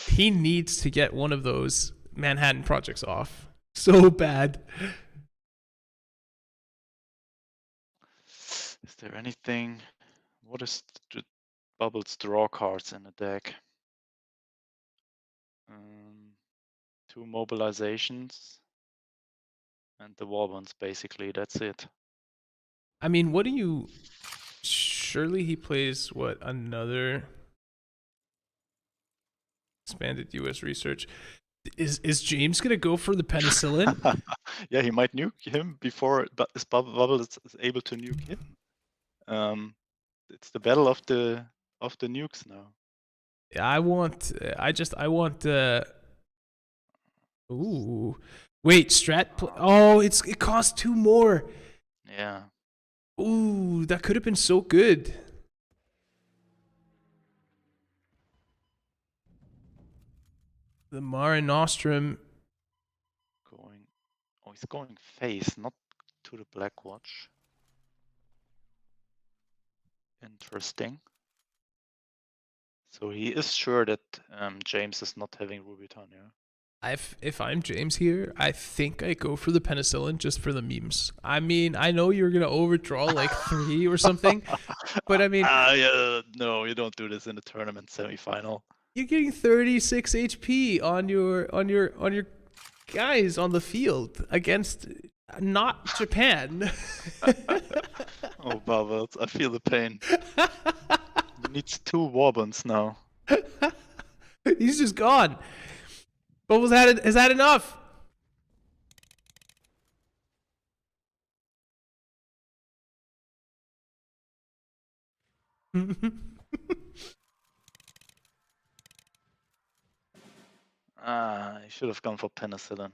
He needs to get one of those Manhattan Projects off. So bad. Is there anything? What is the Bubbles draw cards in the deck? 2 mobilizations and the war bonds, basically. That's it. I mean, what do you... Surely he plays, what, another expanded US research. Is James going to go for the Penicillin? Yeah, he might nuke him before Bubble is able to nuke him. It's the battle of the nukes now. I want. Ooh. Wait, oh, it costs 2 more. Yeah. Ooh, that could have been so good. The Mare Nostrum. Oh, he's going face, not to the black watch. Interesting. So he is sure that James is not having Rubiton, yeah? If I'm James here, I think I go for the penicillin just for the memes. I mean, I know you're gonna overdraw like 3 or something, but I mean, yeah, no, you don't do this in the tournament semifinal. You're getting 36 HP on your guys on the field against not Japan. Oh, Bubbles, I feel the pain. He needs 2 Warbons now. He's just gone. Bubbles has had enough. He should have gone for penicillin.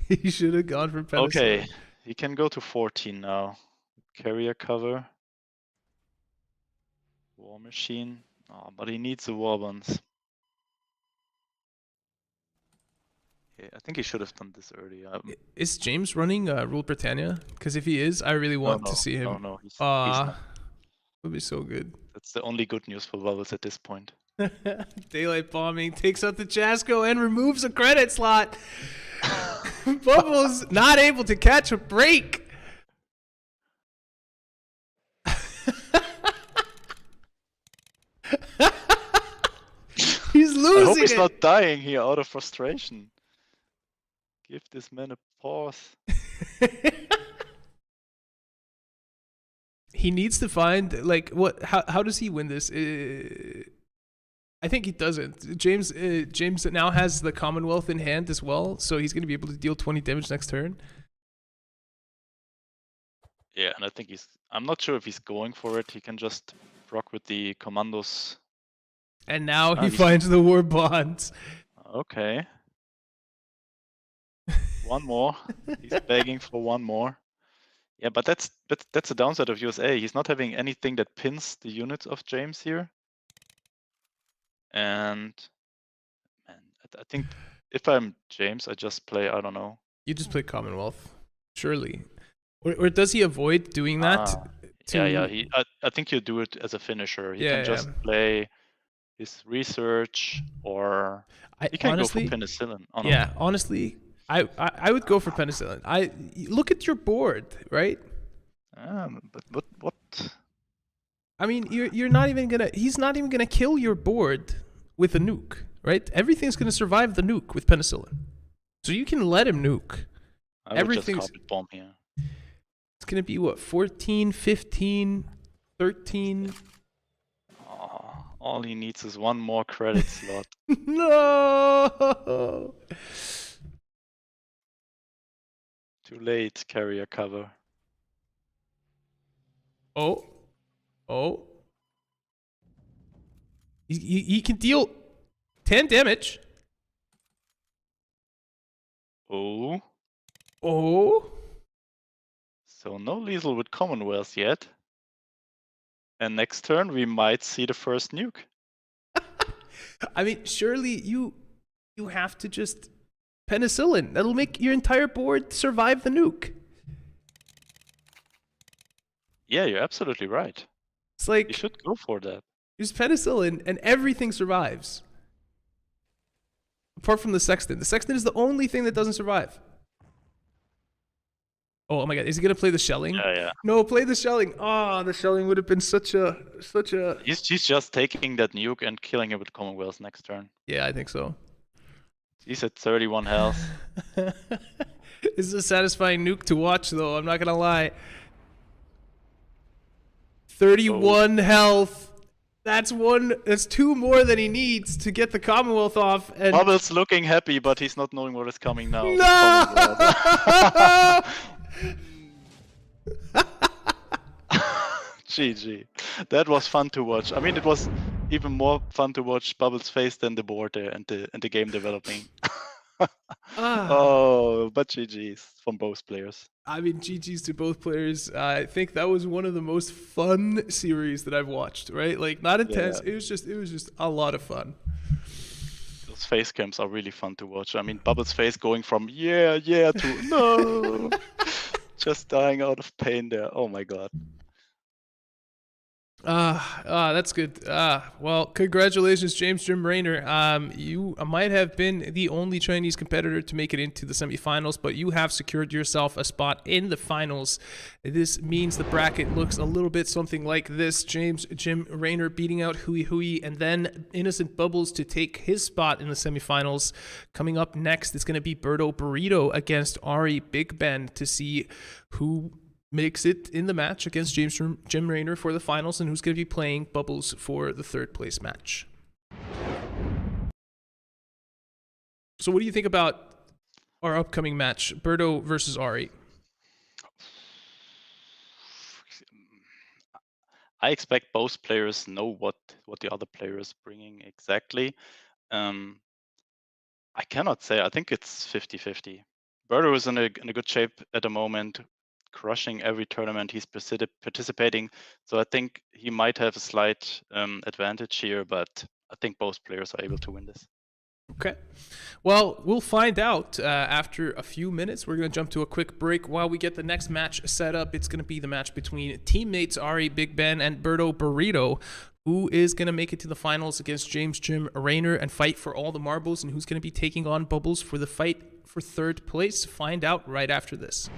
He should have gone for penicillin. Okay, he can go to 14 now. Carrier cover. War Machine. Oh, but he needs the Warbons. Yeah, I think he should have done this earlier. Is James running Rule Britannia? Because if he is, I really want to see him. No, he's not. Would be so good. That's the only good news for Bubbles at this point. Daylight bombing takes out the Jasko and removes a credit slot. Bubbles not able to catch a break. He's losing. I hope he's not dying here out of frustration. Give this man a pause. He needs to find like what? How does he win this? I think he doesn't. James now has the Commonwealth in hand as well, so he's going to be able to deal 20 damage next turn. Yeah, and I think I'm not sure if he's going for it. He can just proc with the commandos. And now he finds the war bonds. Okay. One more. He's begging for one more. Yeah, but that's the downside of USA. He's not having anything that pins the units of James here. And man, I think if I'm James, I just play, I don't know. You just play Commonwealth, surely. Or does he avoid doing that? Yeah. I think you do it as a finisher. He can just play his research, or he can go for penicillin. Oh, no. Yeah, honestly, I would go for penicillin. Look at your board, right? But what? I mean, you're not even gonna. He's not even gonna kill your board with a nuke, right? Everything's gonna survive the nuke with penicillin, so you can let him nuke. Everything's just carpet bomb here. It's gonna be what, 14, 15, 13. All he needs is one more credit slot. No. Too late, carrier cover. Oh. He can deal 10 damage. Oh. So no lethal with Commonwealth yet. And next turn we might see the first nuke. I mean, surely you have to just penicillin. That'll make your entire board survive the nuke. Yeah, you're absolutely right. It's like you should go for that. Use penicillin and everything survives. Apart from the Sexton. The Sexton is the only thing that doesn't survive. Oh my god, is he gonna play the shelling? Yeah. No, play the shelling. Oh, the shelling would have been such a. He's just taking that nuke and killing it with Commonwealth next turn. Yeah, I think so. He's at 31 health. This is a satisfying nuke to watch, though. I'm not gonna lie. 31 health. That's 2 more than he needs to get the Commonwealth off. And Bubbles looking happy, but he's not knowing what is coming now. No! GG. That was fun to watch. I mean, it was even more fun to watch Bubbles' face than the board there and the game developing. Oh, but GG's from both players. I mean, GG's to both players. I think that was one of the most fun series that I've watched. Right, like not intense. Yeah. It was just a lot of fun. Those face cams are really fun to watch. I mean, Bubbles' face going from yeah to no, just dying out of pain there. Oh my god. That's good. Well, congratulations, James Jim Raynor. You might have been the only Chinese competitor to make it into the semifinals, but you have secured yourself a spot in the finals. This means the bracket looks a little bit something like this. James Jim Raynor beating out Hui Hui, and then Innocent Bubbles to take his spot in the semifinals. Coming up next is going to be Birdo Burrito against Ari Big Ben to see who makes it in the match against James Jim Raynor for the finals, and who's going to be playing Bubbles for the third place match. So what do you think about our upcoming match, Birdo versus Ari? I expect both players know what the other player is bringing exactly. I cannot say. I think it's 50-50. Birdo is in a good shape at the moment, crushing every tournament he's participating. So I think he might have a slight advantage here, but I think both players are able to win this. Okay. Well, we'll find out after a few minutes. We're going to jump to a quick break while we get the next match set up. It's going to be the match between teammates Ari Big Ben and Birdo Burrito. Who is going to make it to the finals against James Jim Raynor and fight for all the marbles, and who's going to be taking on Bubbles for the fight for third place? Find out right after this.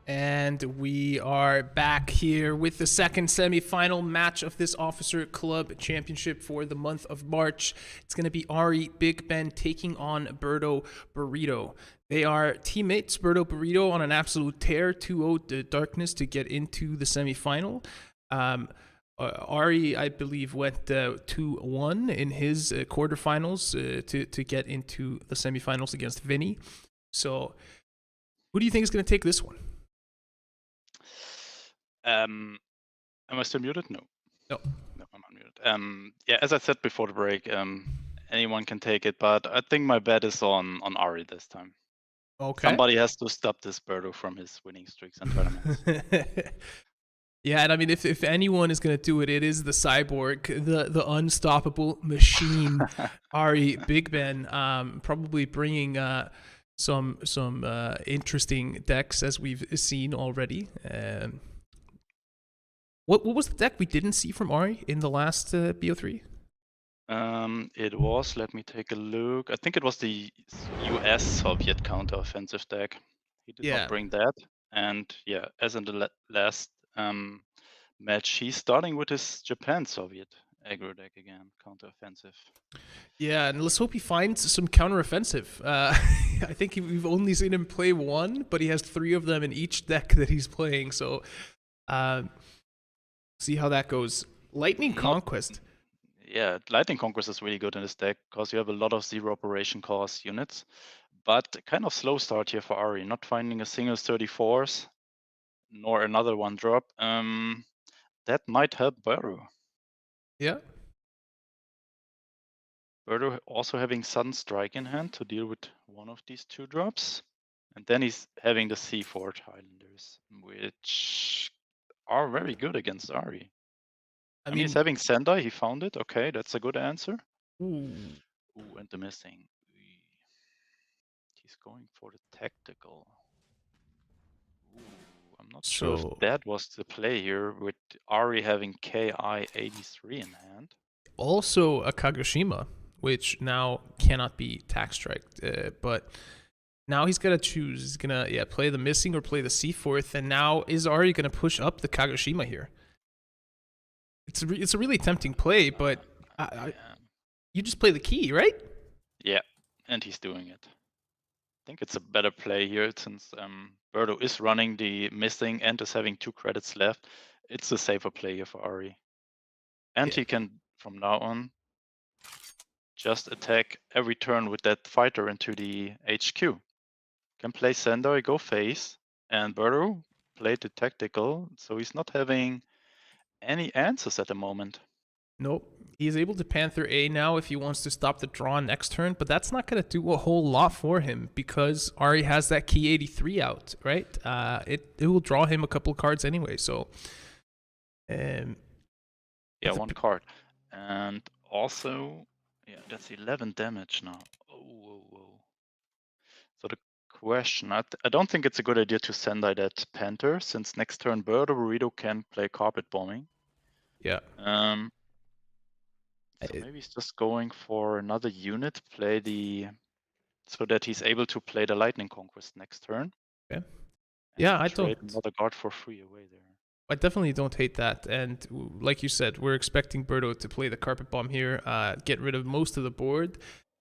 And we are back here with the second semi-final match of this Officer Club Championship for the month of March. It's going to be Ari Big Ben taking on Birdo Burrito. They are teammates. Birdo Burrito on an absolute tear, 2-0 Darkness to get into the semi-final. Ari, I believe, went 2-1 in his quarterfinals to get into the semi-finals against Vinnie. So who do you think is going to take this one? Am I still muted? No. No. No, I'm unmuted. Yeah, as I said before the break, anyone can take it, but I think my bet is on Ari this time. Okay. Somebody has to stop this Birdo from his winning streaks and tournaments. Yeah, and I mean, if anyone is going to do it, it is the cyborg, the unstoppable machine, Ari Big Ben, probably bringing some interesting decks as we've seen already. What was the deck we didn't see from Ari in the last BO3? It was, let me take a look. I think it was the US Soviet counter-offensive deck. He did not bring that. And yeah, as in the last match, he's starting with his Japan Soviet aggro deck again, counter-offensive. Yeah, and let's hope he finds some counter-offensive. I think we've only seen him play one, but he has 3 of them in each deck that he's playing. So see how that goes. Lightning Conquest. Yeah, Lightning Conquest is really good in this deck because you have a lot of 0 operation cost units. But kind of slow start here for Ari, not finding a single 34s, nor another 1 drop. That might help Birdo. Yeah. Birdo also having Sudden Strike in hand to deal with one of these 2 drops. And then he's having the C4 Highlanders, which are very good against Ari. I mean, he's having Sendai, he found it. Okay, that's a good answer. Ooh, and the missing. He's going for the tactical. Ooh, I'm not sure if that was the play here with Ari having KI-83 in hand. Also a Kagoshima, which now cannot be tax striked, but now he's got to choose. He's going to play the missing or play the C4th, and now is Ari going to push up the Kagoshima here? It's a really tempting play, but you just play the key, right? Yeah, and he's doing it. I think it's a better play here since Birdo is running the missing and is having 2 credits left. It's a safer play here for Ari. And he can, from now on, just attack every turn with that fighter into the HQ. Can play Sendai, go face, and Birdo played the tactical, so he's not having any answers at the moment. Nope. He's able to Panther A now if he wants to stop the draw next turn, but that's not going to do a whole lot for him because Ari has that key 83 out, right? It will draw him a couple of cards anyway, so... yeah, 1 card. And also, yeah, that's 11 damage now. Oh. So the question, I don't think it's a good idea to Sendai that Panther, since next turn Birdo Burrito can play Carpet Bombing. Yeah. So maybe he's just going for another unit, so that he's able to play the Lightning Conquest next turn. Okay. Yeah, I don't. Another guard for free away there. I definitely don't hate that, and like you said, we're expecting Birdo to play the Carpet Bomb here, get rid of most of the board.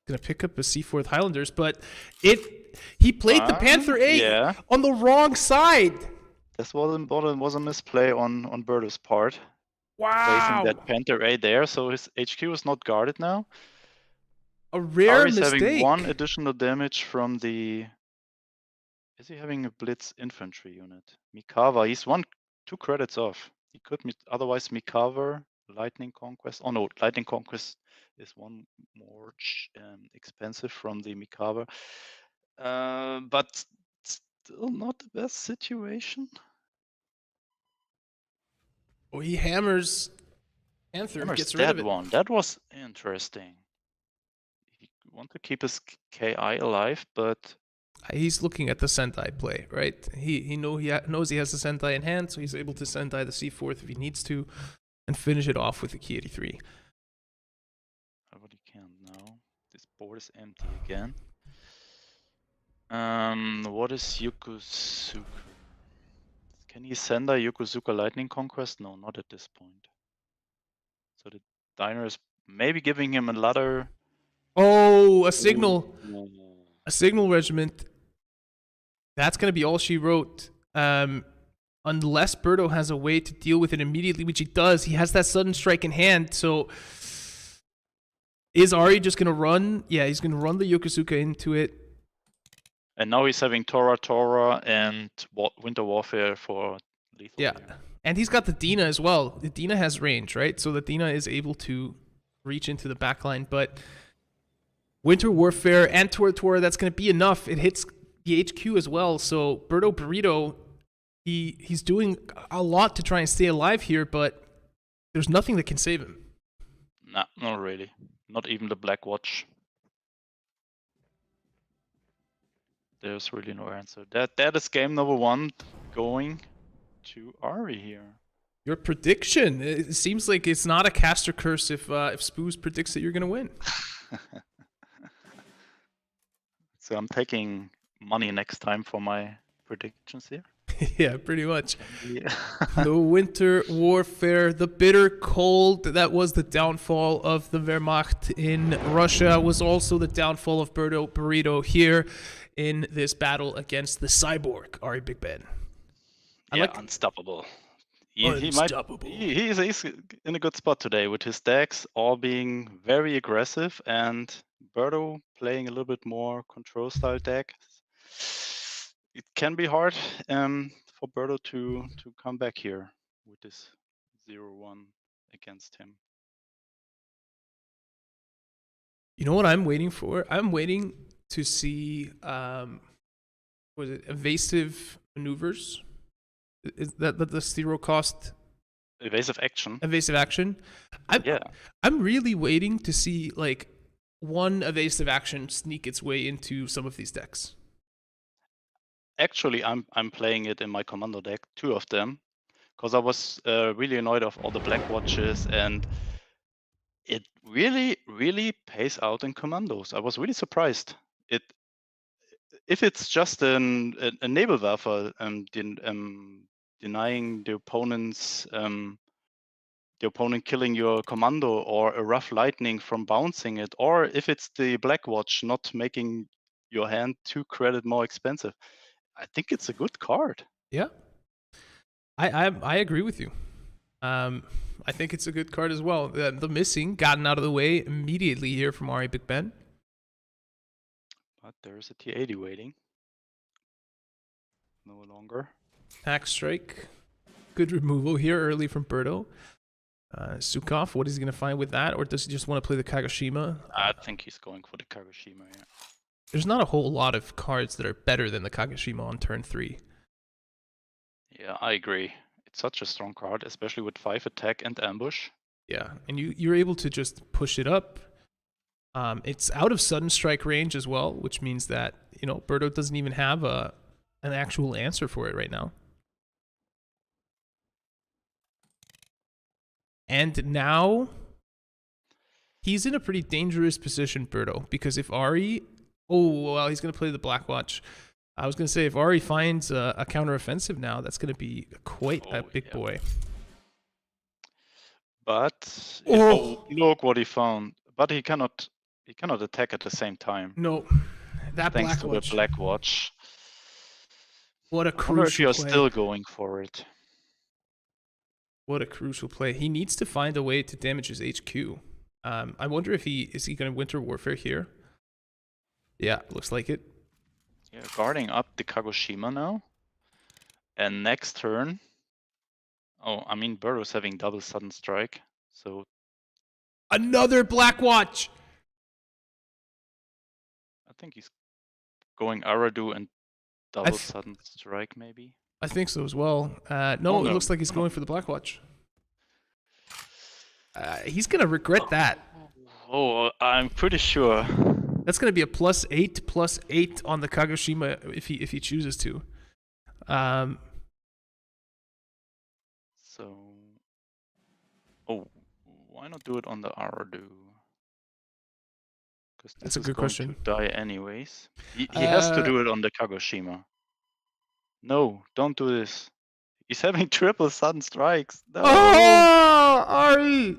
Gonna pick up a C4th Highlanders, but he played the Panther 8 on the wrong side. This was a misplay on Birdo's part. Wow. Placing that Panther 8 there, so his HQ is not guarded now. A rare mistake. Having 1 additional damage from the... Is he having a Blitz infantry unit? Mikava, he's 2 credits off. He could otherwise Mikava, Lightning Conquest. Oh no, Lightning Conquest is 1 more expensive from the Mikava. But still not the best situation. Oh, he hammers Panther, gets rid of it. One. That was interesting. He want to keep his KI alive, but... He's looking at the Sentai play, right? He knows he has the Sentai in hand, so he's able to Sentai the C4th if he needs to, and finish it off with the key 83. But he can't now. This board is empty again. What is Yukusuku? Can he send a Yokosuka Lightning Conquest? No, not at this point. So the diner is maybe giving him another. Oh, a signal. Ooh. A signal regiment. That's going to be all she wrote. Unless Birdo has a way to deal with it immediately, which he does. He has that sudden strike in hand. So is Ari just going to run? Yeah, he's going to run the Yokosuka into it. And now he's having Tora and Winter Warfare for lethal. Yeah, here. And he's got the Dina as well. The Dina has range, right? So the Dina is able to reach into the backline. But Winter Warfare and Tora, that's going to be enough. It hits the HQ as well. So Birdo, he's doing a lot to try and stay alive here, but there's nothing that can save him. Nah, not really. Not even the Black Watch. There's really no answer. That is game number 1 going to Ari here. Your prediction. It seems like it's not a caster curse if Spooz predicts that you're going to win. So I'm taking money next time for my predictions here. Yeah, pretty much. Yeah. The Winter Warfare, the bitter cold, that was the downfall of the Wehrmacht in Russia, was also the downfall of Birdo here in this battle against the cyborg, Ari Big Ben. Unstoppable. He's in a good spot today with his decks all being very aggressive and Birdo playing a little bit more control style deck. It can be hard for Birdo to come back here with this 0-1 against him. You know what I'm waiting for? I'm waiting to see evasive maneuvers. Is that the 0 cost? Evasive action. Evasive action. I'm really waiting to see like one evasive action sneak its way into some of these decks. Actually, I'm playing it in my commando deck, 2 of them, because I was really annoyed of all the Black Watches, and it really pays out in commandos. I was really surprised. If it's just a Nebelwerfer denying the opponent's the opponent killing your commando, or a rough lightning from bouncing it, or if it's the Black Watch not making your hand 2 credit more expensive, I think it's a good card. Yeah, I agree with you. I think it's a good card as well. The missing gotten out of the way immediately here from Ari Big Ben. But there's a T80 waiting. No longer. Axe Strike. Good removal here early from Birdo. Sukov, what is he going to find with that? Or does he just want to play the Kagoshima? I think he's going for the Kagoshima, yeah. There's not a whole lot of cards that are better than the Kagoshima on turn 3. Yeah, I agree. It's such a strong card, especially with 5 attack and ambush. Yeah, and you're able to just push it up. It's out of sudden strike range as well, which means that, you know, Birdo doesn't even have an actual answer for it right now. And now he's in a pretty dangerous position, Birdo, because if Ari... Oh, well, he's going to play the Black Watch. I was going to say, if Ari finds a counteroffensive now, that's going to be quite a big boy. But look what he found. But he cannot attack at the same time. No, that thanks Black Watch. The Black Watch. What a crucial play. I wonder if you're still going for it. What a crucial play. He needs to find a way to damage his HQ. I wonder if is he going to Winter Warfare here? Yeah, looks like it. Yeah, guarding up the Kagoshima now. And next turn... Oh, I mean, Birdo's having double sudden strike, so... Another Black Watch! I think he's going Aradu and double sudden strike, maybe? I think so as well. No, it looks like he's going for the Black Watch. He's going to regret that. Oh, I'm pretty sure. That's going to be a +8/+8 on the Kagoshima if he chooses to. So, why not do it on the Aradu? Because that's a good question. To die anyways. He has to do it on the Kagoshima. No, don't do this. He's having triple sudden strikes. No. Oh, Ari!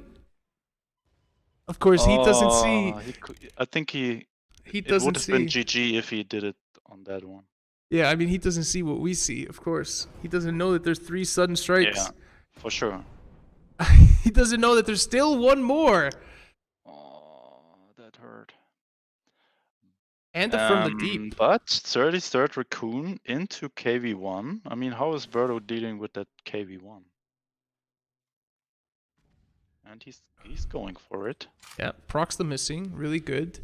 Of course, he doesn't see. I think He it doesn't would have been see. GG if he did it on that one. Yeah, I mean, he doesn't see what we see, of course. He doesn't know that there's 3 sudden strikes. Yeah, for sure. He doesn't know that there's still one more. Oh, that hurt. And from the deep. But 33rd Raccoon into KV1. I mean, how is Birdo dealing with that KV1? And he's going for it. Yeah, procs the missing, really good.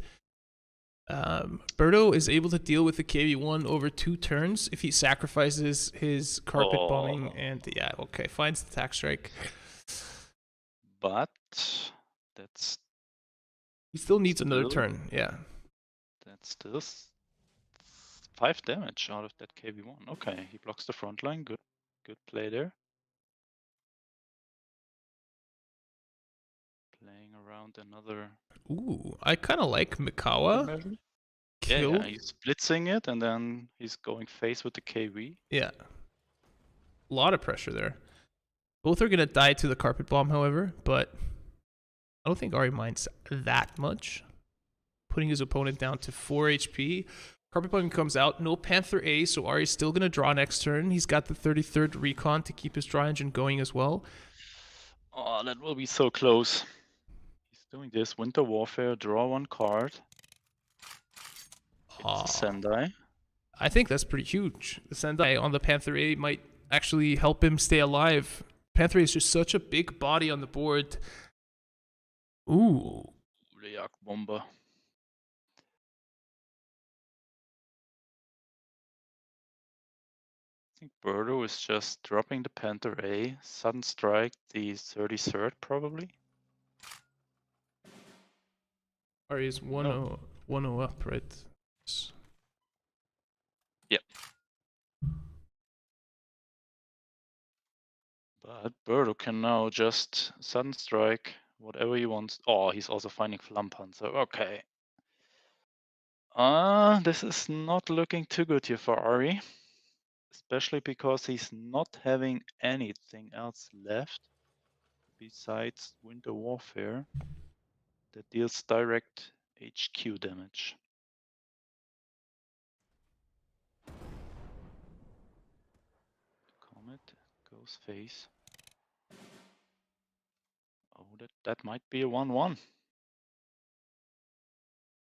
Birdo is able to deal with the KV1 over 2 turns if he sacrifices his carpet bombing and yeah, okay, finds the attack strike. But that's he still needs another turn, yeah. That's still 5 damage out of that KV1. Okay, he blocks the front line. Good play there. Playing around another. Ooh, I kind of like Mikawa. Yeah, he's blitzing it and then he's going face with the KV. Yeah. A lot of pressure there. Both are going to die to the carpet bomb, however, but I don't think Ari minds that much. Putting his opponent down to 4 HP. Carpet bomb comes out. No Panther A, so Ari's still going to draw next turn. He's got the 33rd Recon to keep his draw engine going as well. Oh, that will be so close. He's doing this. Winter Warfare, draw 1 card. It's a Sendai. I think that's pretty huge. The Sendai on the Panther A might actually help him stay alive. Panther A is just such a big body on the board. Ooh. React Bomber. I think Birdo is just dropping the Panther A. Sudden strike the 33rd probably. Ari is 1-0 up, right? Yep. But Birdo can now just sudden strike whatever he wants. Oh, he's also finding Flampanzer. Okay. This is not looking too good here for Ari. Especially because he's not having anything else left besides Winter Warfare that deals direct HQ damage. Comet goes face. Oh, that might be a 1-1.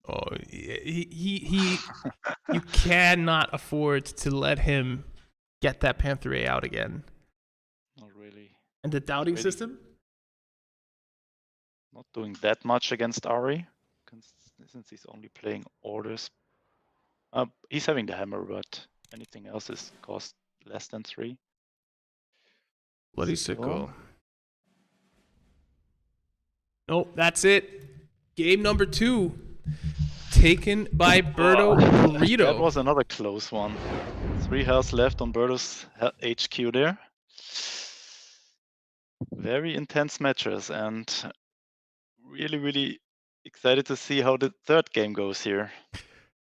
Oh, he you cannot afford to let him get that Panther A out again. Not really. And the doubting system? Not doing that much against Ari, since he's only playing orders. He's having the hammer, but anything else is cost less than 3. Bloody sicko. Nope, that's it. Game number 2. Taken by Birdo Burrito. That was another close one. 3 health left on Birdo's HQ there. Very intense matches and really, really excited to see how the 3rd game goes here.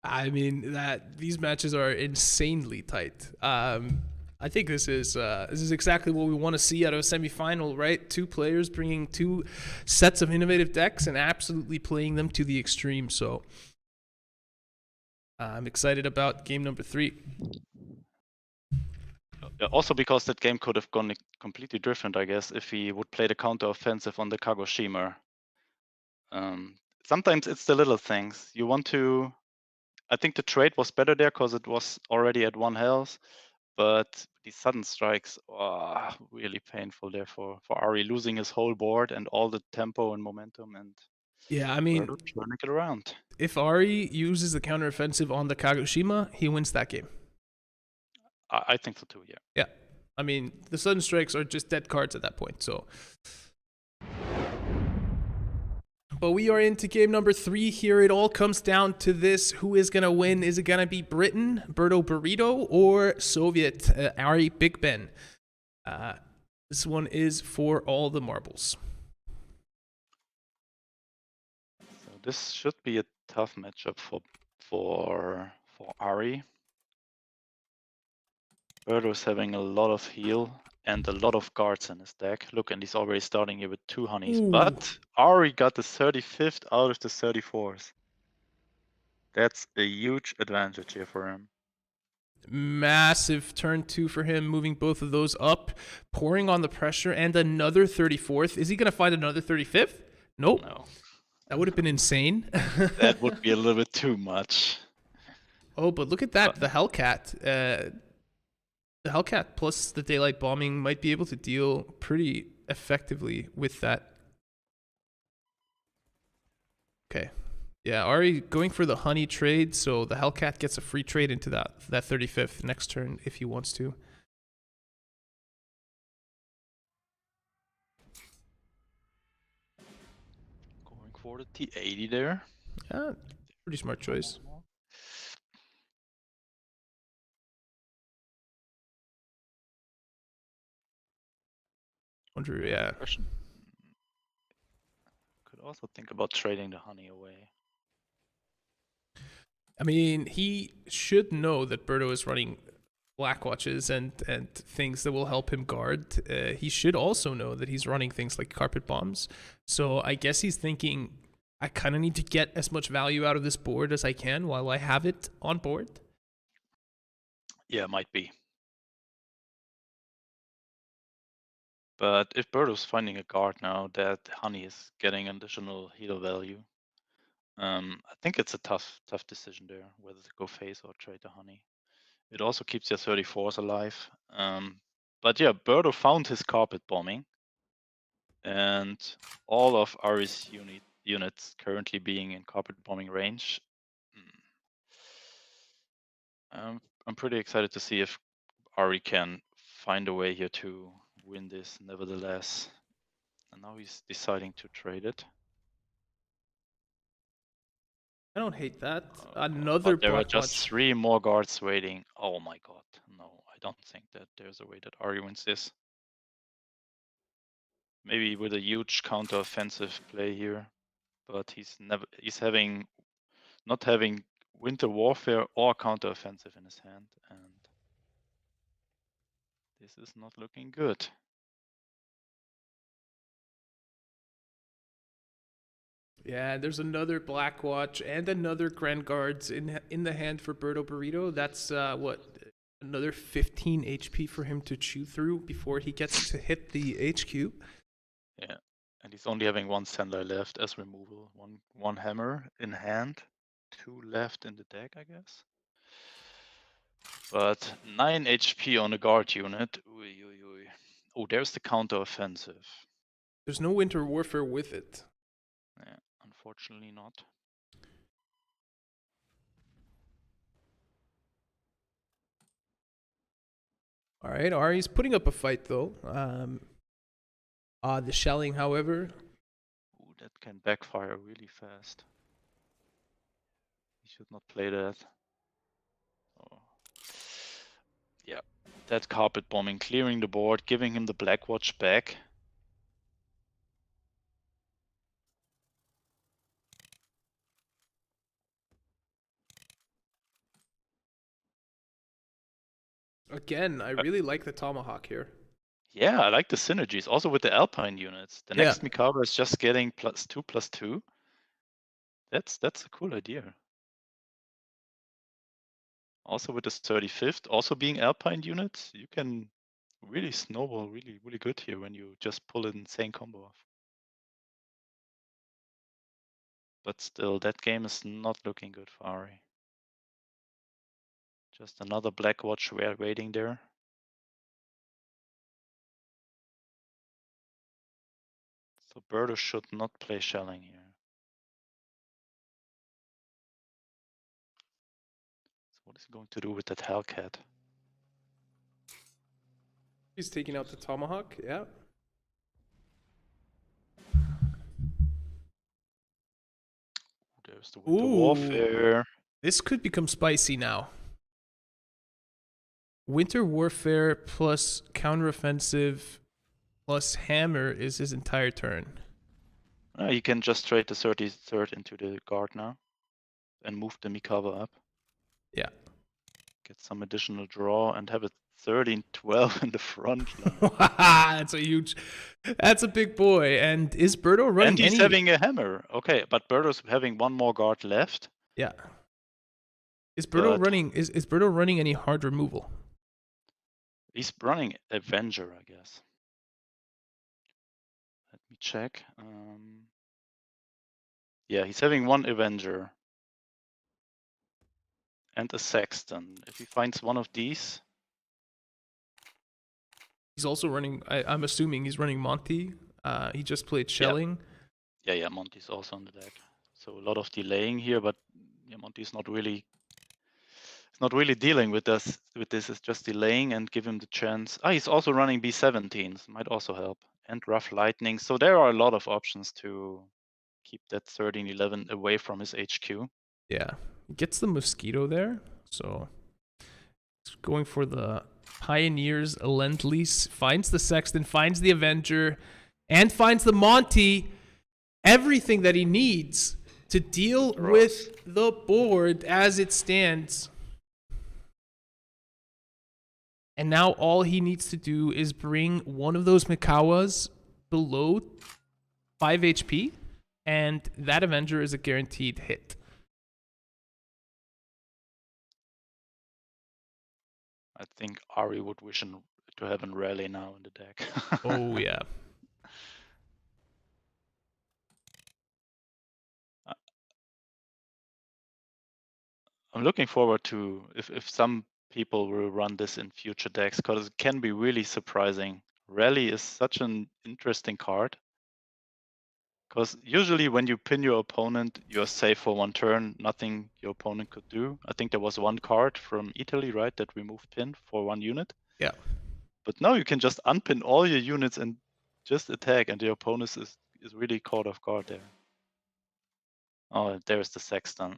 I mean, these matches are insanely tight. I think this is exactly what we want to see out of a semifinal, right? 2 players bringing 2 sets of innovative decks and absolutely playing them to the extreme. So I'm excited about game number 3. Also because that game could have gone completely different, I guess, if he would play the counter-offensive on the Kagoshima. Sometimes it's the little things. You want to... I think the trade was better there because it was already at 1 health. But these sudden strikes are really painful there for Ari, losing his whole board and all the tempo and momentum. And yeah, I mean, turning it around. If Ari uses the counteroffensive on the Kagoshima, he wins that game. I think so too, yeah. Yeah. I mean, the sudden strikes are just dead cards at that point, so... But we are into game number 3 here. It all comes down to this. Who is going to win? Is it going to be Britain, Birdo Burrito, or Soviet, Ari Big Ben? This one is for all the marbles. So this should be a tough matchup for Ari. Birdo's having a lot of heal and a lot of guards in his deck. Look, and he's already starting here with 2 honeys. Ooh. But Ari got the 35th out of the 34th. That's a huge advantage here for him. Massive turn 2 for him, moving both of those up, pouring on the pressure, and another 34th. Is he going to find another 35th? Nope. No. That would have been insane. That would be a little bit too much. Oh, but look at that. The Hellcat. The Hellcat plus the daylight bombing might be able to deal pretty effectively with that. Okay. Yeah, Ari going for the honey trade, so the Hellcat gets a free trade into that 35th next turn if he wants to. Going for the T80 there. Yeah, pretty smart choice. Wonder, yeah. Could also think about trading the honey away. I mean, he should know that Birdo is running black watches and things that will help him guard. He should also know that he's running things like carpet bombs. So I guess he's thinking, I kind of need to get as much value out of this board as I can while I have it on board. Yeah, might be. But if Birdo's finding a guard now, that honey is getting additional heal value. I think it's a tough decision there, whether to go face or trade the honey. It also keeps your 34s alive. But yeah, Birdo found his carpet bombing. And all of Ari's units currently being in carpet bombing range. I'm pretty excited to see if Ari can find a way here to win this nevertheless. And now he's deciding to trade it. I don't hate that. Another there are black just watch. 3 more guards waiting. Oh my god, no, I don't think that there's a way that Ari wins this. Maybe with a huge counter-offensive play here, but he's not having Winter Warfare or counter-offensive in his hand, and this is not looking good. Yeah, there's another Black Watch and another Grand Guards in the hand for Birdo Burrito. That's what, another 15 HP for him to chew through before he gets to hit the HQ. Yeah, and he's only having 1 sender left as removal. One hammer in hand, 2 left in the deck, I guess. But 9 HP on a guard unit. Ui, ui, ui. Oh, there's the counter offensive. There's no Winter Warfare with it. Yeah, unfortunately not. All right, Ari's putting up a fight though. The shelling, however. Ooh, that can backfire really fast. He should not play that. Oh. Yeah, that carpet bombing, clearing the board, giving him the Black Watch back. Again, I really like the Tomahawk here. Yeah, I like the synergies. Also with the Alpine units. The next Mikado is just getting +2/+2. That's a cool idea. Also with the 35th, also being Alpine units, you can really snowball really, really good here when you just pull an insane combo off. But still, that game is not looking good for Ari. Just another Black Watch waiting there. So Birdo should not play shelling here. So what is he going to do with that Hellcat? He's taking out the Tomahawk, yeah. There's the Winter Warfare. This could become spicy now. Winter Warfare plus counteroffensive plus hammer is his entire turn. You can just trade the 33rd into the guard now and move the Mikava up. Yeah. Get some additional draw and have a 13-12 in the front line. That's a big boy. And is Birdo running And he's having a hammer. Okay, but Birdo's having one more guard left. Yeah. Is Birdo running any hard removal? He's running Avenger, I guess. Let me check. Yeah, he's having one Avenger. And a Sexton. If he finds one of these. He's also running, I'm assuming he's running Monty. He just played Shelling. Yeah, Monty's also on the deck. So a lot of delaying here, but yeah, Monty's not really dealing with this. It's just delaying and give him the chance. He's also running B17s, might also help. And Rough Lightning. So there are a lot of options to keep that 13-11 away from his HQ. Yeah, gets the Mosquito there. So it's going for the Pioneers Lend-Lease. Finds the Sexton, finds the Avenger, and finds the Monty. Everything that he needs to deal with the board as it stands. And now all he needs to do is bring one of those Mikawas below 5 HP, and that Avenger is a guaranteed hit. I think Ari would wish to have a rally now in the deck. Oh, yeah. I'm looking forward to if some people will run this in future decks, because it can be really surprising. Rally is such an interesting card. Because usually when you pin your opponent, you're safe for one turn, nothing your opponent could do. I think there was one card from Italy, right, that removed pin for one unit. Yeah. But now you can just unpin all your units and just attack, and the opponent is really caught off guard there. Oh, there's the Sexton.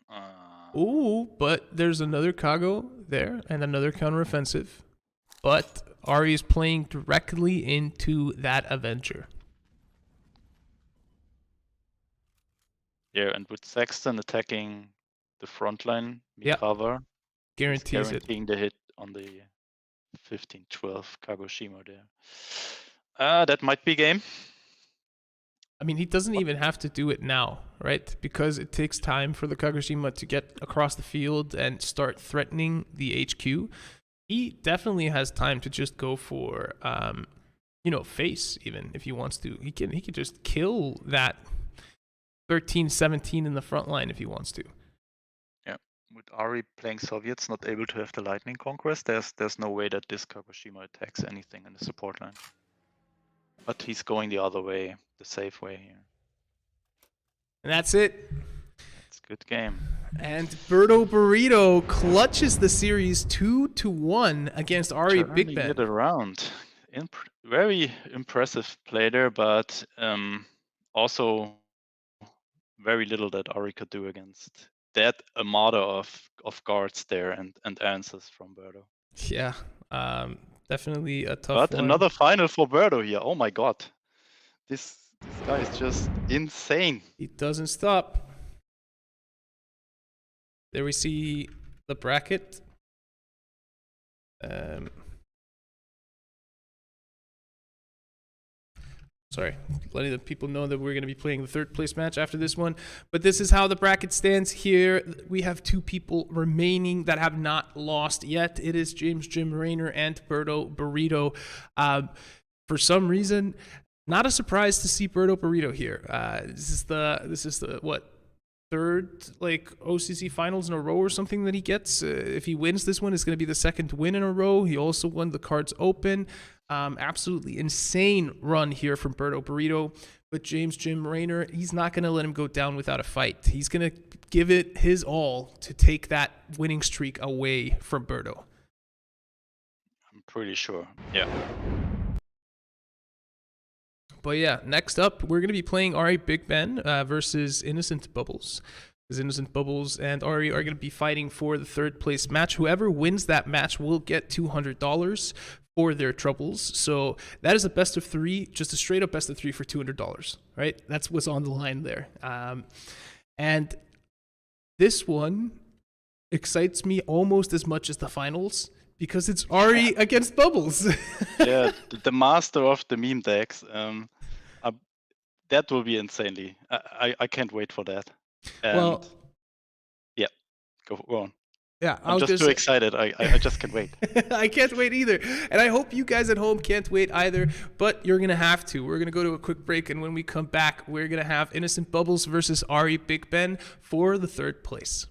Ooh, but there's another Kago there and another counteroffensive. But Ari is playing directly into that Avenger. Yeah, and with Sexton attacking the front line, Mikawa guaranteeing the hit on the 15-12 Kagoshima there. That might be game. I mean, he doesn't even have to do it now, right? Because it takes time for the Kagoshima to get across the field and start threatening the HQ. He definitely has time to just go for, face even if he wants to. He can just kill that 13-17 in the front line if he wants to. Yeah, with Ari playing Soviets, not able to have the Lightning Conquest, there's no way that this Kagoshima attacks anything in the support line. But he's going the other way, the safe way here. And that's it. It's a good game. And Birdo Burrito clutches the series 2-1 against Ari Big Ben. It around. Very impressive play there, but also very little that Ari could do against that armada of guards there and answers from Birdo. Yeah, definitely a tough But one. another final for Birdo here. Oh my god. This guy is just insane. He doesn't stop. There we see the bracket. Sorry, letting the people know that we're going to be playing the third place match after this one. But this is how the bracket stands here. We have two people remaining that have not lost yet. It is James Jim Raynor and Birdo Burrito. For some reason, not a surprise to see Birdo Burrito here. This is the what, third OCC finals in a row or something that he gets. If he wins this one, it's going to be the second win in a row. He also won the KARDS Open. Absolutely insane run here from Birdo Burrito. But James Jim Raynor, he's not going to let him go down without a fight. He's going to give it his all to take that winning streak away from Birdo. I'm pretty sure. Yeah. But yeah, next up, we're going to be playing Ari Big Ben versus Innocent Bubbles. Because Innocent Bubbles and Ari are going to be fighting for the third place match. Whoever wins that match will get $200 for their troubles. So that is a best of three, just a straight up best of three for $200, right? That's what's on the line there. And this one excites me almost as much as the finals Because it's Ari against Bubbles. Yeah, the master of the meme decks. That will be insanely. I can't wait for that. And Well, yeah, go on. yeah, I'm just too excited. I just can't wait. I can't wait either. And I hope you guys at home can't wait either, but you're going to have to. We're going to go to a quick break, and when we come back, we're going to have Innocent Bubbles versus Ari Big Ben for the third place.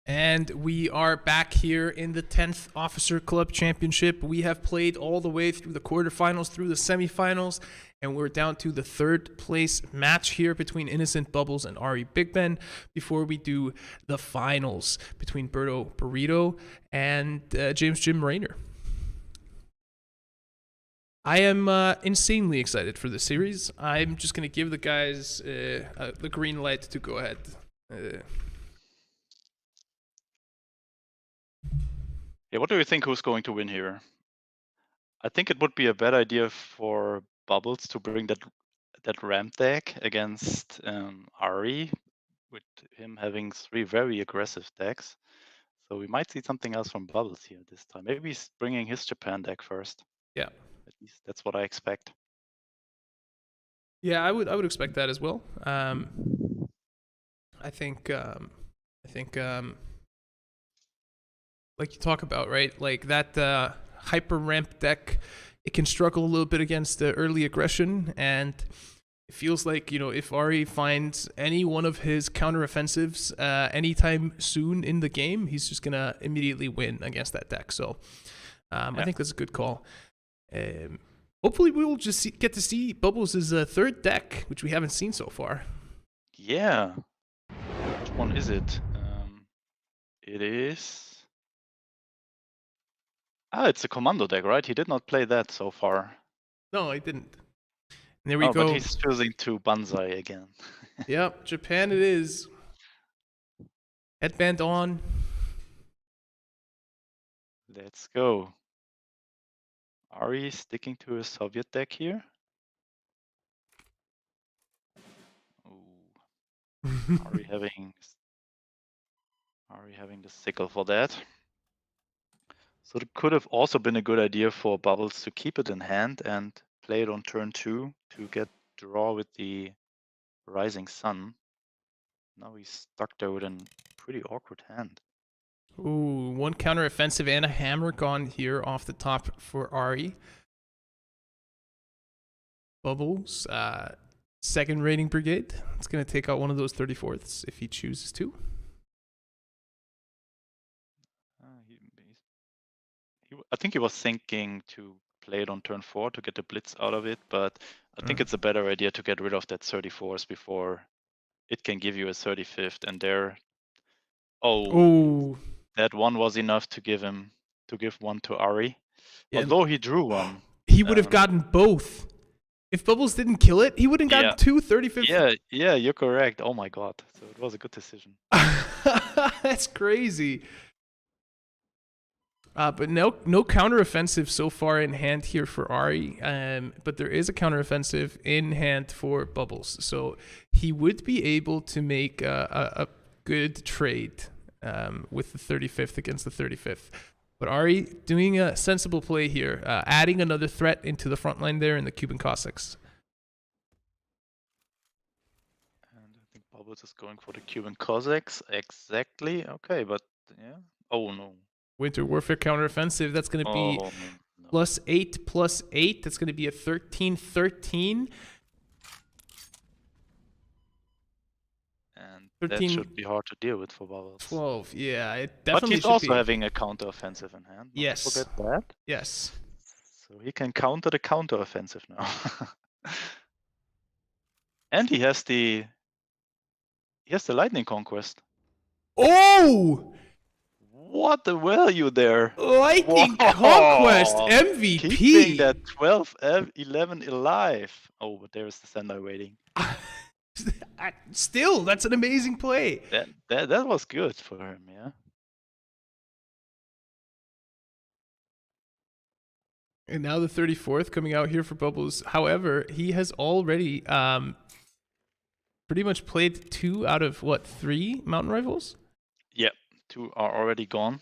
And we are back here in the 10th Officer Club Championship. We have played all the way through the quarterfinals, through the semifinals, and we're down to the third place match here between Innocent Bubbles and Ari Big Ben before we do the finals between Birdo and James Jim Raynor. I am insanely excited for this series. I'm just going to give the guys the green light to go ahead. Yeah, what do you think who's going to win here? I think it would be a bad idea for Bubbles to bring that ramp deck against Ari, with him having 3 very aggressive decks. So we might see something else from Bubbles here this time. Maybe he's bringing his Japan deck first. Yeah. At least that's what I expect. Yeah, I would expect that as well. I think like you talk about, right? Like that hyper ramp deck, it can struggle a little bit against the early aggression, and it feels like, you know, if Ari finds any one of his counteroffensives anytime soon in the game, he's just gonna immediately win against that deck. So I think that's a good call. Hopefully we will just get to see Bubbles' third deck, which we haven't seen so far. Yeah. Which one is it? It is... it's a commando deck, right? He did not play that so far. No, I didn't. And there we go. But he's choosing to Banzai again. Yep, Japan it is. Headband on. Let's go. Ari sticking to a Soviet deck here. Ooh. Ari having the sickle for that. So it could have also been a good idea for Bubbles to keep it in hand and play it on turn 2 to get draw with the Rising Sun. Now he's stuck there with a pretty awkward hand. Ooh, one counteroffensive and a hammer gone here off the top for Ari. Bubbles, second rating brigade. It's going to take out one of those 34ths if he chooses to. I think he was thinking to play it on turn 4 to get the blitz out of it, but I think it's a better idea to get rid of that 34th before it can give you a 35th. And there, that one was enough to give one to Ari. Yeah. Although he drew one. He would have gotten both. If Bubbles didn't kill it, he wouldn't gotten 2 35th. Yeah, you're correct. Oh my god. So it was a good decision. That's crazy. But no counteroffensive so far in hand here for Ari. But there is a counteroffensive in hand for Bubbles. So he would be able to make a good trade with the 35th against the 35th. But Ari doing a sensible play here, adding another threat into the front line there in the Cuban Cossacks. And I think Bubbles is going for the Cuban Cossacks. Exactly. Okay, but yeah. Oh no. Winter Warfare counteroffensive. That's going to be +8/+8. That's going to be a 13/13. And 13, that should be hard to deal with for Bubbles. 12, yeah. It definitely but he's also having a counteroffensive in hand. Yes. Don't forget that. Yes. So he can counter the counteroffensive now. And he has the Lightning Conquest. Oh! What the value there? Lightning Conquest MVP. Keeping that 12-11 alive. Oh, but there is the Sendai waiting. Still, that's an amazing play. That was good for him, yeah. And now the 34th coming out here for Bubbles. However, he has already pretty much played 2 out of, 3 mountain rifles? Yep, 2 are already gone.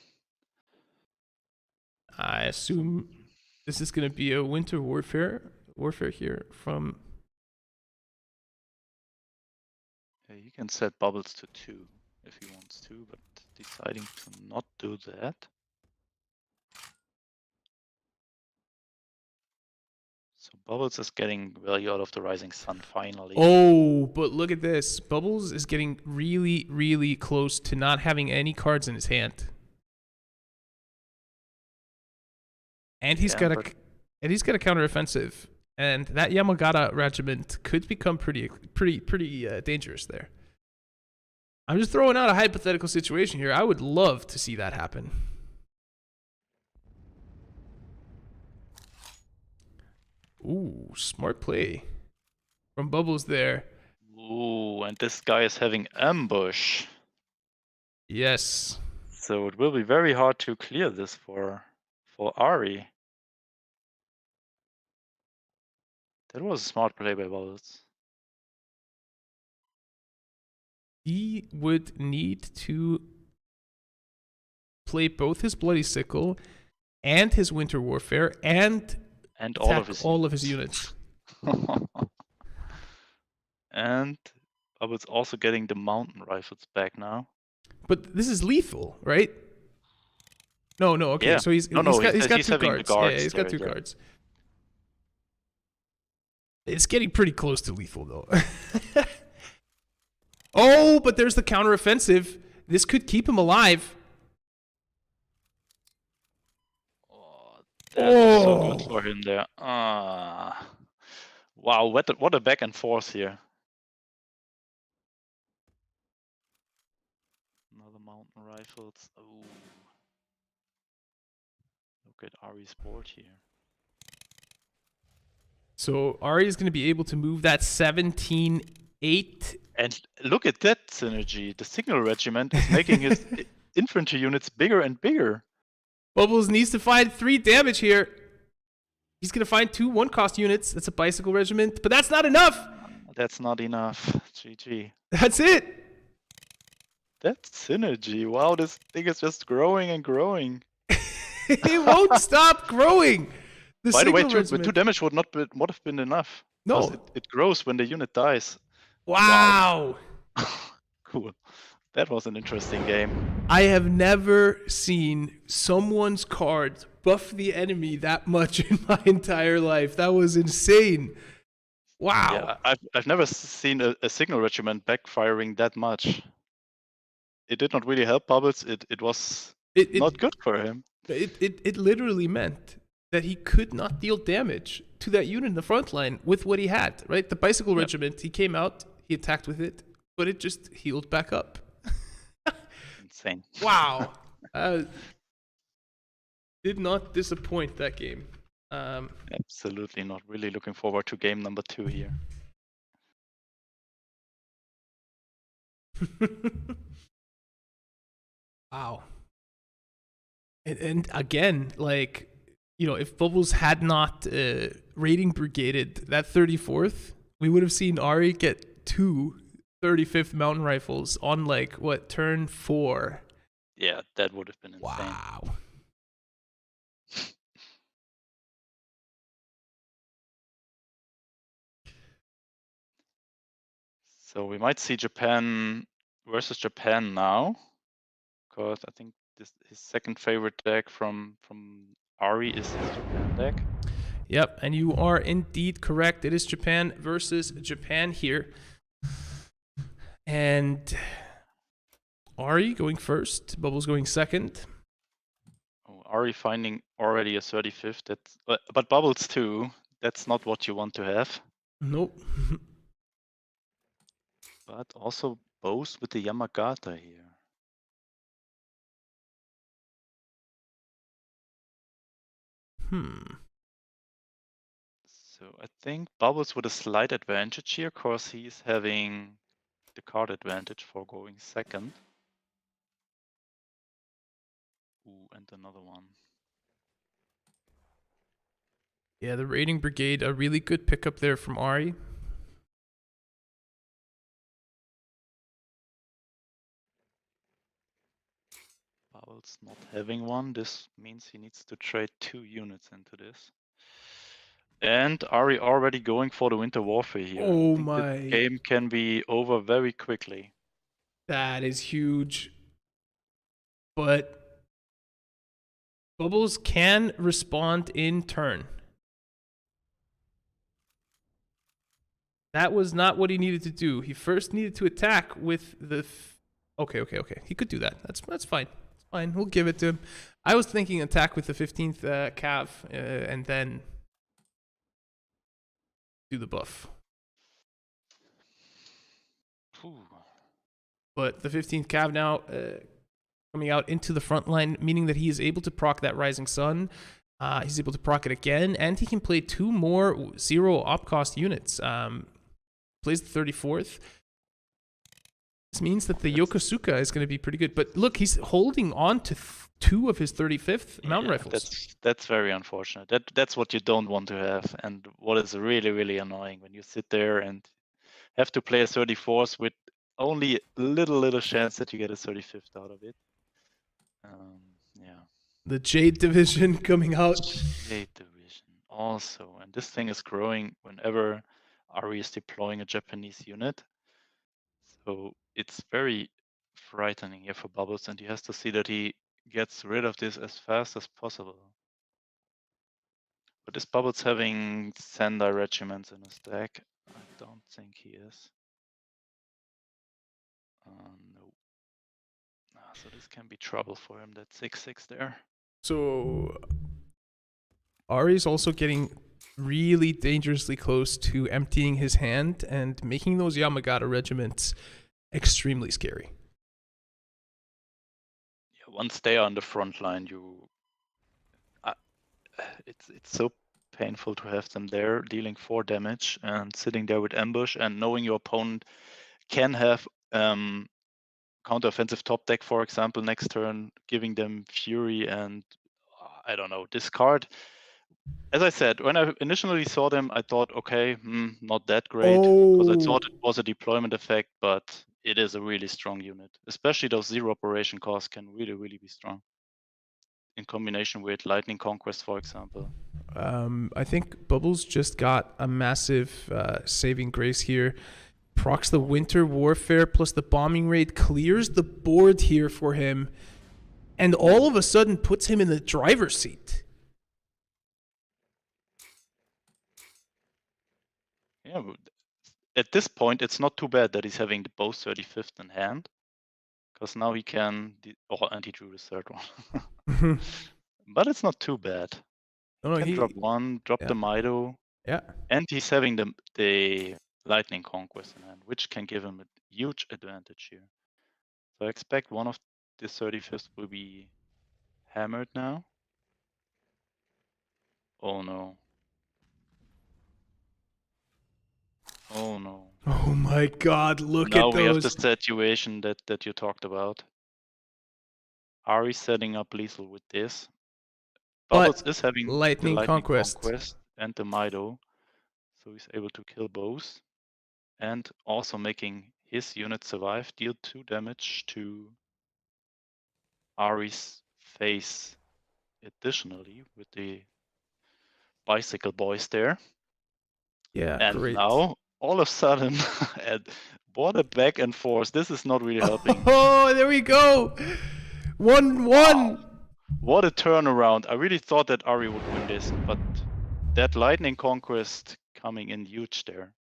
I assume this is going to be a Winter Warfare here from... Yeah, you can set Bubbles to 2 if he wants to, but deciding to not do that. So Bubbles is getting value out of the Rising Sun finally. Oh, but look at this. Bubbles is getting really, really close to not having any cards in his hand. And he's got a counteroffensive. And that Yamagata regiment could become pretty dangerous there. I'm just throwing out a hypothetical situation here. I would love to see that happen. Ooh, smart play from Bubbles there. Ooh, and this guy is having ambush. Yes. So it will be very hard to clear this for Ari. That was a smart play by Bubbles. He would need to play both his Bloody Sickle and his Winter Warfare and all of his units. And Bubbles also getting the mountain rifles back now. But this is lethal, right? No, okay. Yeah. So he's got two cards. Yeah, he's got two cards. It's getting pretty close to lethal though. Oh, but there's the counteroffensive. This could keep him alive. Oh, that was so good for him there. Wow, what a back and forth here. Another mountain rifles. Oh, look at Ari's board here. So Ari is going to be able to move that 17-8. And look at that synergy. The Signal Regiment is making his infantry units bigger and bigger. Bubbles needs to find 3 damage here. He's going to find 2 1-cost units. That's a Bicycle Regiment, but that's not enough. That's not enough. GG. That's it. That's synergy. Wow, this thing is just growing and growing. It won't stop growing. By the way, 2 damage would have been enough. No. It grows when the unit dies. Wow. Cool. That was an interesting game. I have never seen someone's cards buff the enemy that much in my entire life. That was insane. Wow. Yeah, I've never seen a Signal Regiment backfiring that much. It did not really help Bubbles. It was not good for him. It literally meant that he could not deal damage to that unit in the front line with what he had, right? The Bicycle Regiment, he came out, he attacked with it, but it just healed back up. Insane. Wow. Did not disappoint that game. Absolutely not. Really looking forward to game number 2 here. Wow. And again, like, you know, if Bubbles had not raiding brigaded that 34th, we would have seen Ari get 2 35th mountain rifles on like turn 4. Yeah, that would have been insane. Wow. So we might see Japan versus Japan now, because I think his second favorite deck from Ari is his Japan deck. Yep, and you are indeed correct. It is Japan versus Japan here. And Ari going first, Bubbles going second. Oh, Ari finding already a 35th. But Bubbles too. That's not what you want to have. Nope. But also both with the Yamagata here. So I think Bubbles with a slight advantage here, because he's having the card advantage for going second. Ooh, and another one. Yeah, the raiding brigade, a really good pickup there from Ari. Bubbles not having one. This means he needs to trade 2 units into this. And Ari already going for the Winter Warfare here. Oh my. This game can be over very quickly. That is huge. But Bubbles can respond in turn. That was not what he needed to do. He first needed to attack with the... Okay. He could do that. That's fine. It's fine. We'll give it to him. I was thinking attack with the 15th cav and then do the buff. Ooh. But the 15th cav now coming out into the front line, meaning that he is able to proc that Rising Sun. He's able to proc it again, and he can play 2 more 0 op cost units. Plays the 34th. This means that the Yokosuka is going to be pretty good. But look, he's holding on to 2 of his 35th mountain rifles. That's very unfortunate. That's what you don't want to have, and what is really, really annoying when you sit there and have to play a 34th with only a little chance that you get a 35th out of it. Yeah. The Jade Division coming out. Jade Division also, and this thing is growing whenever Ari is deploying a Japanese unit. So it's very frightening here for Bubbles, and he has to see that he gets rid of this as fast as possible. But is Bubbles having Sendai regiments in his deck? I don't think he is. No. So this can be trouble for him, that 6/6 there. So Ari's also getting really dangerously close to emptying his hand and making those Yamagata regiments extremely scary. Yeah, once they are on the front line, it's so painful to have them there dealing 4 damage and sitting there with ambush and knowing your opponent can have counter-offensive top deck, for example, next turn, giving them Fury and I don't know, discard. As I said, when I initially saw them, I thought, okay, not that great, because I thought it was a deployment effect, but it is a really strong unit. Especially those 0 operation costs can really be strong. In combination with Lightning Conquest, for example. I think Bubbles just got a massive saving grace here. Procs the Winter Warfare plus the Bombing Raid, clears the board here for him, and all of a sudden puts him in the driver's seat. Yeah, at this point, it's not too bad that he's having the both 35th in hand, because now he can, and he drew the 3rd one. But it's not too bad. He can drop 1, drop the Mido, and he's having the Lightning Conquest in hand, which can give him a huge advantage here. So I expect one of the 35th will be hammered now. Oh no. Oh no. Oh my god, look now at those. Now we have the situation that you talked about. Ari setting up lethal with this. Bubbles is having Lightning the Lightning Conquest and the Mido. So he's able to kill both. And also making his unit survive, deal 2 damage to Ari's face additionally with the bicycle boys there. Yeah, and great. Now, all of a sudden, what a back and forth. This is not really helping. Oh, there we go. 1-1. Wow. What a turnaround. I really thought that Ari would win this, but that Lightning Conquest coming in huge there.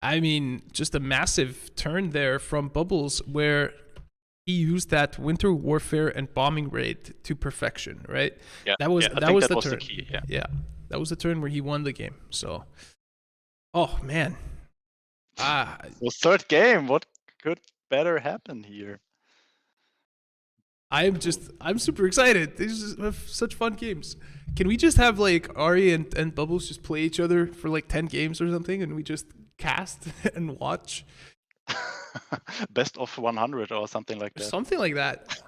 I mean, just a massive turn there from Bubbles where he used that Winter Warfare and Bombing Raid to perfection, right? Yeah, that was the turn. The key, yeah, that was the turn where he won the game. So, oh man, the 3rd game. What could better happen here? I'm super excited. These are such fun games. Can we just have like Ari and Bubbles just play each other for like 10 games or something, and we just cast and watch? Best of 100 or something like that. Something like that.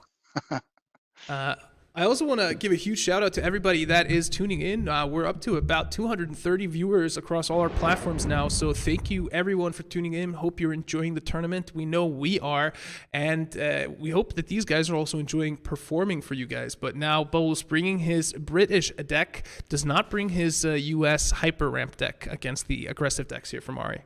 I also want to give a huge shout out to everybody that is tuning in. We're up to about 230 viewers across all our platforms now. So thank you everyone for tuning in. Hope you're enjoying the tournament. We know we are. And we hope that these guys are also enjoying performing for you guys. But now Bubbles bringing his British deck, does not bring his US hyper ramp deck against the aggressive decks here from Ari.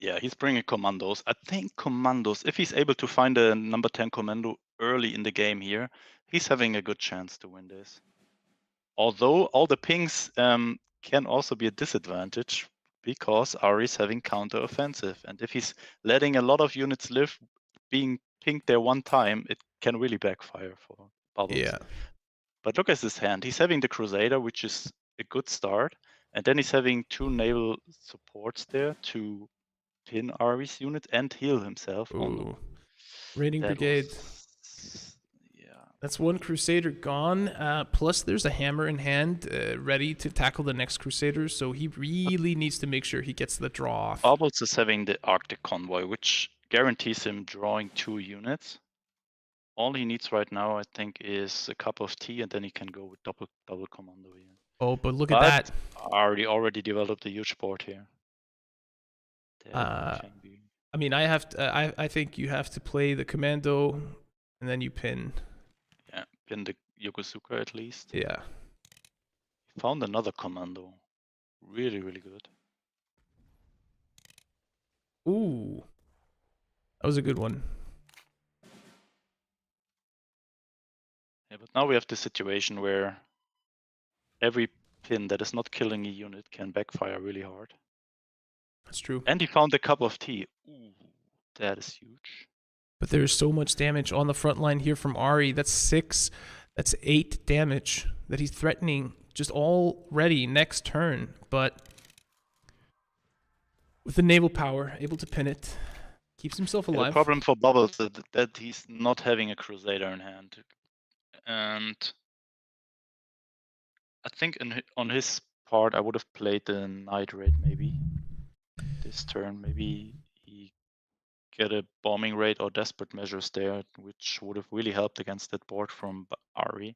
Yeah, he's bringing commandos. I think commandos, if he's able to find a number 10 commando early in the game here, he's having a good chance to win this. Although all the pings can also be a disadvantage because Ari's having counter-offensive. And if he's letting a lot of units live, being pinged there one time, it can really backfire for Bubbles. Yeah. But look at his hand. He's having the Crusader, which is a good start. And then he's having 2 naval supports there to pin Ari's unit and heal himself. Ooh. Oh no. Raiding Brigade. Yeah. That's 1 Crusader gone. Plus, there's a hammer in hand ready to tackle the next Crusader. So he really needs to make sure he gets the draw off. Bubbles is having the Arctic Convoy, which guarantees him drawing 2 units. All he needs right now, I think, is a cup of tea, and then he can go with double commando here. Oh, but look at that. Already developed a huge board here. I mean, I think you have to play the commando, and then you pin. Yeah, pin the Yokosuka at least. Yeah. Found another commando. Really, really good. Ooh. That was a good one. Yeah, but now we have the situation where every pin that is not killing a unit can backfire really hard. That's true. And he found a cup of tea. Ooh, that is huge. But there's so much damage on the front line here from Ari. That's 6. That's 8 damage that he's threatening just already next turn. But with the naval power, able to pin it, keeps himself alive. The problem for Bubbles is that he's not having a Crusader in hand. And I think on his part, I would have played the Night Raid maybe this turn. Maybe he get a bombing raid or desperate measures there, which would have really helped against that board from Ari.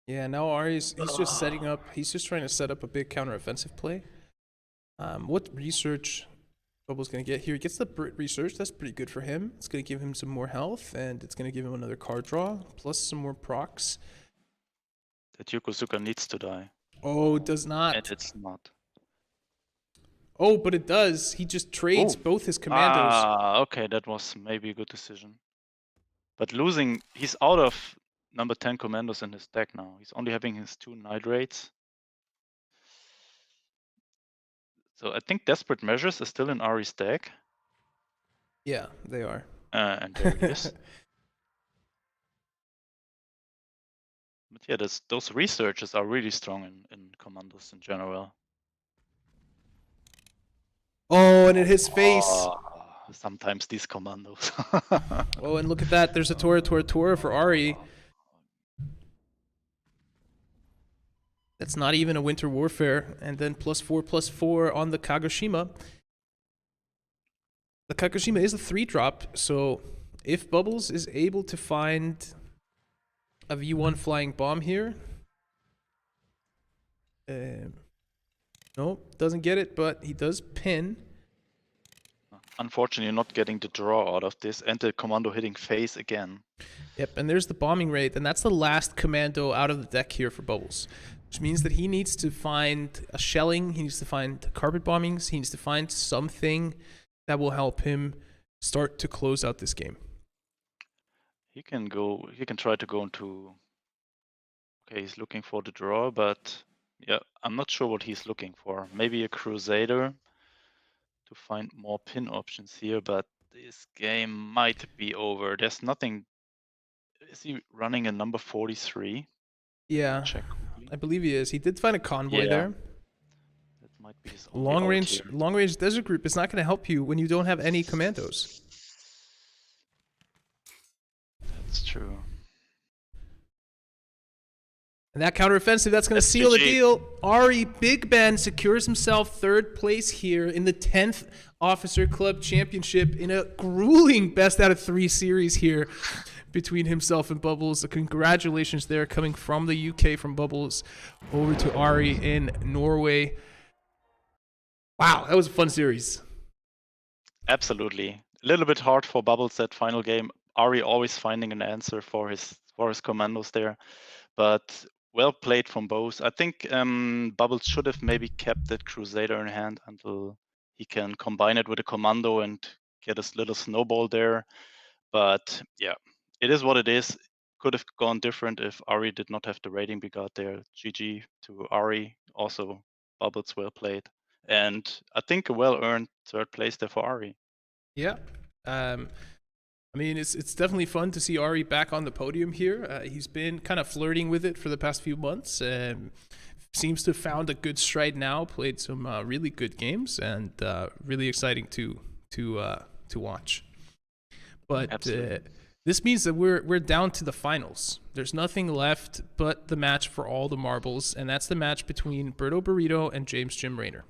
Yeah, now Ari's he's just setting up. He's just trying to set up a big counter-offensive play. What research Bubble's gonna get here? He gets the Brit research. That's pretty good for him. It's gonna give him some more health, and it's gonna give him another card draw plus some more procs. That Yokosuka needs to die. Oh, it does not. And it's not. Oh, but it does. He just trades both his commandos. Okay, that was maybe a good decision. But losing, he's out of number 10 commandos in his deck now. He's only having his 2 Night Raids. So I think Desperate Measures is still in Ari's deck. Yeah, they are. And there it is. But yeah, those researches are really strong in commandos in general. Oh, and in his face. Sometimes these commandos. Oh, and look at that. There's a Tora for Ari. That's not even a Winter Warfare. And then +4/+4 on the Kagoshima. The Kagoshima is a 3-drop, so if Bubbles is able to find a V1 flying bomb here. Nope, doesn't get it, but he does pin. Unfortunately, not getting the draw out of this, and the commando hitting face again. Yep, and there's the bombing raid, and that's the last commando out of the deck here for Bubbles. Which means that he needs to find a shelling, he needs to find carpet bombings, he needs to find something that will help him start to close out this game. He can try to go into... Okay, he's looking for the draw, but yeah, I'm not sure what he's looking for. Maybe a Crusader to find more pin options here, but this game might be over. There's nothing... Is he running a number 43? Yeah, check. I believe he is. He did find a convoy there. That might be his only long range desert group is not going to help you when you don't have any commandos. That's true. And that counteroffensive, that's going to seal the deal. Ari Big Ben secures himself 3rd place here in the 10th Officer Club Championship in a grueling best out of 3 series here between himself and Bubbles. So congratulations there, coming from the UK from Bubbles over to Ari in Norway. Wow, that was a fun series. Absolutely. A little bit hard for Bubbles that final game. Ari always finding an answer for his commandos there. But well played from both. I think Bubbles should have maybe kept that Crusader in hand until he can combine it with a commando and get a little snowball there. But yeah, it is what it is. Could have gone different if Ari did not have the rating we got there. GG to Ari. Also, Bubbles well played. and I think a well-earned third place there for Ari. Yeah. I mean, it's definitely fun to see Ari back on the podium here. He's been kind of flirting with it for the past few months. Seems to have found a good stride now. Played some really good games, and really exciting to watch. But this means that we're down to the finals. There's nothing left but the match for all the marbles, and that's the match between Birdo Burrito and James Jim Raynor.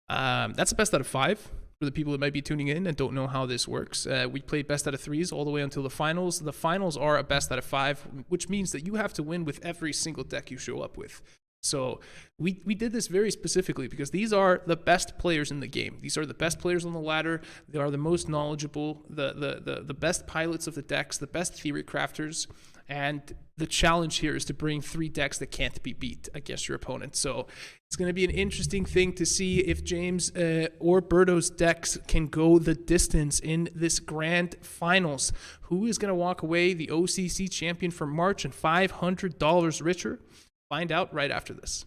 That's a best out of 5 for the people that might be tuning in and don't know how this works. We played best out of 3s all the way until the finals. The finals are a best out of 5, which means that you have to win with every single deck you show up with. So we did this very specifically because these are the best players in the game. These are the best players on the ladder. They are the most knowledgeable, the best pilots of the decks, the best theory crafters. And the challenge here is to bring 3 decks that can't be beat against your opponent. So it's going to be an interesting thing to see if James or Birdo's decks can go the distance in this grand finals. Who is going to walk away the OCC champion for March and $500 richer? Find out right after this.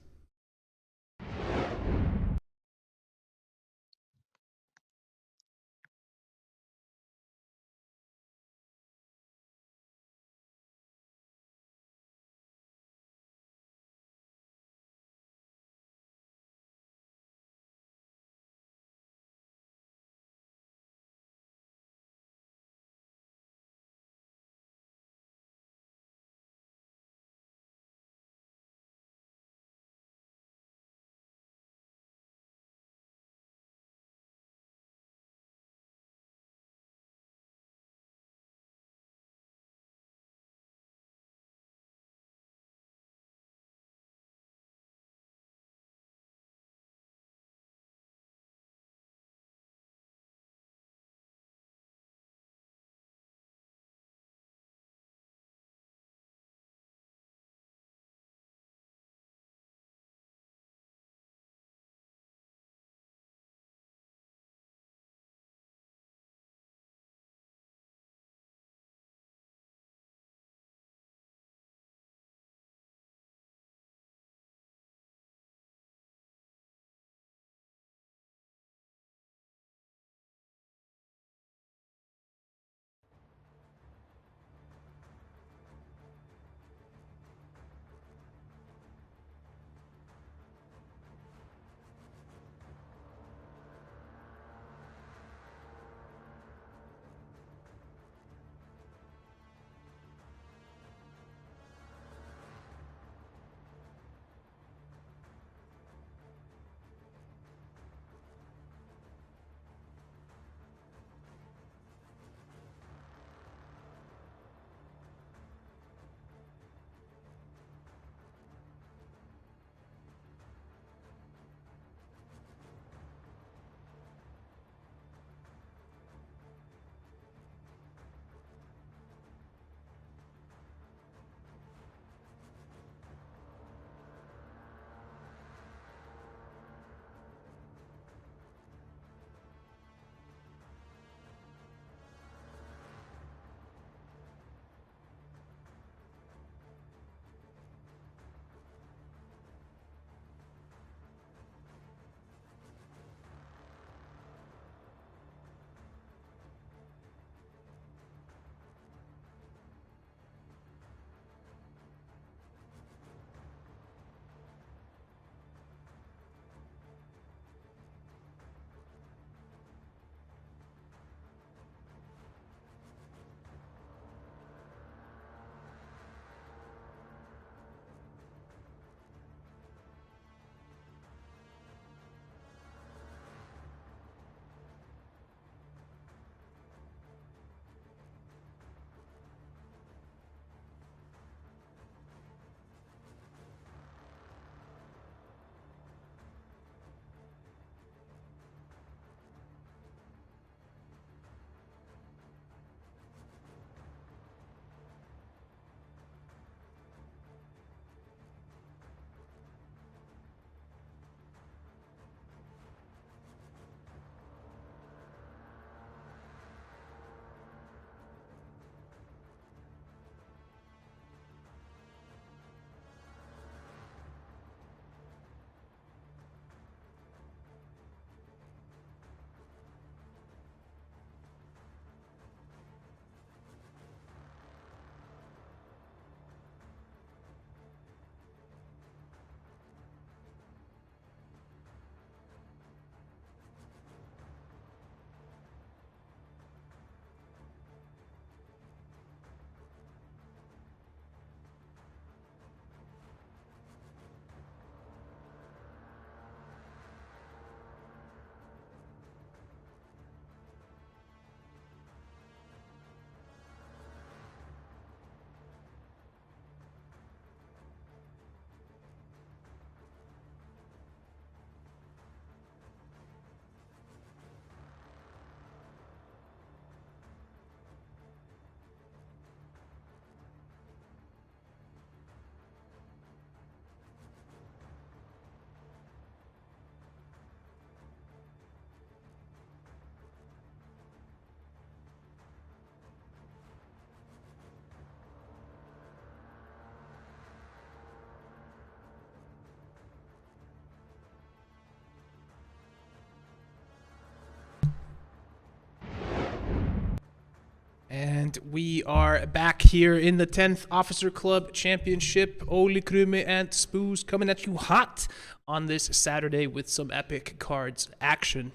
And we are back here in the 10th Officer Club Championship. Olikrummi and Spooz coming at you hot on this Saturday with some epic cards action.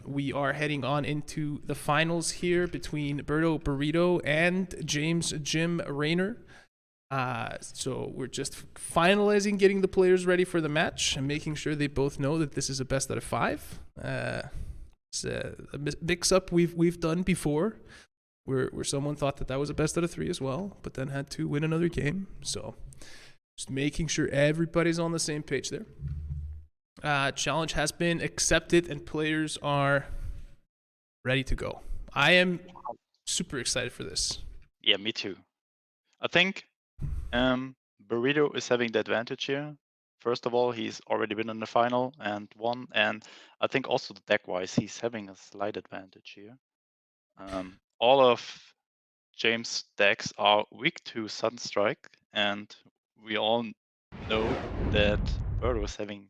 We are heading on into the finals here between Birdo and James Jim Raynor. So we're just finalizing getting the players ready for the match and making sure they both know that this is a best out of 5. It's a mix-up we've done before. Where someone thought that was a best out of 3 as well, but then had to win another game. So just making sure everybody's on the same page there. Challenge has been accepted and players are ready to go. I am super excited for this. Yeah, me too. I think Birdo is having the advantage here. First of all, he's already been in the final and won, and I think also the deck-wise, he's having a slight advantage here. All of James' decks are weak to Sudden Strike, and we all know that Birdo is having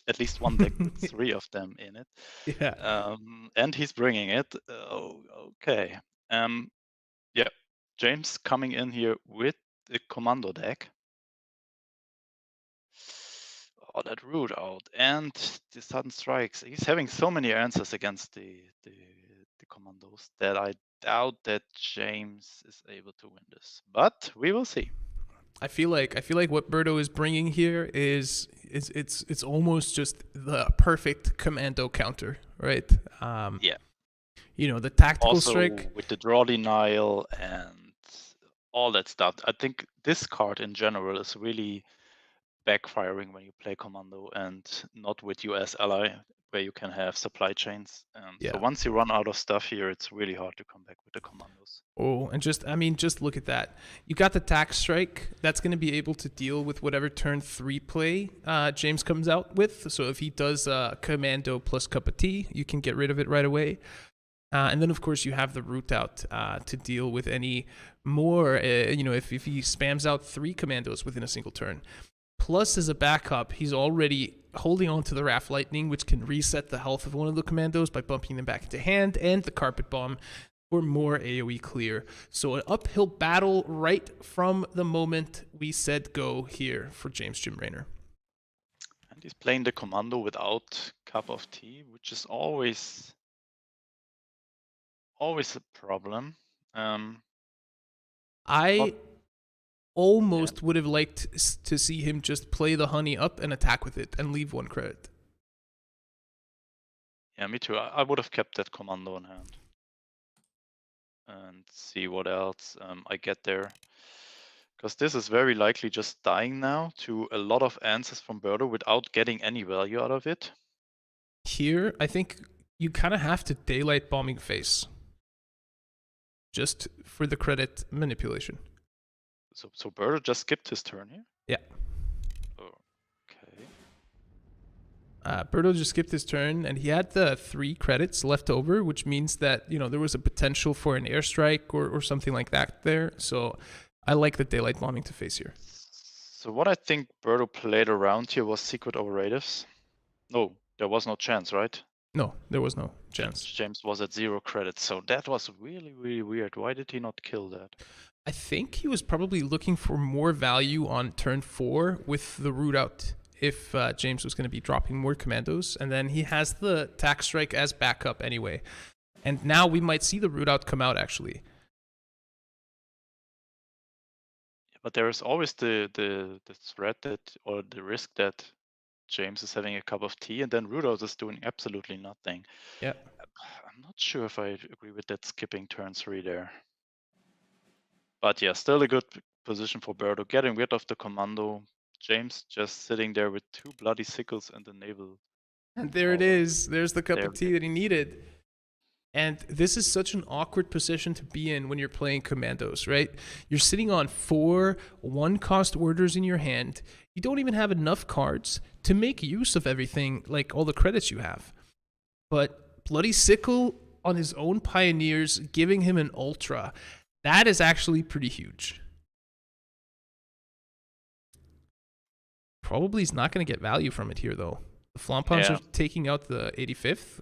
at least one deck with 3 of them in it. Yeah. And he's bringing it. Okay. Yeah, James coming in here with the commando deck. Oh, that root out and the Sudden Strikes. He's having so many answers against the commandos that I doubt that James is able to win this, but we will see. I feel like what Birdo is bringing here is it's almost just the perfect commando counter, right? Yeah. You know, the tactical also, strike with the draw denial and all that stuff. I think this card in general is really backfiring when you play commando and not with US ally, where you can have supply chains. So once you run out of stuff here, it's really hard to come back with the commandos. Oh, and just look at that. You got the tax strike. That's going to be able to deal with whatever turn 3 play James comes out with. So if he does commando plus cup of tea, you can get rid of it right away. And then, of course, you have the root out to deal with any more, if he spams out 3 commandos within a single turn. Plus, as a backup, he's already holding on to the Raft Lightning, which can reset the health of one of the commandos by bumping them back into hand, and the Carpet Bomb for more AoE clear. So an uphill battle right from the moment we said go here for James Jim Raynor. And he's playing the commando without cup of tea, which is always a problem. I almost would have liked to see him just play the honey up and attack with it and leave 1 credit. Yeah, me too. I would have kept that commando in hand and see what else I get there. Because this is very likely just dying now to a lot of answers from Birdo without getting any value out of it. Here, I think you kind of have to daylight bombing face. Just for the credit manipulation. So Birdo just skipped his turn here? Yeah. Okay. Birdo just skipped his turn, and he had the 3 credits left over, which means that, there was a potential for an airstrike or something like that there. So I like the daylight bombing to face here. So what I think Birdo played around here was secret overratives. No, there was no chance, right? No, there was no chance. James was at 0 credits, so that was really, really weird. Why did he not kill that? I think he was probably looking for more value on turn 4 with the root out if James was going to be dropping more commandos. And then he has the tax strike as backup anyway. And now we might see the root out come out, actually. Yeah, but there is always the threat or the risk that James is having a cup of tea and then root out is doing absolutely nothing. Yeah. I'm not sure if I agree with that skipping turn 3 there. But yeah, still a good position for Birdo, getting rid of the commando. James just sitting there with 2 bloody sickles and the naval. And there it is. There's the cup of tea that he needed. And this is such an awkward position to be in when you're playing commandos, right? You're sitting on 4 1-cost orders in your hand. You don't even have enough cards to make use of everything, like all the credits you have. But Bloody Sickle on his own Pioneers, giving him an Ultra. That is actually pretty huge. Probably he's not going to get value from it here, though. The Flompons are taking out the 85th.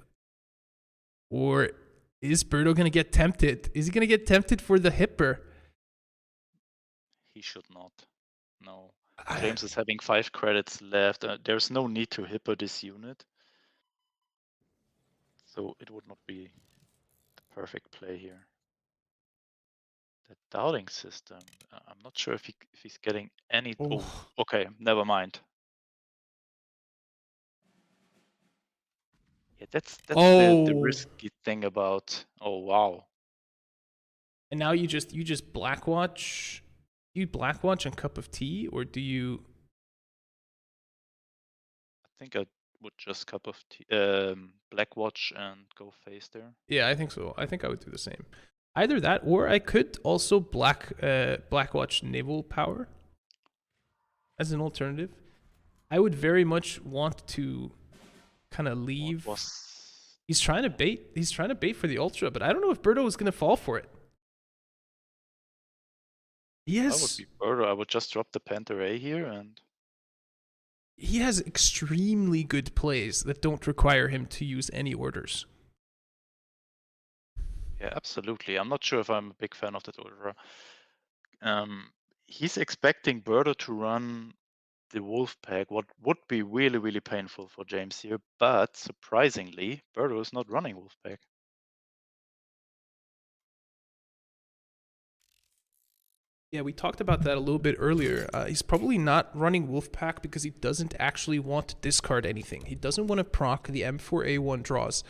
Or Is Birdo going to get tempted? Is he going to get tempted for the hipper? He should not. No. James is having 5 credits left. There's no need to hipper this unit. So it would not be the perfect play here. The doubting system. I'm not sure if he's getting any. Oh, okay, never mind. Yeah, that's the risky thing about. Oh wow. And now you just blackwatch. You blackwatch on cup of tea, or do you? I think I would just cup of tea, blackwatch and go face there. Yeah, I think so. I think I would do the same. Either that, or I could also blackwatch naval power as an alternative. I would very much want to kind of leave. He's trying to bait. He's trying to bait for the ultra, but I don't know if Birdo is going to fall for it. Yes. That would be Birdo. I would just drop the Panther A here, and he has extremely good plays that don't require him to use any orders. Yeah, absolutely. I'm not sure if I'm a big fan of that ultra. He's expecting Birdo to run the wolf pack, what would be really, really painful for James here, but surprisingly, Birdo is not running wolf pack. Yeah, we talked about that a little bit earlier. He's probably not running Wolfpack because he doesn't actually want to discard anything. He doesn't want to proc the M4A1 draws.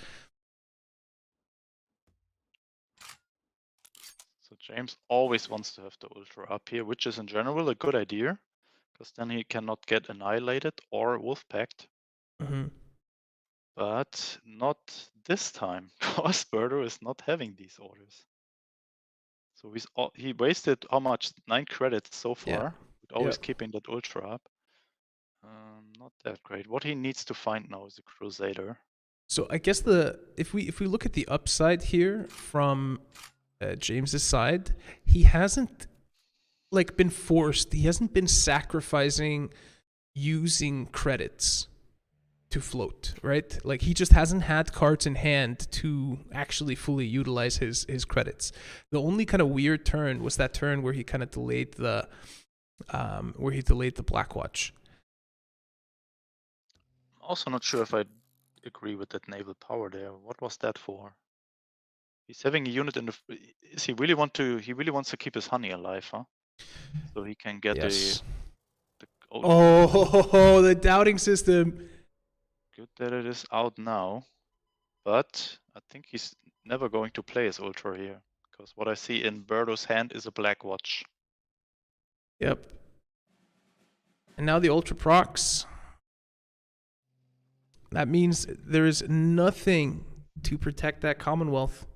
So James always wants to have the ultra up here, which is in general a good idea, because then he cannot get annihilated or wolfpacked. But not this time, because Birdo is not having these orders. So he wasted how much? 9 credits so far, with always keeping that ultra up. Not that great. What he needs to find now is a Crusader. So I guess if we look at the upside here from James's side, he hasn't been forced. He hasn't been sacrificing using credits to float, right? Like he just hasn't had cards in hand to actually fully utilize his credits. The only kind of weird turn was that turn where he kind of delayed the blackwatch. I'm also not sure if I agree with that naval power there. What was that for? He's having a unit in the. Is he really want to? He really wants to keep his honey alive, huh? So he can get the the doubting system. Good that it is out now, but I think he's never going to play his ultra here, because what I see in Birdo's hand is a blackwatch. Yep. And now the ultra procs. That means there is nothing to protect that Commonwealth.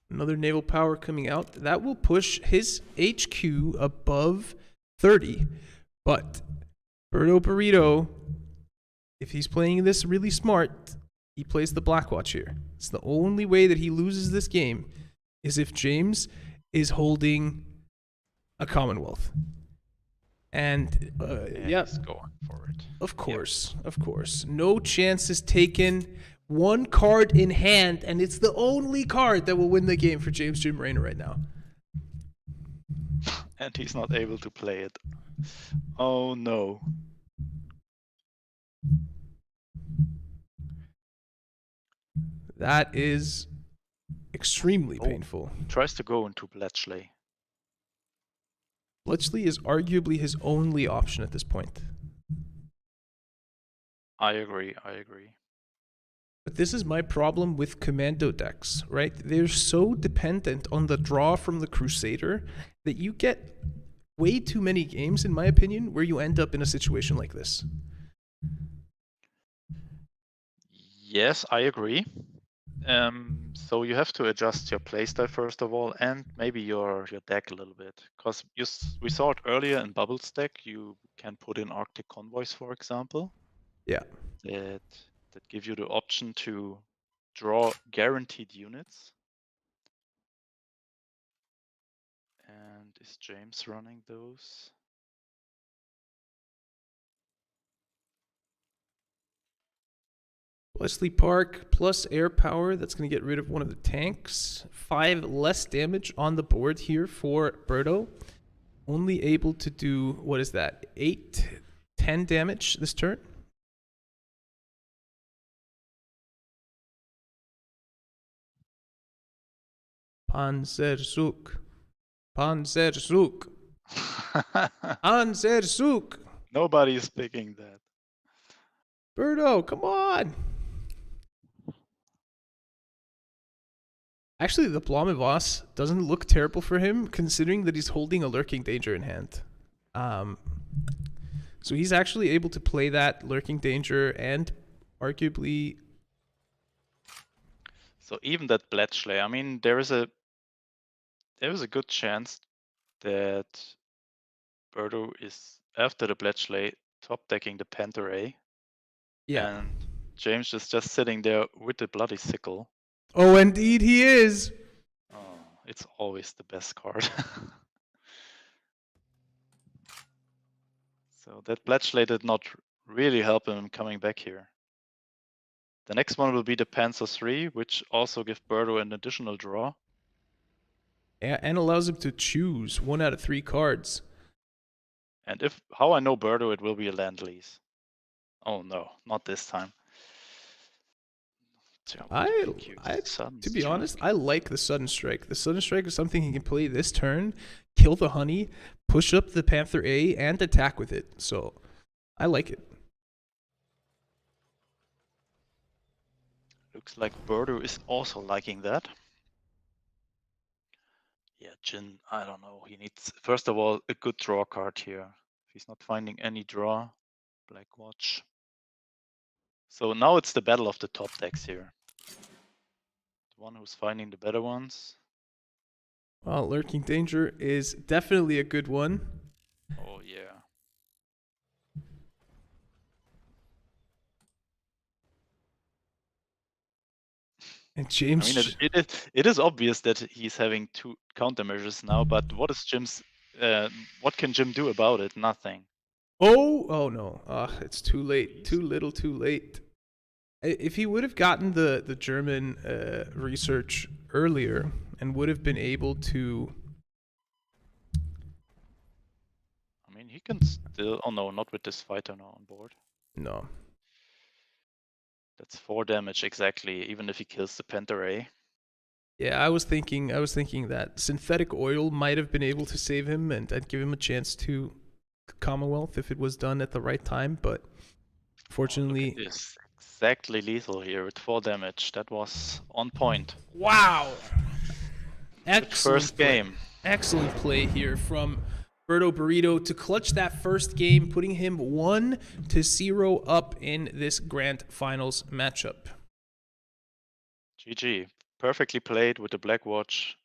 Another naval power coming out. That will push his HQ above 30. But Birdo Burrito, if he's playing this really smart, he plays the Blackwatch here. It's the only way that he loses this game is if James is holding a Commonwealth. And he's going for it. Of course, of course. No chances taken. One card in hand, and it's the only card that will win the game for James Jim Raynor right now. And he's not able to play it. Oh no. That is extremely painful. He tries to go into Bletchley. Bletchley is arguably his only option at this point. I agree. But this is my problem with commando decks, right? They're so dependent on the draw from the Crusader that you get way too many games, in my opinion, where you end up in a situation like this. Yes, I agree. So you have to adjust your playstyle first of all, and maybe your deck a little bit, because we saw it earlier in Bubbles deck. You can put in Arctic Convoys, for example. Yeah. That give you the option to draw guaranteed units. And is James running those? Wesley Park plus air power. That's going to get rid of one of the tanks. 5 less damage on the board here for Birdo. Only able to do, what is that, 8, 10 damage this turn? Panzerzug. Panzerzug. Panzerzug. Nobody's picking that. Birdo, come on. Actually, the Blomivos doesn't look terrible for him, considering that he's holding a Lurking Danger in hand. So he's actually able to play that Lurking Danger and arguably... So even that Bletchley, I mean, there is a good chance that Birdo is, after the Bletchley, top decking the Panther A. Yeah. And James is just sitting there with the bloody sickle. Oh, indeed he is. Oh, it's always the best card. So that Bletchley did not really help him coming back here. The next one will be the Panzer 3, which also gives Birdo an additional draw. Yeah, and allows him to choose 1 out of 3 cards. And if how I know Birdo, it will be a land lease. Oh no, not this time. To be honest, I like the Sudden Strike. The Sudden Strike is something he can play this turn, kill the honey, push up the Panther A, and attack with it. So, I like it. Looks like Birdo is also liking that. Yeah, Jin, I don't know. He needs, first of all, a good draw card here. If he's not finding any draw, Black Watch. So now it's the battle of the top decks here. The one who's finding the better ones. Well, Lurking Danger is definitely a good one. Oh, yeah. And James... I mean, it is obvious that he's having 2 countermeasures now, but what is Jim's... what can Jim do about it? Nothing. Oh no. It's too late. Too little, too late. If he would have gotten the German research earlier and would have been able to... I mean, he can still... Oh no, not with this fighter now on board. No. That's 4 damage exactly, even if he kills the Panther A. Yeah, I was thinking that synthetic oil might have been able to save him and give him a chance to Commonwealth if it was done at the right time, but fortunately... Oh, it's exactly lethal here with 4 damage. That was on point. Wow! Excellent first game. Excellent play here from Birdo Burrito to clutch that first game, putting him 1-0 up in this grand finals matchup. GG. Perfectly played with the Black Watch,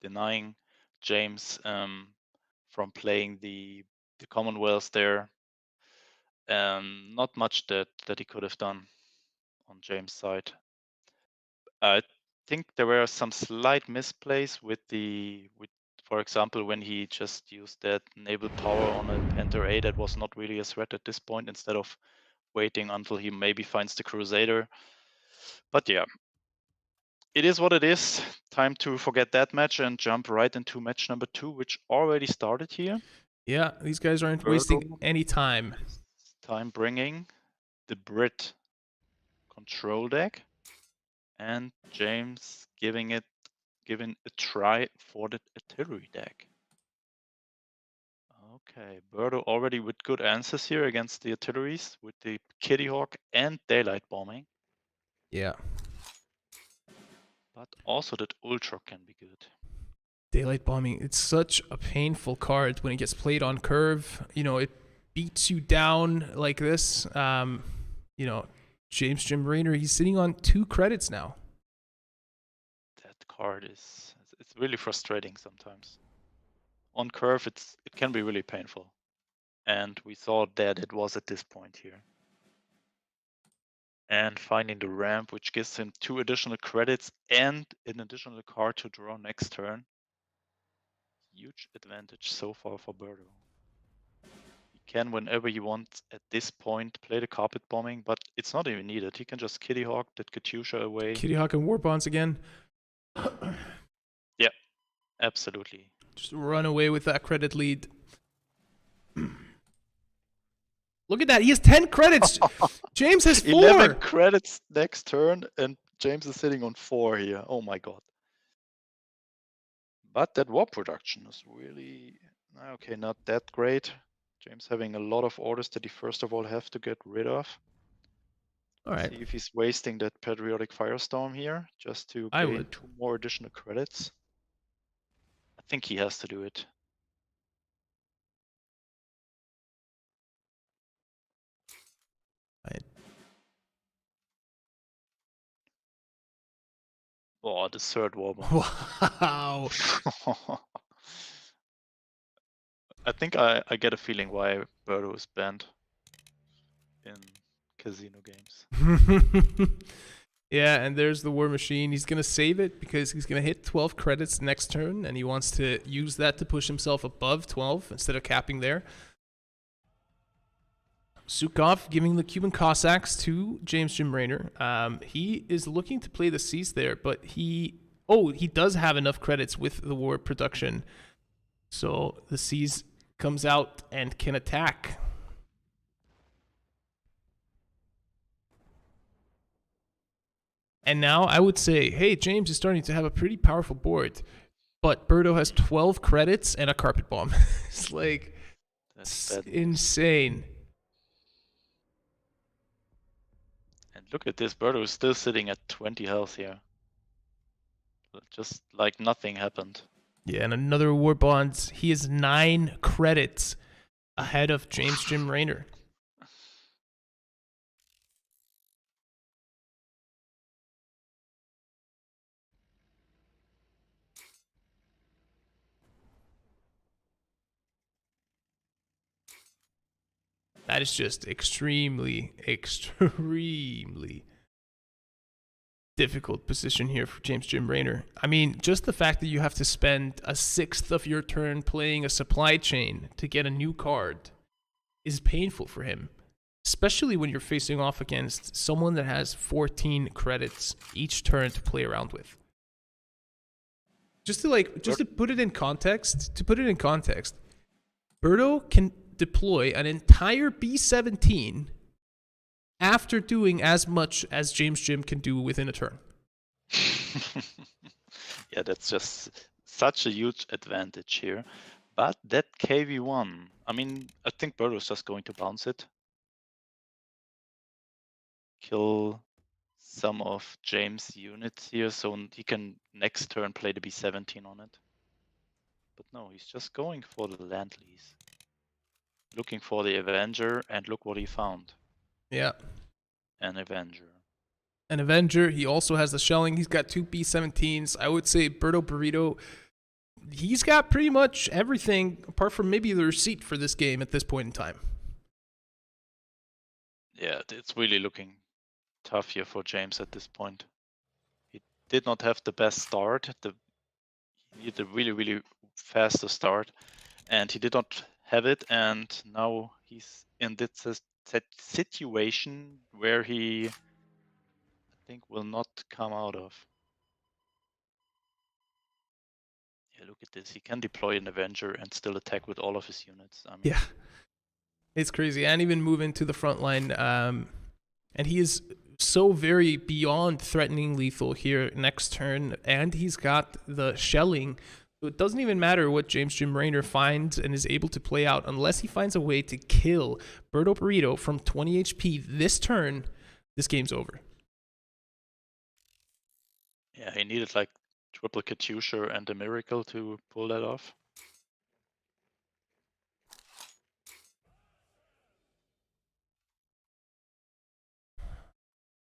denying James from playing the Commonwealth there. Not much that he could have done on James' side. I think there were some slight misplays with for example, when he just used that naval power on a Panther A that was not really a threat at this point, instead of waiting until he maybe finds the Crusader. But yeah, it is what it is. Time to forget that match and jump right into match number 2, which already started here. Yeah, these guys aren't wasting any time. Time bringing the Brit control deck, and James giving a try for the artillery deck. Okay, Birdo already with good answers here against the artilleries with the Kitty Hawk and daylight bombing. Yeah. But also that Ultra can be good. Daylight bombing, it's such a painful card when it gets played on curve. You know, it beats you down like this. You know, James Jim Raynor, he's sitting on 2 credits now. That card it's really frustrating sometimes. On curve, it can be really painful. And we saw that it was at this point here. And finding the ramp, which gives him 2 additional credits and an additional card to draw next turn. Huge advantage so far for Birdo. He can, whenever you want at this point, play the carpet bombing, but it's not even needed. He can just Kitty Hawk that Katyusha away. Kitty Hawk and War Bonds again. Yeah, absolutely. Just run away with that credit lead. Look at that. He has 10 credits. James has 4. 11 credits next turn, and James is sitting on 4 here. Oh my god. But that war production is really, okay, not that great. James having a lot of orders that he first of all have to get rid of. All right. See if he's wasting that periodic firestorm here just to gain 2 more additional credits. I think he has to do it. Right. Oh, the third war bomb. Wow. I think I get a feeling why Birdo is banned in casino games. Yeah, and there's the War Machine. He's going to save it because he's going to hit 12 credits next turn, and he wants to use that to push himself above 12 instead of capping there. Sukov giving the Cuban Cossacks to James Jim Raynor. He is looking to play the Seas there, but he does have enough credits with the war production. So the Seas comes out and can attack. And now I would say, hey, James is starting to have a pretty powerful board, but Birdo has 12 credits and a carpet bomb. It's like, that's insane. And look at this, Birdo is still sitting at 20 health here. Just like nothing happened. Yeah, and another war bonds. He is 9 credits ahead of James Jim Raynor. That is just extremely, extremely difficult position here for James Jim Raynor. I mean, just the fact that you have to spend a 1/6 of your turn playing a supply chain to get a new card is painful for him, especially when you're facing off against someone that has 14 credits each turn to play around with. Just to put it in context, Birdo can deploy an entire B-17 after doing as much as James Jim can do within a turn. Yeah, that's just such a huge advantage here. But that KV1, I mean, I think Birdo is just going to bounce it. Kill some of James' units here, so he can next turn play the B-17 on it. But no, he's just going for the land lease. Looking for the Avenger, and look what he found. Yeah. An Avenger. An Avenger. He also has the shelling. He's got 2 B-17s. I would say Birdo, he's got pretty much everything apart from maybe the receipt for this game at this point in time. Yeah, it's really looking tough here for James at this point. He did not have the best start. He needed a really, really faster start, and he did not have it, and now he's in this situation where he, I think, will not come out of. Yeah, look at this. He can deploy an Avenger and still attack with all of his units. I mean, yeah. It's crazy. And even move into the front line. And he is so very beyond threatening lethal here next turn, and he's got the shelling. So it doesn't even matter what James Jim Raynor finds and is able to play out unless he finds a way to kill Birdo from 20 HP this turn. This game's over. Yeah, he needed like triple Katyusha and a miracle to pull that off.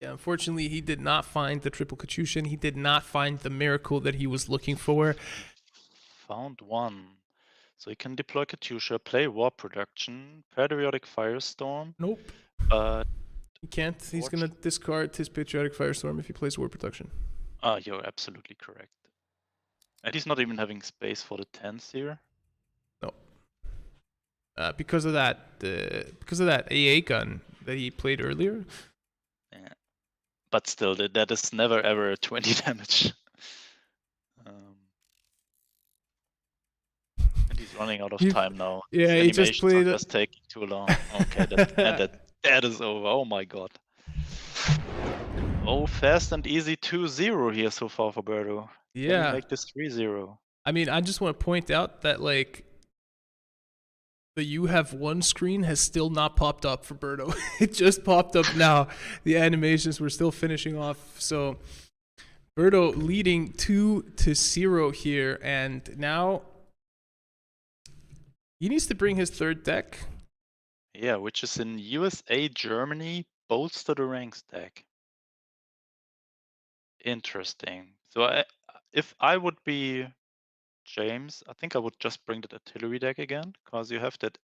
Yeah, unfortunately, he did not find the triple Katyusha, and he did not find the miracle that he was looking for. Found one. So he can deploy Katyusha, play war production, periodic firestorm. Nope. He can't. He's going to discard his patriotic firestorm if he plays war production. You're absolutely correct. And he's not even having space for the 10s here. No. because of that AA gun that he played earlier. Yeah. But still, that is never ever 20 damage. And he's running out of time now. Yeah, His he just animations are played. just taking too long. Okay, that is over. Oh my god. Oh, fast and easy 2-0 here so far for Birdo. Yeah. Can he make this 3-0? I mean, I just want to point out that like the "you have won" screen has still not popped up for Birdo. It just popped up now. The animations were still finishing off. So Birdo leading 2-0 here, and now he needs to bring his third deck. Yeah, which is in USA, Germany, bolster the ranks deck. Interesting. So if I would be James, I think I would just bring that artillery deck again, because you have that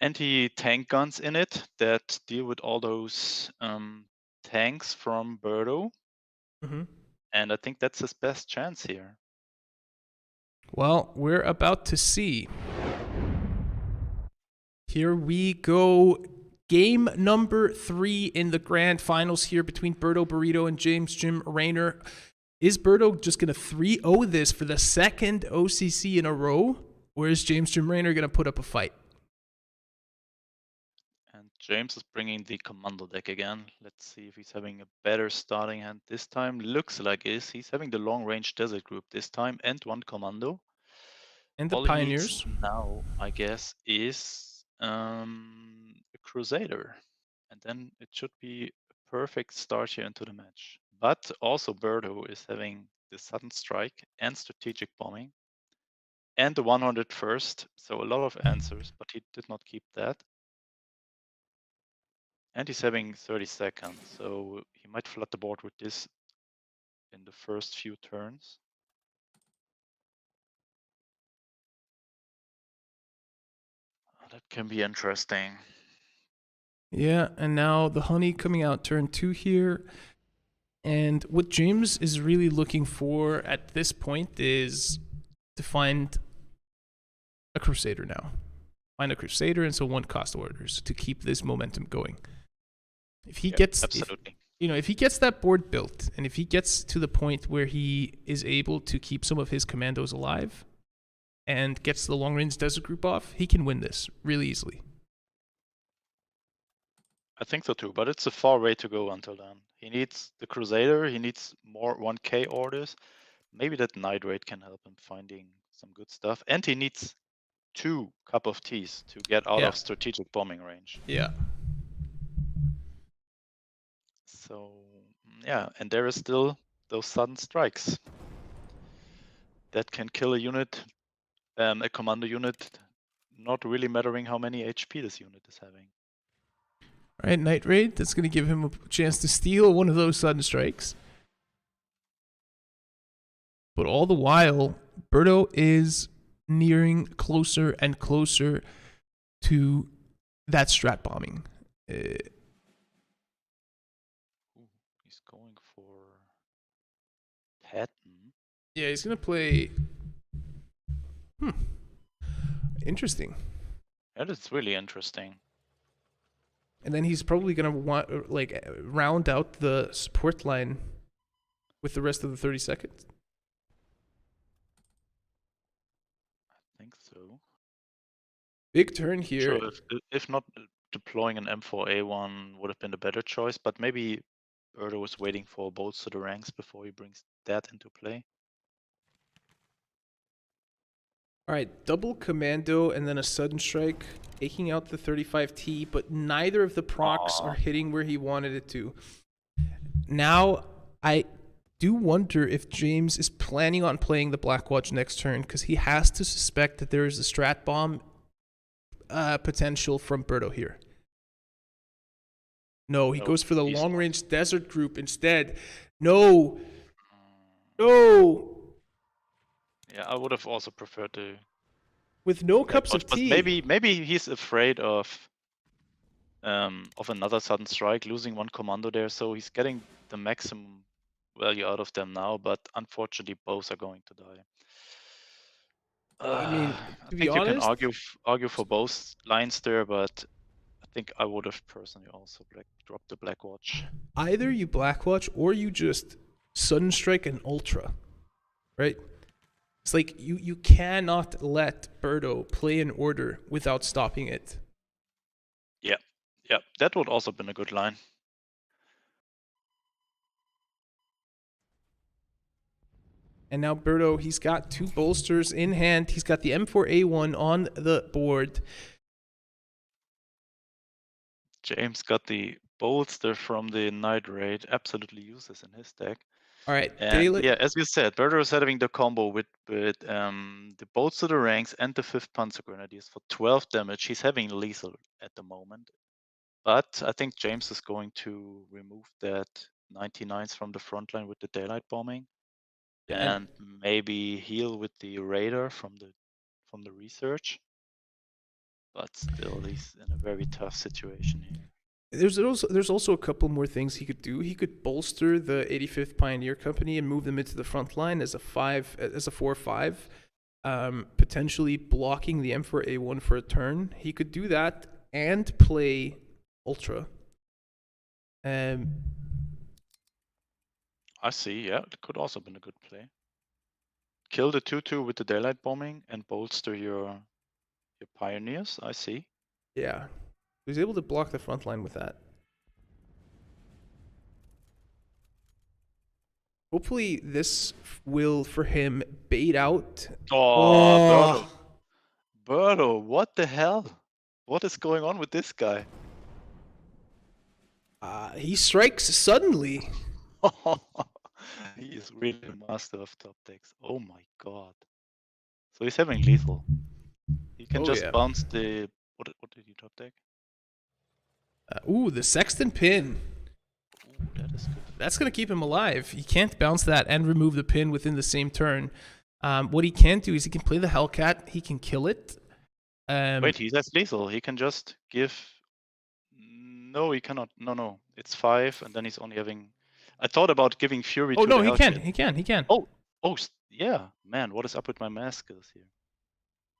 anti-tank guns in it that deal with all those tanks from Birdo. Mm-hmm. And I think that's his best chance here. Well, we're about to see. Here we go. Game number 3 in the grand finals here between Birdo Burrito and James Jim Raynor. Is Birdo just going to 3-0 this for the second OCC in a row? Or is James Jim Raynor going to put up a fight? And James is bringing the commando deck again. Let's see if he's having a better starting hand this time. Looks like he's having the long range desert group this time and one commando. And the All Pioneers. he needs now, I guess, is a Crusader. And then it should be a perfect start here into the match. But also Birdo is having the sudden strike and strategic bombing and the 101st. So a lot of answers, but he did not keep that. And he's having 30 seconds, so he might flood the board with this in the first few turns. That can be interesting. Yeah, and now the honey coming out turn 2 here. And what James is really looking for at this point is to find a Crusader now. Find a Crusader and so 1 cost orders to keep this momentum going. If he gets absolutely. If he gets that board built, and if he gets to the point where he is able to keep some of his commandos alive and gets the long range desert group off, he can win this really easily. I think so too, but it's a far way to go until then. He needs the Crusader, he needs more 1k orders. Maybe that Night Raid can help him finding some good stuff. And he needs 2 cup of teas to get out of strategic bombing range. Yeah. So, yeah, and there is still those sudden strikes that can kill a unit, a commando unit, not really mattering how many HP this unit is having. All right, Night Raid, that's going to give him a chance to steal one of those sudden strikes. But all the while, Birdo is nearing closer and closer to that strat bombing. He's going for Patton. Yeah, he's going to play... Interesting. That is really interesting. And then he's probably going to want round out the support line with the rest of the 30 seconds. I think so. Big turn here. Sure, if not, deploying an M4A1 would have been a better choice, but maybe Birdo was waiting for bolts to the ranks before he brings that into play. All right, double commando and then a sudden strike, taking out the 35T, but neither of the procs are hitting where he wanted it to. Now, I do wonder if James is planning on playing the Blackwatch next turn, because he has to suspect that there is a strat bomb potential from Birdo here. No, he goes for the long-range desert group instead. No. No. Yeah, I would have also preferred to. With no cups of tea. Maybe he's afraid of another sudden strike, losing 1 commando there, so he's getting the maximum value out of them now, but unfortunately both are going to die. I mean, I to be think you can honest, argue for both lines there, but I think I would have personally also dropped the Black Watch. either you Blackwatch or you just Sudden Strike and Ultra, right? It's like you cannot let Birdo play an order without stopping it. Yeah, that would also been a good line. And now Birdo, he's got 2 bolsters in hand. He's got the M4A1 on the board. James got the bolster from the Night Raid, absolutely useless in his deck. All right, And yeah, as you said, Birdo is having the combo with the bolts to the ranks and the 5th Panzer Grenadiers for 12 damage. He's having lethal at the moment. But I think James is going to remove that 99s from the front line with the daylight bombing. Yeah, and maybe heal with the radar from the research. But still, he's in a very tough situation here. there's also a couple more things he could do. He could bolster the 85th Pioneer Company and move them into the front line as a 4/5, potentially blocking the M4A1 for a turn. He could do that and play Ultra. I see. Yeah, it could also been a good play. Kill the 2/2 with the daylight bombing and bolster your pioneers. I see. Yeah, he was able to block the front line with that. Hopefully, this will for him bait out. Oh, Birdo, what the hell? What is going on with this guy? He strikes suddenly. He is really a master of top decks. Oh my god. So he's having lethal. He can just bounce the... What did he top deck? The Sexton Pin. Ooh, that is good. That's going to keep him alive. He can't bounce that and remove the pin within the same turn. What he can do is he can play the Hellcat. He can kill it. Wait, he has lethal. He can just give... No, he cannot. No. It's 5, and then he's only having... I thought about giving Fury to the Hellcat. He can. Oh, yeah. Man, what is up with my math skills here?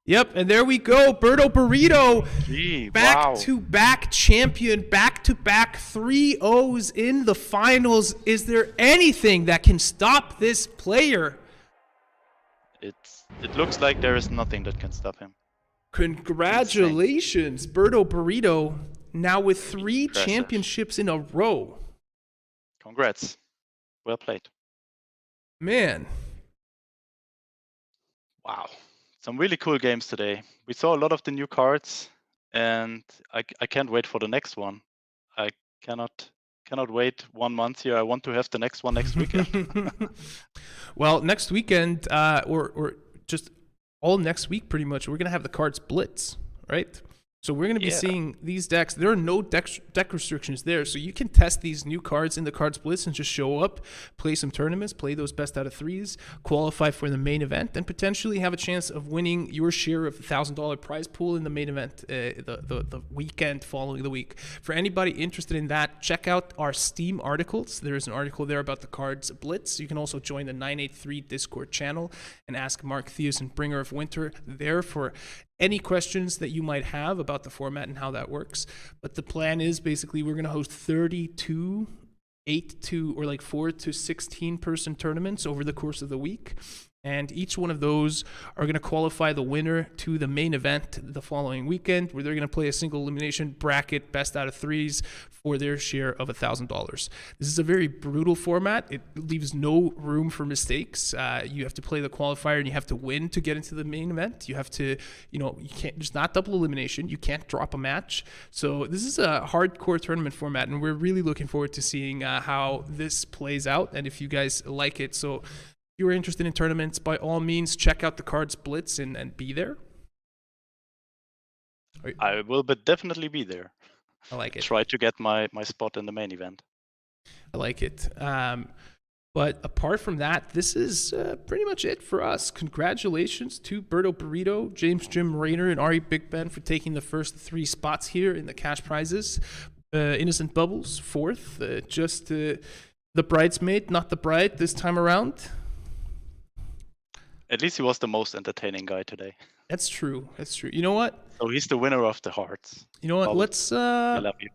Yep, and there we go. Birdo Burrito, Gee, back-to-back champion, back-to-back 3-0s in the finals. Is there anything that can stop this player? It looks like there is nothing that can stop him. Congratulations, Birdo Burrito, now with 3 championships in a row. Congrats. Well played. Man. Wow. Some really cool games today. We saw a lot of the new cards, and I can't wait for the next one. I cannot wait 1 month here. I want to have the next one next weekend. Well, next weekend, or just all next week pretty much, we're going to have the KARDS Blitz, right? So we're going to be seeing these decks. There are no deck restrictions there, so you can test these new cards in the KARDS Blitz and just show up, play some tournaments, play those best out of 3s, qualify for the main event, and potentially have a chance of winning your share of the $1,000 prize pool in the main event the weekend following the week. For anybody interested in that, check out our Steam articles. There is an article there about the KARDS Blitz. You can also join the 983 Discord channel and ask Mark Theus and Bringer of Winter there for any questions that you might have about the format and how that works. But the plan is basically we're going to host 32 4 to 16 person tournaments over the course of the week. And each one of those are going to qualify the winner to the main event the following weekend, where they're going to play a single elimination bracket best out of 3s for their share of $1,000. This is a very brutal format. It leaves no room for mistakes. You have to play the qualifier and you have to win to get into the main event. You have to, you can't just not double elimination. You can't drop a match. So this is a hardcore tournament format, and we're really looking forward to seeing how this plays out and if you guys like it. So if you're interested in tournaments, by all means, check out the KARDS Blitz and be there. I will definitely be there. I like it. Try to get my spot in the main event. I like it. But apart from that, this is pretty much it for us. Congratulations to Birdo Burrito, James Jim Raynor, and Ari Big Ben for taking the first 3 spots here in the cash prizes. Innocent Bubbles, 4th. Just the bridesmaid, not the bride this time around. At least he was the most entertaining guy today. That's true. That's true. You know what? So he's the winner of the hearts. You know what? Bubbles. Let's. I love you.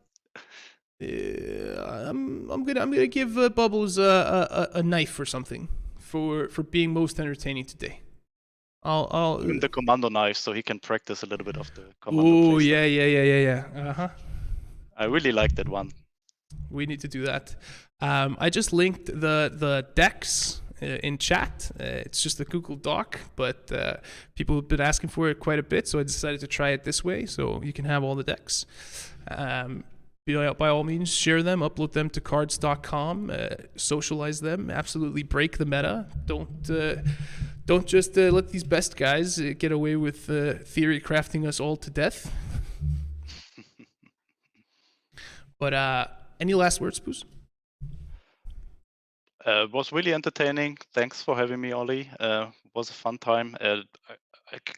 I'm gonna give Bubbles a knife or something for being most entertaining today. I'll Give him the commando knife so he can practice a little bit of the commando. Oh playstyle. yeah. I really like that one. We need to do that. I just linked the decks in chat. It's just a Google Doc, but people have been asking for it quite a bit, so I decided to try it this way, so you can have all the decks. By all means, share them, upload them to KARDS.com, socialize them, absolutely break the meta. Don't just let these best guys get away with theory crafting us all to death. But any last words, Spooz? It was really entertaining. Thanks for having me, Ollie. It was a fun time. I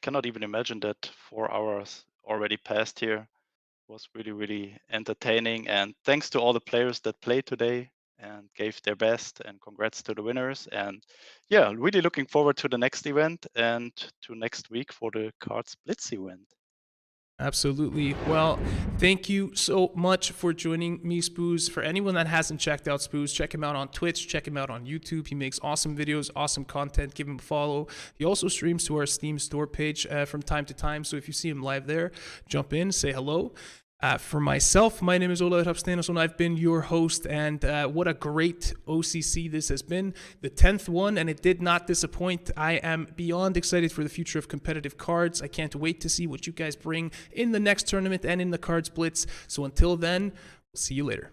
cannot even imagine that 4 hours already passed here. It was really, really entertaining. And thanks to all the players that played today and gave their best. And congrats to the winners. And yeah, really looking forward to the next event and to next week for the KARDS Blitz event. Absolutely. Well, thank you so much for joining me, Spooz. For anyone that hasn't checked out Spooz, check him out on Twitch, check him out on YouTube. He makes awesome videos, awesome content. Give him a follow. He also streams to our Steam store page from time to time. So if you see him live there, jump in, say hello. For myself, my name is Olikrummi and Spooz. I've been your host, and what a great OCC this has been. The 10th one, and it did not disappoint. I am beyond excited for the future of competitive cards. I can't wait to see what you guys bring in the next tournament and in the KARDS Blitz. So until then, we'll see you later.